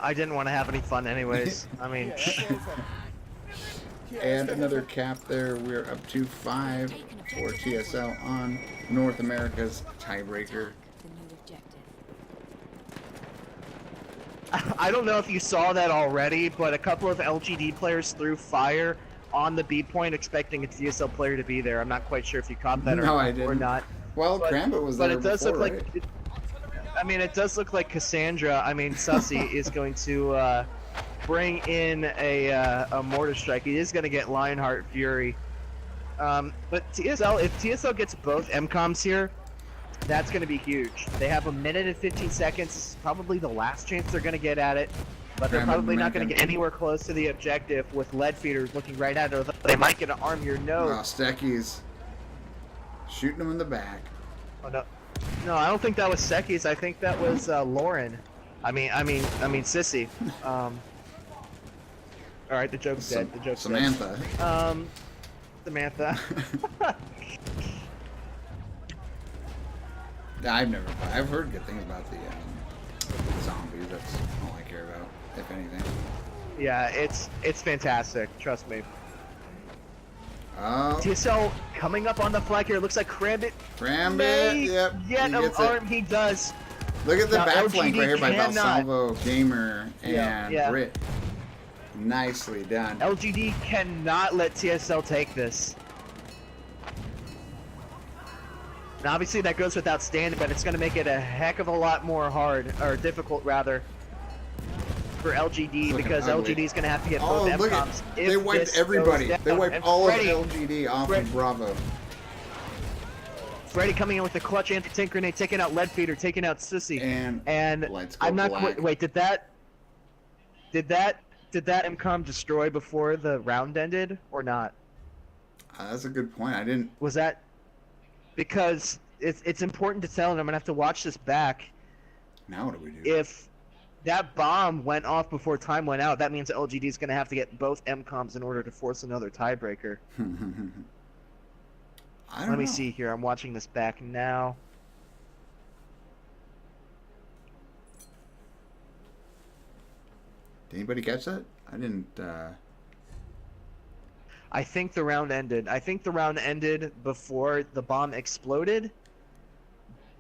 I didn't want to have any fun anyways. I mean... And another cap there. We're up to 5 for TSL on North America's tiebreaker. I don't know if you saw that already, but a couple of LGD players threw fire on the B point expecting a TSL player to be there. I'm not quite sure if you caught that or not. Well, Crambit was there but it does before, look right? like... I mean, it does look like Cassandra, Sussy, is going to bring in a mortar strike. He is going to get Lionheart Fury. But TSL, if TSL gets both MCOMs here, that's going to be huge. They have 1 minute and 15 seconds. This is probably the last chance they're going to get at it. But they're probably not going to get anywhere close to the objective with lead feeders looking right at it. They might get an arm here. No. Oh, Stecky's shooting him in the back. Oh, no. No, I don't think that was Seki's. I think that was Lauren. I mean, Sissy. All right, the joke's dead. The joke's Samantha. dead. Samantha. I've heard good things about the zombies. That's all I care about, if anything. Yeah, it's fantastic. Trust me. Oh. TSL coming up on the flag here. Looks like Crambit. Yep. Yet an arm he does. Look at the Now, back flank right here by cannot- Valsalvo, Gamer, and Yeah. Brit. Nicely done. LGD cannot let TSL take this. And obviously that goes without standing, but it's going to make it a heck of a lot more hard, or difficult rather, for LGD, because ugly. LGD is going to have to get Oh, both look MCOMs. at, they wiped everybody. They wiped all Freddy, of LGD off of Bravo. Freddy coming in with the clutch anti-tank grenade, taking out Lead Feeder, taking out Sissy. And lights go I'm not black. wait, did that MCOM destroy before the round ended or not? That's a good point. I didn't. Was that because it's important to tell, and I'm gonna have to watch this back. Now what do we do? If that bomb went off before time went out, that means LGD is gonna have to get both MCOMs in order to force another tiebreaker. Let me see here. I'm watching this back now. Did anybody catch that? I didn't. I think the round ended. I think the round ended before the bomb exploded.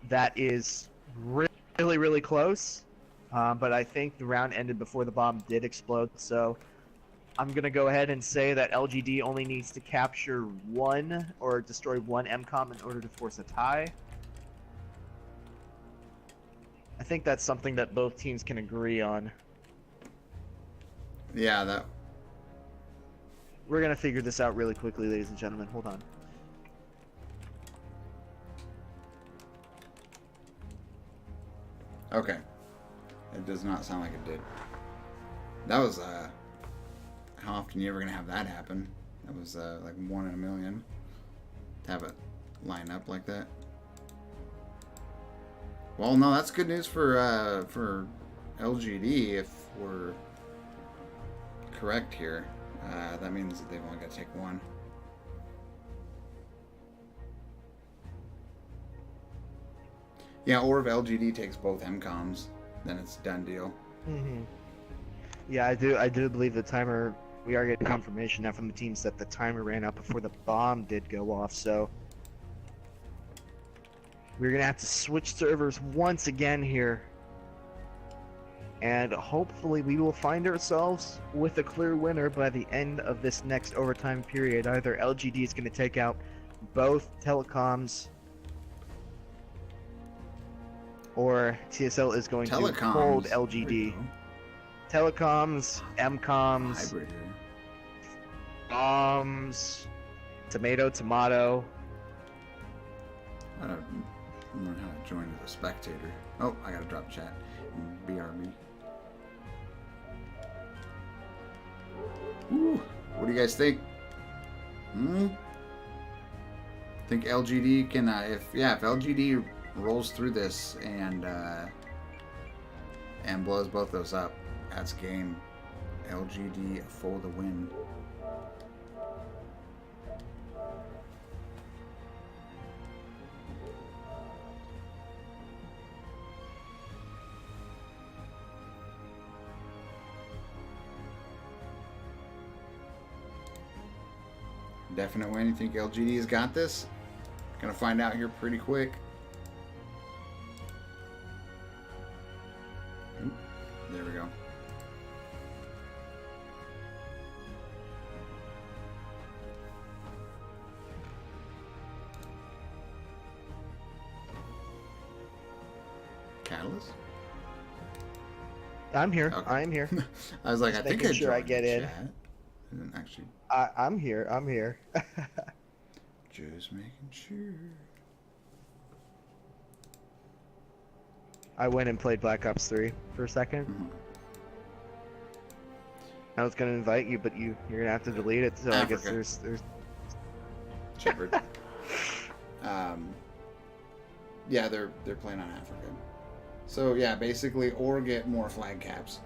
That is really, really close. But I think the round ended before the bomb did explode. So I'm going to go ahead and say that LGD only needs to capture one or destroy one MCOM in order to force a tie. I think that's something that both teams can agree on. Yeah, that. We're going to figure this out really quickly, ladies and gentlemen. Hold on. Okay. It does not sound like it did. That was, how often are you ever gonna have that happen? That was, like 1 in a million. To have it line up like that. Well, no, that's good news for LGD if we're correct here. That means that they've only got to take one. Yeah, or if LGD takes both MCOMs, then it's a done deal. Mm-hmm. Yeah, I do believe the timer. We are getting confirmation now from the teams that the timer ran out before the bomb did go off. So we're gonna have to switch servers once again here, and hopefully we will find ourselves with a clear winner by the end of this next overtime period. Either LGD is gonna take out both telecoms, or TSL is going to hold LGD. Telecoms, MCOMs, Hybrid here. bombs, tomato. I don't learn how to join as a spectator. Oh, I gotta drop chat. BRB. Ooh, what do you guys think? Think LGD can, if LGD rolls through this and blows both those up, that's game. LGD for the win. Definite win. You think LGD has got this? Gonna find out here pretty quick. Oop, there we go. Catalyst? I'm here. Okay. I'm here. I was like, Just I think making I sure I joined get the in. chat. I didn't actually. I'm here. I'm here. Just making sure. I went and played Black Ops 3 for a second. Mm-hmm. I was gonna invite you, but you're gonna have to delete it. So I guess Africa. there's. Shepherd. Yeah, they're playing on Africa. So yeah, basically, or get more flag caps.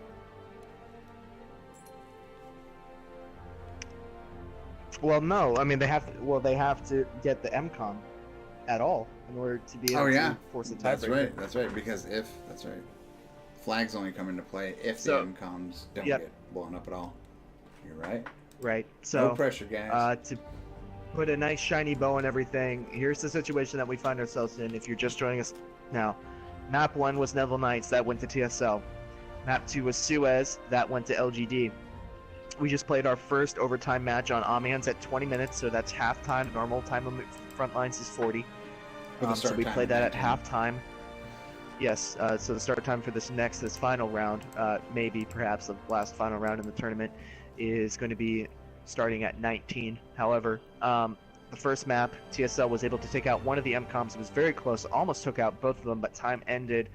Well, no. I mean, they have to. Well, they have to get the MCOM at all in order to be able to force a tiebreaker. That's right. Because that's right. Flags only come into play if the MCOMs don't get blown up at all. You're right. Right. So no pressure, guys. To put a nice shiny bow on everything, here's the situation that we find ourselves in. If you're just joining us now, Map 1 was Neville Knights, that went to TSL. Map 2 was Suez, that went to LGD. We just played our first overtime match on Amiens at 20 minutes, so that's halftime. Normal time of Frontlines is 40. So we played that at halftime. Yes, so the start time for this final round, maybe perhaps the last final round in the tournament, is going to be starting at 19. However, the first map, TSL was able to take out one of the MCOMs. It was very close, almost took out both of them, but time ended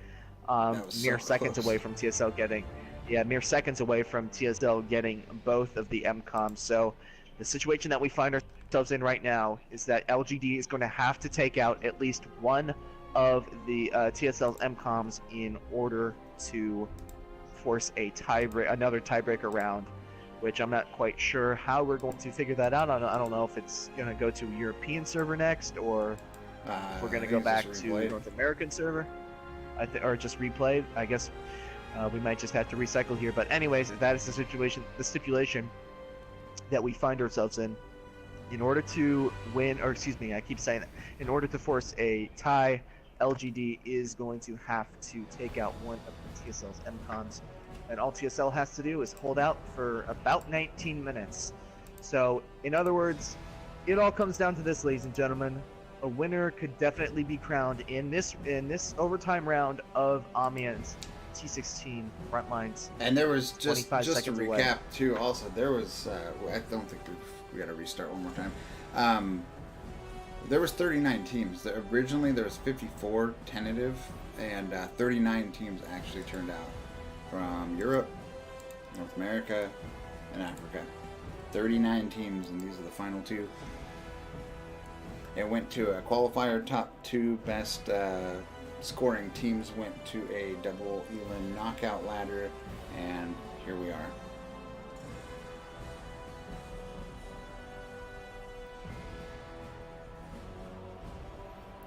mere seconds away from TSL getting, mere seconds away from TSL getting both of the MCOMs. So the situation that we find ourselves ourselves in right now is that LGD is going to have to take out at least one of the TSL's MCOMs in order to force another tiebreaker round, which I'm not quite sure how we're going to figure that out. I don't know if it's going to go to a European server next, or if we're going to go back to North American server, or just replay. I guess we might just have to recycle here. But anyways, that is the stipulation that we find ourselves in. In order to win, or excuse me, I keep saying that, in order to force a tie, LGD is going to have to take out one of the TSL's MCOMs. And all TSL has to do is hold out for about 19 minutes. So, in other words, it all comes down to this, ladies and gentlemen. A winner could definitely be crowned in this overtime round of Amiens T16 Frontlines. And there was just to recap away. too. Also, there was I don't think we got to restart one more time. There was 39 teams. Originally, there was 54 tentative, and 39 teams actually turned out from Europe, North America, and Africa. 39 teams, and these are the final two. It went to a qualifier. Top two best scoring teams went to a double elim knockout ladder, and here we are.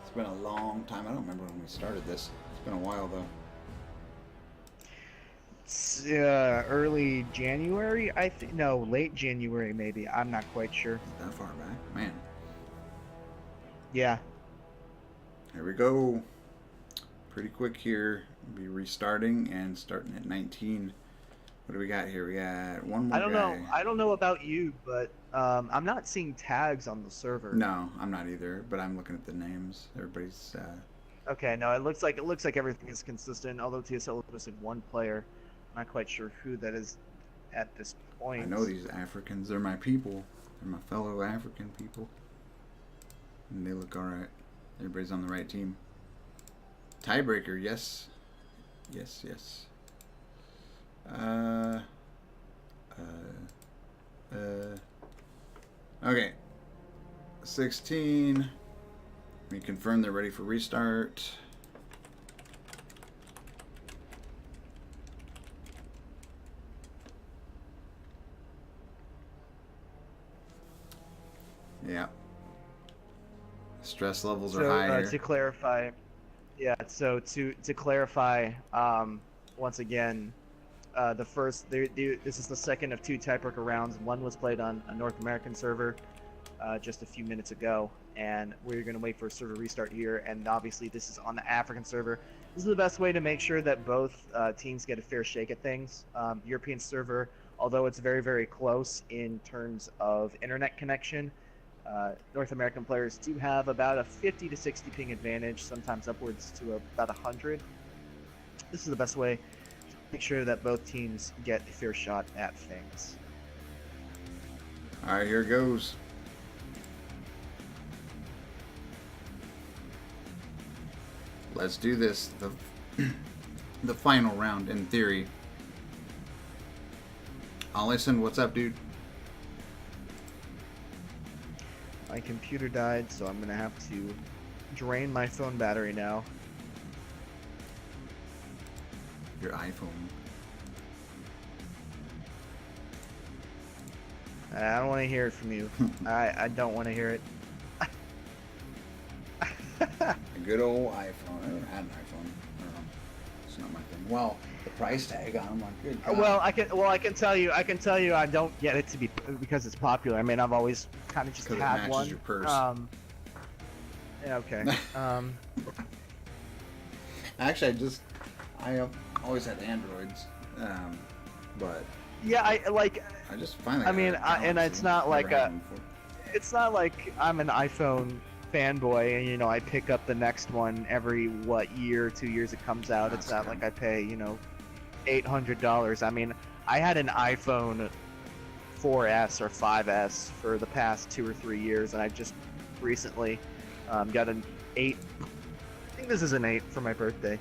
It's been a long time. I don't remember when we started this. It's been a while though. It's, early January, I think. No, late January maybe. I'm not quite sure. That far back, man. Yeah. Here we go. Pretty quick here. We'll be restarting and starting at 19. What do we got here? We got one more guy. I don't know about you, but I'm not seeing tags on the server. No, I'm not either. But I'm looking at the names. Everybody's. Okay, no, it looks like everything is consistent. Although TSL listed one player, I'm not quite sure who that is at this point. I know these Africans. They're my people. They're my fellow African people. And they look all right. Everybody's on the right team. Tiebreaker, yes. Yes, yes. Okay. 16. We confirm they're ready for restart. Yeah. Stress levels are high here. To clarify, yeah. So to clarify, once again, this is the second of two tiebreaker rounds. One was played on a North American server just a few minutes ago, and we're going to wait for a server restart here. And obviously, this is on the African server. This is the best way to make sure that both teams get a fair shake at things. European server, although it's very, very close in terms of internet connection, North American players do have about a 50 to 60 ping advantage, sometimes upwards to about 100. This is the best way to make sure that both teams get a fair shot at things. All right, here it goes. Let's do this. The final round, in theory. Allison, what's up, dude? My computer died, so I'm gonna have to drain my phone battery now. Your iPhone. I don't want to hear it from you. I don't want to hear it. A good old iPhone. I never had an iPhone. I don't know. It's not my thing. Well, the price tag on them, like, good God. Well, I can tell you, I don't get it to be because it's popular. I mean, I've always kind of just Because it had matches one. your purse. Yeah, okay. Actually, I always had Androids, but Yeah, I just finally. I mean, got a and Galaxy. it's not like Never had one before. it's not like I'm an iPhone fanboy and I pick up the next one every year, 2 years it comes out. It's not like I pay $800. I mean, I had an iPhone 4S or 5S for the past 2 or 3 years, and I just recently got an 8. I think this is an 8 for my birthday.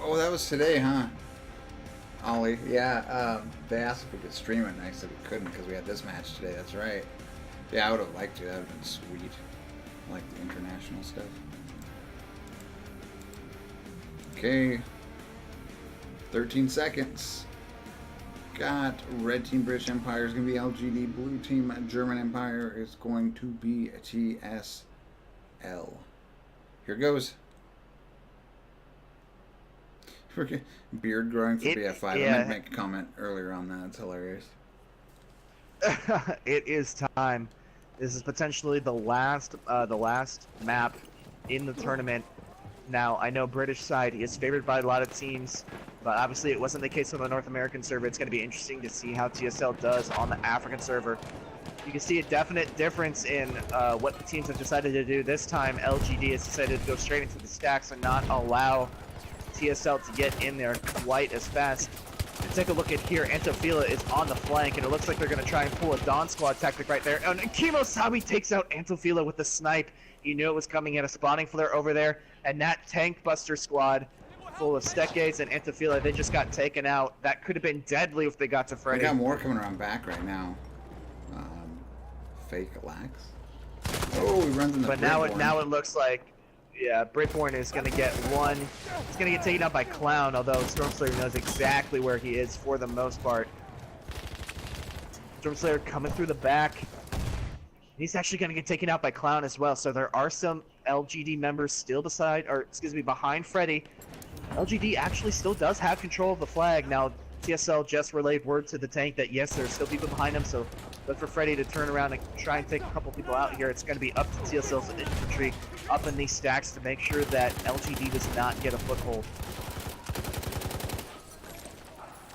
Oh, that was today, huh? Ollie, yeah. They asked if we could stream it, and I said we couldn't because we had this match today. That's right. Yeah, I would have liked to. That would have been sweet. I like the international stuff. Okay. 13 seconds. Got red team British Empire is going to be LGD. Blue team German Empire is going to be TSL. Here goes. Beard growing for BF5. I meant to make a comment earlier on that. It's hilarious. It is time. This is potentially the last map in the tournament. Now, I know British side is favored by a lot of teams, but obviously it wasn't the case on the North American server. It's going to be interesting to see how TSL does on the African server. You can see a definite difference in what the teams have decided to do. This time, LGD has decided to go straight into the stacks and not allow TSL to get in there quite as fast. And take a look at here, Antofila is on the flank, and it looks like they're going to try and pull a Dawn Squad tactic right there. And Kimosabi takes out Antofila with the snipe. He knew it was coming at a spawning flare over there, and that tank buster squad full of Stekes and Antofila, they just got taken out. That could have been deadly if they got to Freddy. They got more coming around back right now. Fake lax. Oh, he runs in the But now it looks like, yeah, Britborn is going to get one. He's going to get taken out by Clown, although Stormslayer knows exactly where he is for the most part. Stormslayer coming through the back. He's actually going to get taken out by Clown as well, so there are some LGD members still behind Freddy. LGD actually still does have control of the flag. Now, TSL just relayed word to the tank that yes, there's still people behind him, so look for Freddy to turn around and try and take a couple people out here. It's going to be up to TSL's infantry up in these stacks to make sure that LGD does not get a foothold.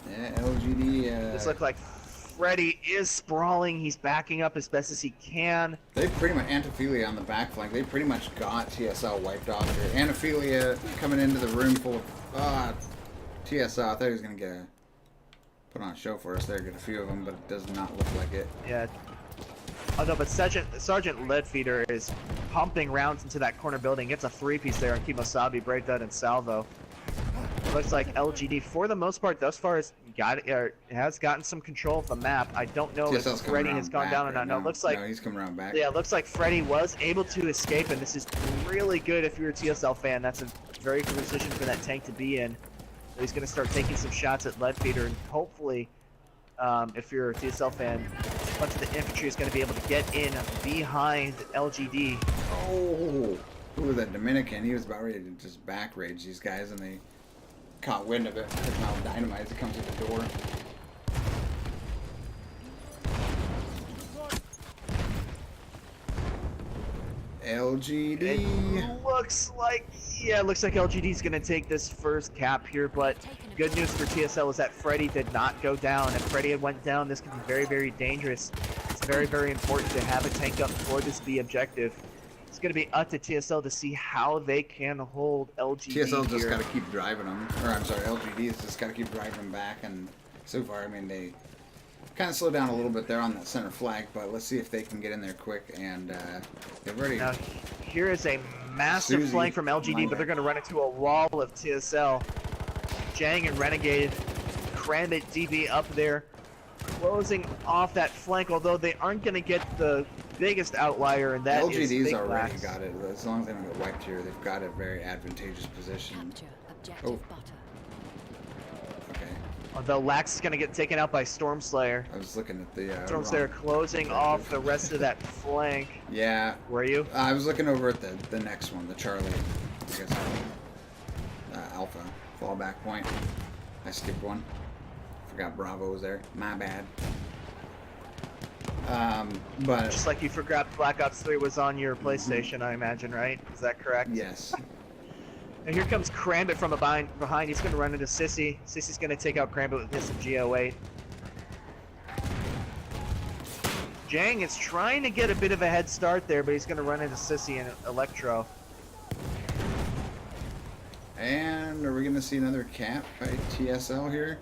Yeah, LGD. This looks like Freddy is sprawling. He's backing up as best as he can. They pretty much, Antophilia on the back flank, they pretty much got TSL wiped off here. Antophilia coming into the room full of TSL. I thought he was going to get put on a show for us there, get a few of them, but it does not look like it. Yeah. Oh no, but Sergeant Leadfeeder is pumping rounds into that corner building. Gets a 3-piece there on Kimosabi, Breakdown, and Salvo. Looks like LGD, for the most part, thus far, has gotten some control of the map. I don't know if Freddy has gone down or not. No, it looks like he's coming around back. Yeah, it looks like Freddy was able to escape, and this is really good if you're a TSL fan. That's a very good position for that tank to be in. So he's going to start taking some shots at Leadfeeder, and hopefully, if you're a TSL fan, a bunch of the infantry is going to be able to get in behind LGD. Oh, who was that Dominican? He was about ready to just back rage these guys, and they caught wind of it. There's now dynamite as it comes to the door. LGD. It looks like LGD's going to take this first cap here, but good news for TSL is that Freddy did not go down. If Freddy had went down, this could be very, very dangerous. It's very, very important to have a tank up for this B objective. It's going to be up to TSL to see how they can hold LGD TSL just here. got to keep driving them. Or, I'm sorry, LGD has just got to keep driving them back. And so far, I mean, they kind of slowed down a little bit there on that center flag. But let's see if they can get in there quick. And they've already... Now, here is a massive flank from LGD, but they're going to run into a wall of TSL. Jang and Renegade, Krambit DB up there, closing off that flank, although they aren't going to get the biggest outlier, and that is LGD's Big already Lax. got it. As long as they don't get wiped here, they've got a very advantageous position. Oh. Okay. Although Lax is going to get taken out by Stormslayer. I was looking at the... Stormslayer closing off the rest of that flank. Yeah. Were you? I was looking over at the next one, the Charlie, I guess, Alpha, fallback point. I skipped one. Forgot Bravo was there. My bad. But Just like you forgot Black Ops 3 was on your PlayStation, I imagine, right? Is that correct? yes. And here comes Krambit from behind. He's going to run into Sissy. Sissy's going to take out Krambit with his GO8. Jang is trying to get a bit of a head start there, but he's going to run into Sissy and Electro. And are we going to see another cap by TSL here?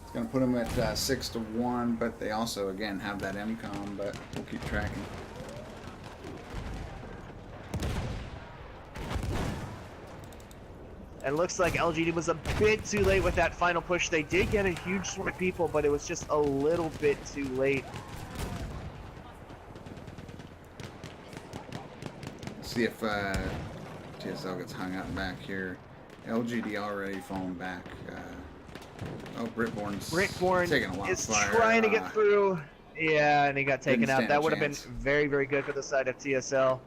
It's going to put them at 6-1, but they also, again, have that MCOM, but we'll keep tracking. And it looks like LGD was a bit too late with that final push. They did get a huge swarm of people, but it was just a little bit too late. See if TSL gets hung up back here. LGD already falling back. Oh, Britborn's taking a lot is of fire. trying to get through. Yeah, and he got taken Didn't out. stand a That would have been chance. very, very good for the side of TSL.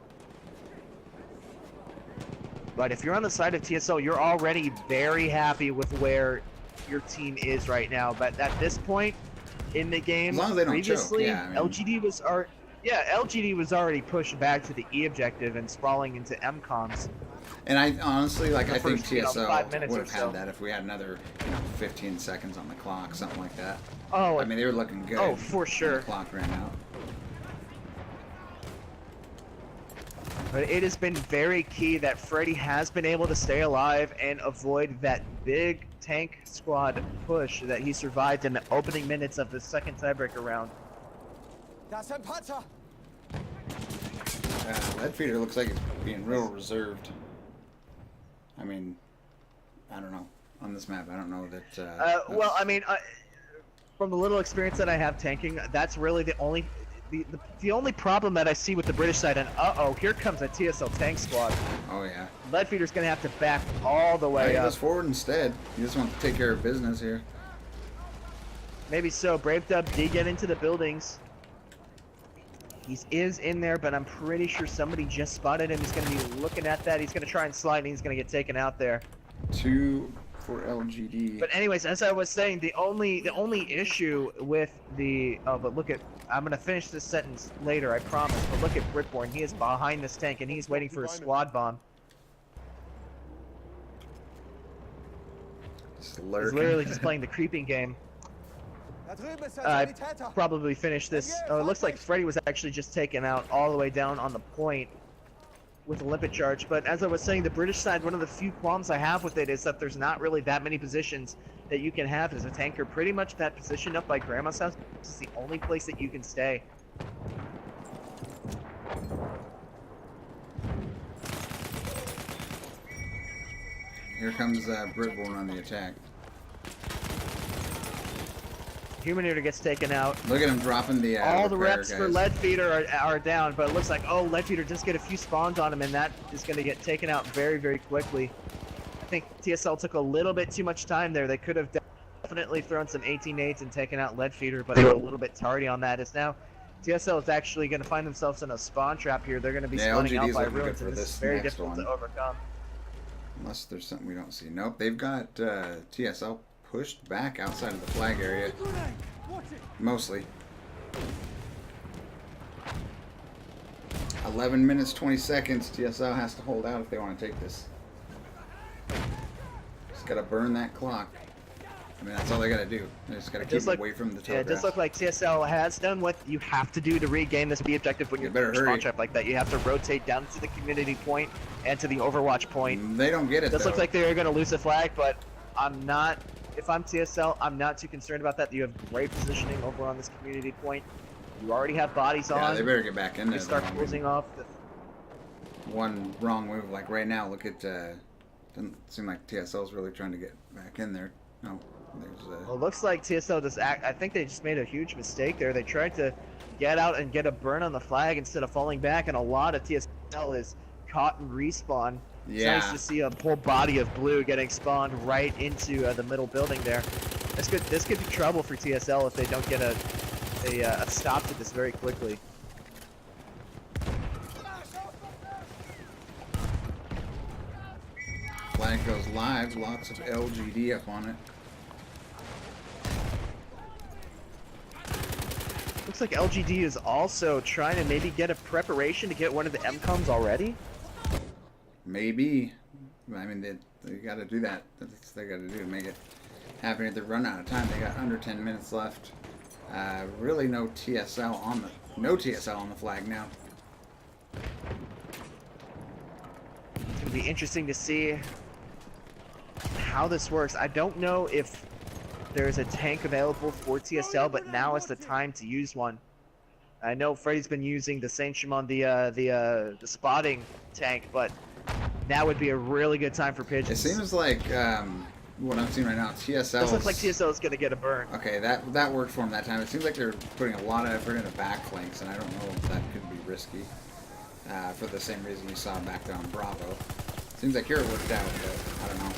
But if you're on the side of TSL, you're already very happy with where your team is right now. But at this point in the game, As long as they don't previously, choke, yeah, I mean- LGD was already pushed back to the E objective and sprawling into M-comms. And I honestly, like, I think first, you know, TSL 5 minutes would or have so. had that if we had another, 15 seconds on the clock, something like that. Oh, I mean, they were looking good. oh, for when sure. The clock ran out. But it has been very key that Freddy has been able to stay alive and avoid that big tank squad push that he survived in the opening minutes of the second tiebreaker round. Leadfeeder looks like it's being real reserved. I mean, I don't know. On this map, I don't know that... Well, I mean, from the little experience that I have tanking, that's really the only problem that I see with the British side. And uh-oh, here comes a TSL tank squad. Oh, yeah. Leadfeeder's going to have to back all the way He up. goes forward instead. He just wants to take care of business here. Maybe so. Brave Dub did get into the buildings. He is in there, but I'm pretty sure somebody just spotted him. He's going to be looking at that. He's going to try and slide, and he's going to get taken out there. 2 for LGD. But anyways, as I was saying, the only issue with the but look at, I'm going to finish this sentence later, I promise. But look at Britborn. He is behind this tank, and he's waiting for a squad bomb. Just He's lurking. literally just playing the creeping game. I probably finished this. Oh, it looks like Freddy was actually just taken out all the way down on the point with a limpet charge. But as I was saying, the British side, one of the few qualms I have with it is that there's not really that many positions that you can have as a tanker. Pretty much that position up by Grandma's house is the only place that you can stay. Here comes Britborn on the attack. Humanator gets taken out. Look at him dropping the All the repair reps guys. for Leadfeeder are down, but it looks like, oh, Leadfeeder just get a few spawns on him, and that is going to get taken out very, very quickly. I think TSL took a little bit too much time there. They could have definitely thrown some 18 nades and taken out Leadfeeder, but they were a little bit tardy on that. As now, TSL is actually going to find themselves in a spawn trap here. They're going to be spawning out LGD is by looking good ruins, for and this this is very next difficult one. to overcome. Unless there's something we don't see. Nope, they've got TSL pushed back outside of the flag area. Mostly. 11 minutes, 20 seconds. TSL has to hold out if they want to take this. Just got to burn that clock. I mean, that's all they got to do. They just got to keep it away from the top. Yeah, it does look like TSL has done what you have to do to regain this B objective when you're better in a spawn hurry. trap like that. You have to rotate down to the community point and to the Overwatch point. They don't get it, It does though. look like they're going to lose the flag, but I'm not. If I'm TSL, I'm not too concerned about that. You have great positioning over on this community point. You already have bodies Yeah, on. they better get back in there. You start though. I mean, closing off. one wrong move, like right now, look at, doesn't seem like TSL's really trying to get back in there. No, there's Well, it looks like TSL just I think they just made a huge mistake there. They tried to get out and get a burn on the flag instead of falling back, and a lot of TSL is caught in respawn. It's Yeah. nice to see a whole body of blue getting spawned right into the middle building there. This could be trouble for TSL if they don't get a stop to this very quickly. flag goes live, lots of LGD up on it. Looks like LGD is also trying to maybe get a preparation to get one of the MCOMs already. Maybe. I mean, they got to do that. That's what they got to do to make it happen. If they run out of time, they got under 10 minutes left. Really no TSL on the flag now. It's gonna be interesting to see how this works. I don't know if there's a tank available for TSL, but now is the time to use one. I know Freddy's been using the Saint Shimon, the spotting tank, but Now would be a really good time for It pigeons. seems like what I'm seeing right now, TSL. This looks like TSL is going to get a burn. Okay, that worked for him that time. It seems like they're putting a lot of effort into backflanks, and I don't know if that could be risky. For the same reason you saw back down Bravo. Seems like here it worked out, but I don't know.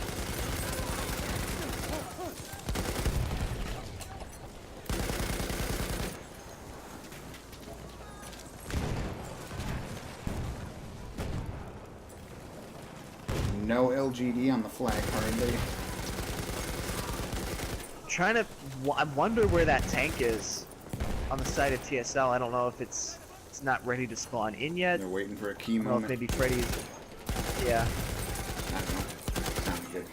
No LGD on the flag, hardly. I wonder where that tank is on the side of TSL. I don't know if it's not ready to spawn in yet. They're waiting for a key I don't know if moment. maybe Freddy's. Yeah. I don't know. Sounds good.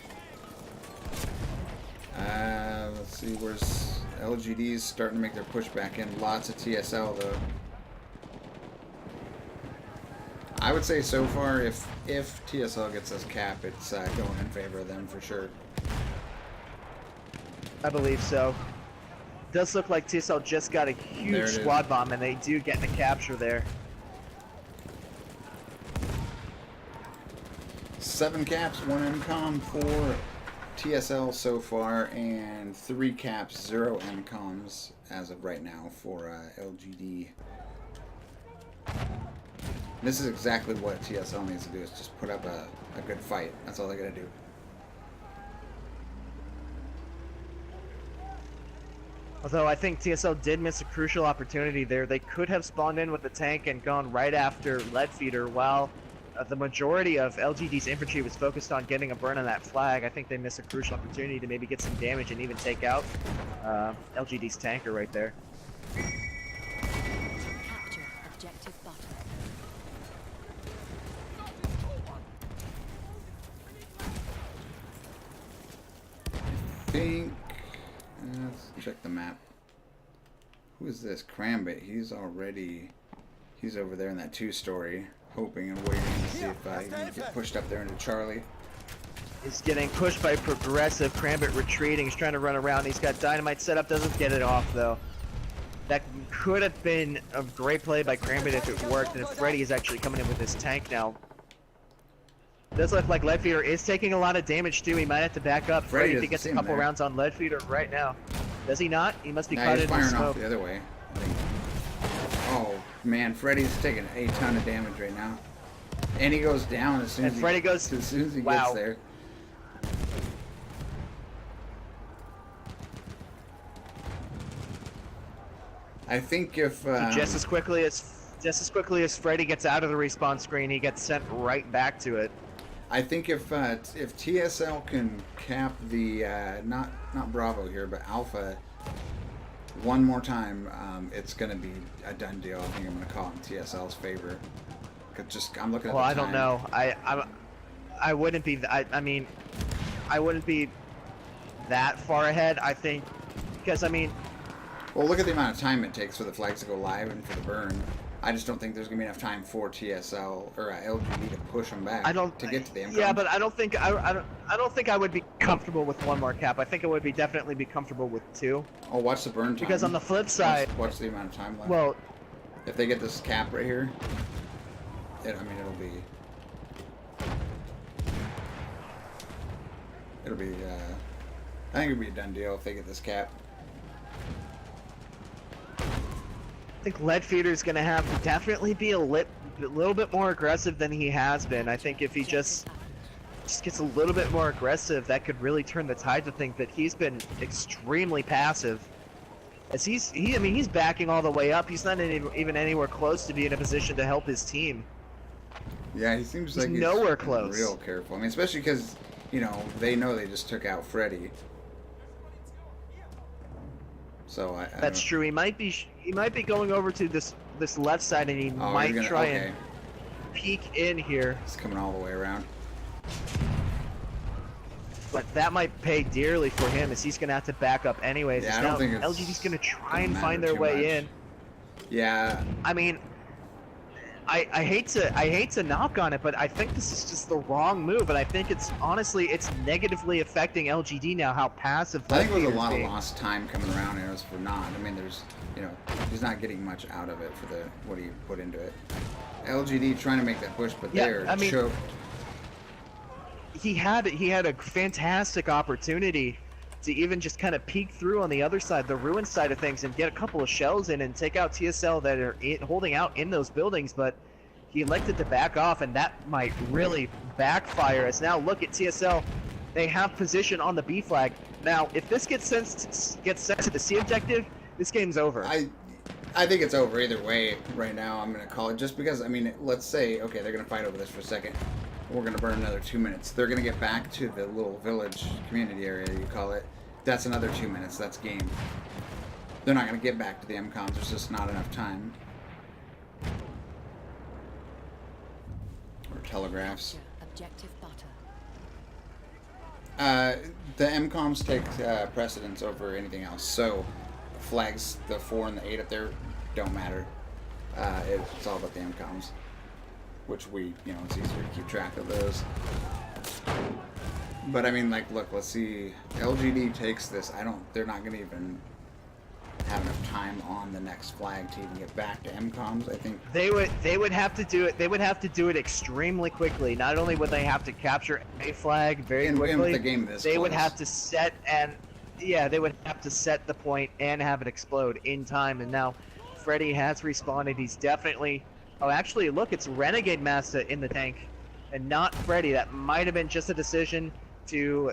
Let's see, where's LGD's starting to make their push back in. Lots of TSL though. I would say so far, if TSL gets this cap, it's going in favor of them for sure. I believe so. Does look like TSL just got a huge squad bomb, and they do get the capture there. 7 caps, 1 MCOM for TSL so far, and 3 caps, 0 MCOMs as of right now for LGD. This is exactly what TSL needs to do, is just put up a good fight. That's all they gotta do. Although I think TSL did miss a crucial opportunity there. They could have spawned in with the tank and gone right after Lead Feeder, while the majority of LGD's infantry was focused on getting a burn on that flag. I think they missed a crucial opportunity to maybe get some damage and even take out LGD's tanker right there. Capture objective button. I think... let's check the map. Who is this? Crambit. He's over there in that 2-story, hoping and waiting to see if he can get pushed up there into Charlie. He's getting pushed by Progressive. Crambit retreating. He's trying to run around. He's got dynamite set up. Doesn't get it off though. That could have been a great play by Crambit if it worked. And if Freddy is actually coming in with his tank now. Does look like Leadfeeder is taking a lot of damage too. He might have to back up. Freddy gets a couple rounds on Leadfeeder right now. Does he not? He must be caught in the firing smoke. off the other way, I think. Oh man, Freddy's taking a ton of damage right now, and he goes down as soon as he gets there. I think if So just as quickly as Freddy gets out of the respawn screen, he gets sent right back to it. I think if TSL can cap the not Bravo here, but Alpha one more time, it's gonna be a done deal. I think I'm gonna call it in TSL's favor. I'm looking at the time. Well, I don't know. I wouldn't be. I mean, I wouldn't be that far ahead. I think because well, look at the amount of time it takes for the flags to go live and for the burn. I just don't think there's gonna be enough time for TSL or LGD to push them back to get to the MCOM. Yeah, but I don't think I would be comfortable with 1 more cap. I think I would definitely be comfortable with 2. Oh, watch the burn time. Because on the flip side, watch the amount of time left. Well, if they get this cap right here, it'll be. I think it'll be a done deal if they get this cap. I think Leadfeeder is going to have to definitely be a little bit more aggressive than he has been. I think if he just gets a little bit more aggressive, that could really turn the tide to think that he's been extremely passive. As he's backing all the way up. He's not even anywhere close to be in a position to help his team. Yeah, he seems like he's nowhere close. Real careful. I mean, especially because they know they just took out Freddy. So That's true. He might be going over to this left side, and he might try and peek in here. It's coming all the way around. But that might pay dearly for him, as he's going to have to back up anyways. Yeah, I don't think LGD's going to try and find their way in. Yeah. I mean, I hate to knock on it, but I think this is just the wrong move, and I think it's negatively affecting LGD now how passive. I think it was a lot of lost time coming around here for Nod. I mean, he's not getting much out of it for what he put into it. LGD trying to make that push, but they're choked. he had a fantastic opportunity to even just kind of peek through on the other side, the ruin side of things, and get a couple of shells in and take out TSL that are holding out in those buildings, but he elected to back off, and that might really backfire. As now look at TSL, they have position on the B flag. Now, if this gets sent to the C objective, this game's over. I think it's over either way right now. I'm going to call it just because, I mean, let's say, okay, they're going to fight over this for a second. We're going to burn another 2 minutes. They're going to get back to the little village community area, you call it. That's another 2 minutes. That's game. They're not going to get back to the MCOMs. There's just not enough time. Or telegraphs. Objective butter. The MCOMs take precedence over anything else. So flags, the 4 and the 8 up there, don't matter. It's all about the MCOMs. Which we, it's easier to keep track of those. But I mean, like, look, let's see. LGD takes this. They're not going to even have enough time on the next flag to even get back to MCOMs. I think they would have to do it. They would have to do it extremely quickly. Not only would they have to capture a flag very quickly, and with the game this they would close. have to set they would have to set the point and have it explode in time. And now, Freddy has respawned. He's definitely. Oh, actually, look, it's Renegade Master in the tank, and not Freddy. That might have been just a decision to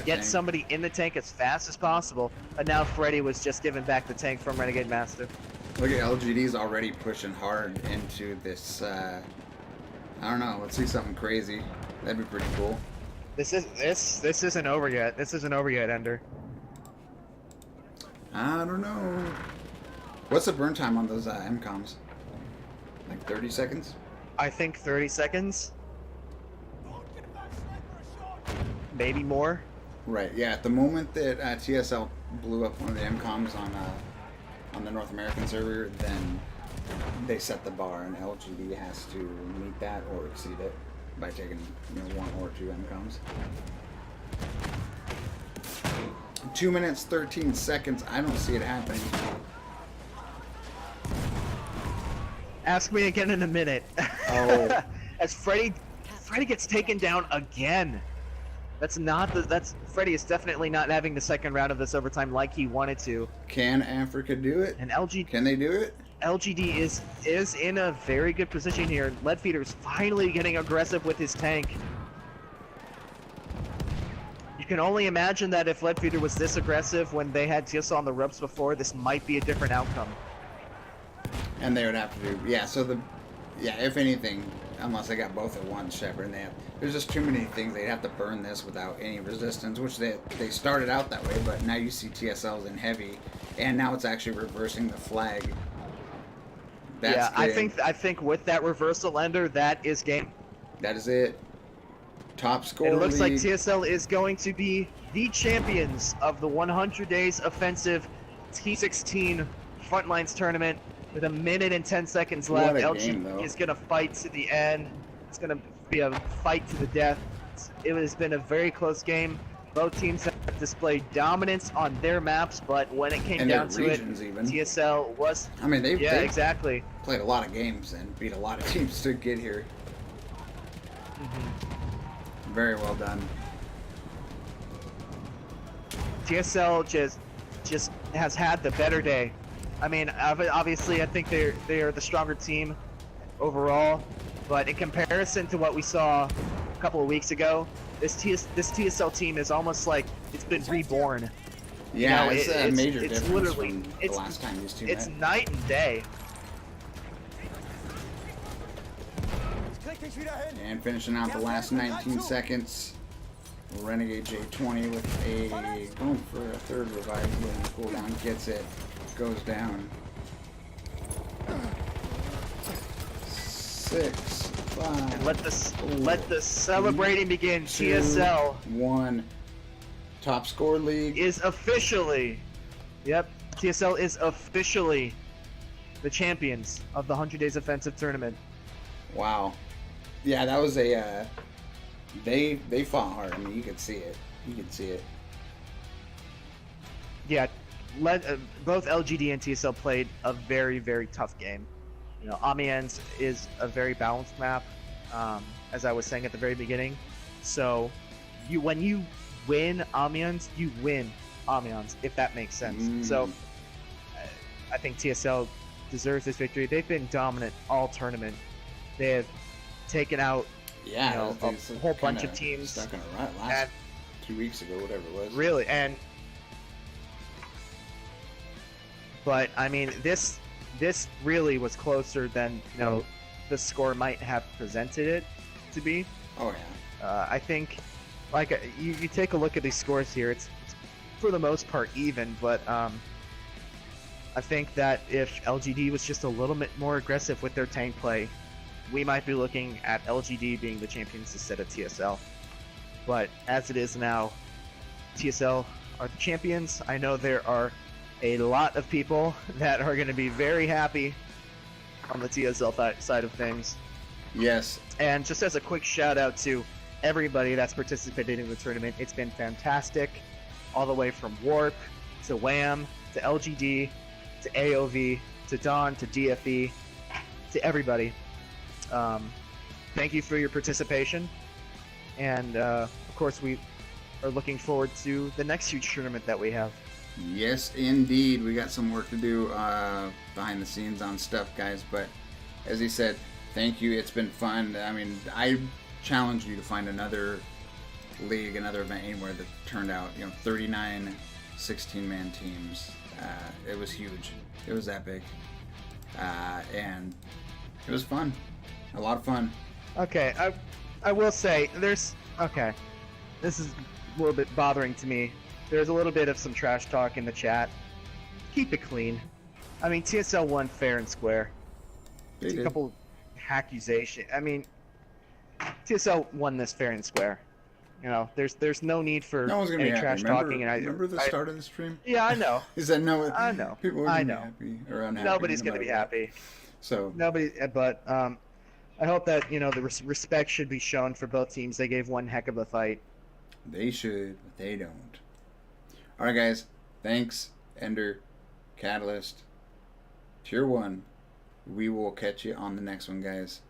get somebody in the tank as fast as possible. But now Freddy was just given back the tank from Renegade Master. Look at LGD's already pushing hard into this. I don't know. Let's see something crazy. That'd be pretty cool. This isn't over yet. This isn't over yet, Ender. I don't know. What's the burn time on those MCOMs? Like 30 seconds? I think 30 seconds. Maybe more. Right, yeah. At the moment that TSL blew up one of the MCOMs on the North American server, then they set the bar, and LGD has to meet that or exceed it by taking 1 or 2 MCOMs. 2 minutes, 13 seconds. I don't see it happening. Ask me again in a minute. Oh. As Freddy gets taken down again. Freddy is definitely not having the second round of this overtime like he wanted to. Can Africa do it? And Can they do it? LGD is in a very good position here. Leadfeeder's finally getting aggressive with his tank. You can only imagine that if Leadfeeder was this aggressive when they had TSL on the ropes before, this might be a different outcome. And they would have to do, if anything, unless they got both at once, Shepard, and there's just too many things. They'd have to burn this without any resistance, which they started out that way, but now you see TSL's in heavy, and now it's actually reversing the flag. That's good. I think with that reversal, Ender, that is game. That is it. Top score. It looks like league. TSL is going to be the champions of the 100 Days Offensive T16 Frontlines tournament. With 1 minute and 10 seconds left, LGD is going to fight to the end. It's going to be a fight to the death. It has been a very close game. Both teams have displayed dominance on their maps, but when it came down to it, even. TSL was... I mean, they've exactly. played a lot of games and beat a lot of teams to get here. Mm-hmm. Very well done. TSL just has had the better day. I mean, obviously, I think they are the stronger team overall, but in comparison to what we saw a couple of weeks ago, this TSL team is almost like it's been reborn. Yeah, it's a major it's difference literally, from the last time these two It's met. night and day. And finishing out the last 19 seconds, Renegade J20 with going for a third revive when the cooldown gets it. Goes down. 6, 5. And let the celebrating begin. 2, TSL 1. Top score league is officially, TSL is officially the champions of the 100 Days Offensive tournament. Wow. Yeah, that was a. They fought hard. I mean, you could see it. Yeah. Both LGD and TSL played a very, very tough game. Amiens is a very balanced map, as I was saying at the very beginning. So, when you win Amiens, you win Amiens, if that makes sense. So, I think TSL deserves this victory. They've been dominant all tournament. They have taken out Yeah, a whole bunch of teams. Stuck in a rut last 2 weeks ago, whatever it was. Really, but I mean, this really was closer than the score might have presented it to be. Oh yeah. I think, like, you take a look at these scores here. It's for the most part even, but I think that if LGD was just a little bit more aggressive with their tank play, we might be looking at LGD being the champions instead of TSL. But as it is now, TSL are the champions. I know there are a lot of people that are going to be very happy on the TSL side of things. Yes. And just as a quick shout out to everybody that's participated in the tournament, it's been fantastic. All the way from Warp to WAM to LGD to AOV to Dawn to DFE to everybody. Thank you for your participation. And of course, we are looking forward to the next huge tournament that we have. Yes, indeed. We got some work to do behind the scenes on stuff, guys. But as he said, thank you. It's been fun. I mean, I challenge you to find another league, another event anywhere that turned out, 39 16-man teams. It was huge. It was epic. And it was fun. A lot of fun. Okay, I will say, this is a little bit bothering to me. There's a little bit of some trash talk in the chat. Keep it clean. I mean, TSL won fair and square. They It's a did. couple accusations. I mean, TSL won this fair and square. There's no need for No one's gonna any be happy. trash talking. Remember the start of the stream? Yeah, I know. Is that no? I know. People are I gonna know. be happy or unhappy. Nobody's no gonna be matter what. happy. So Nobody, but I hope that the respect should be shown for both teams. They gave one heck of a fight. they should, but they don't. All right, guys. Thanks, Ender, Catalyst, Tier 1. We will catch you on the next one, guys.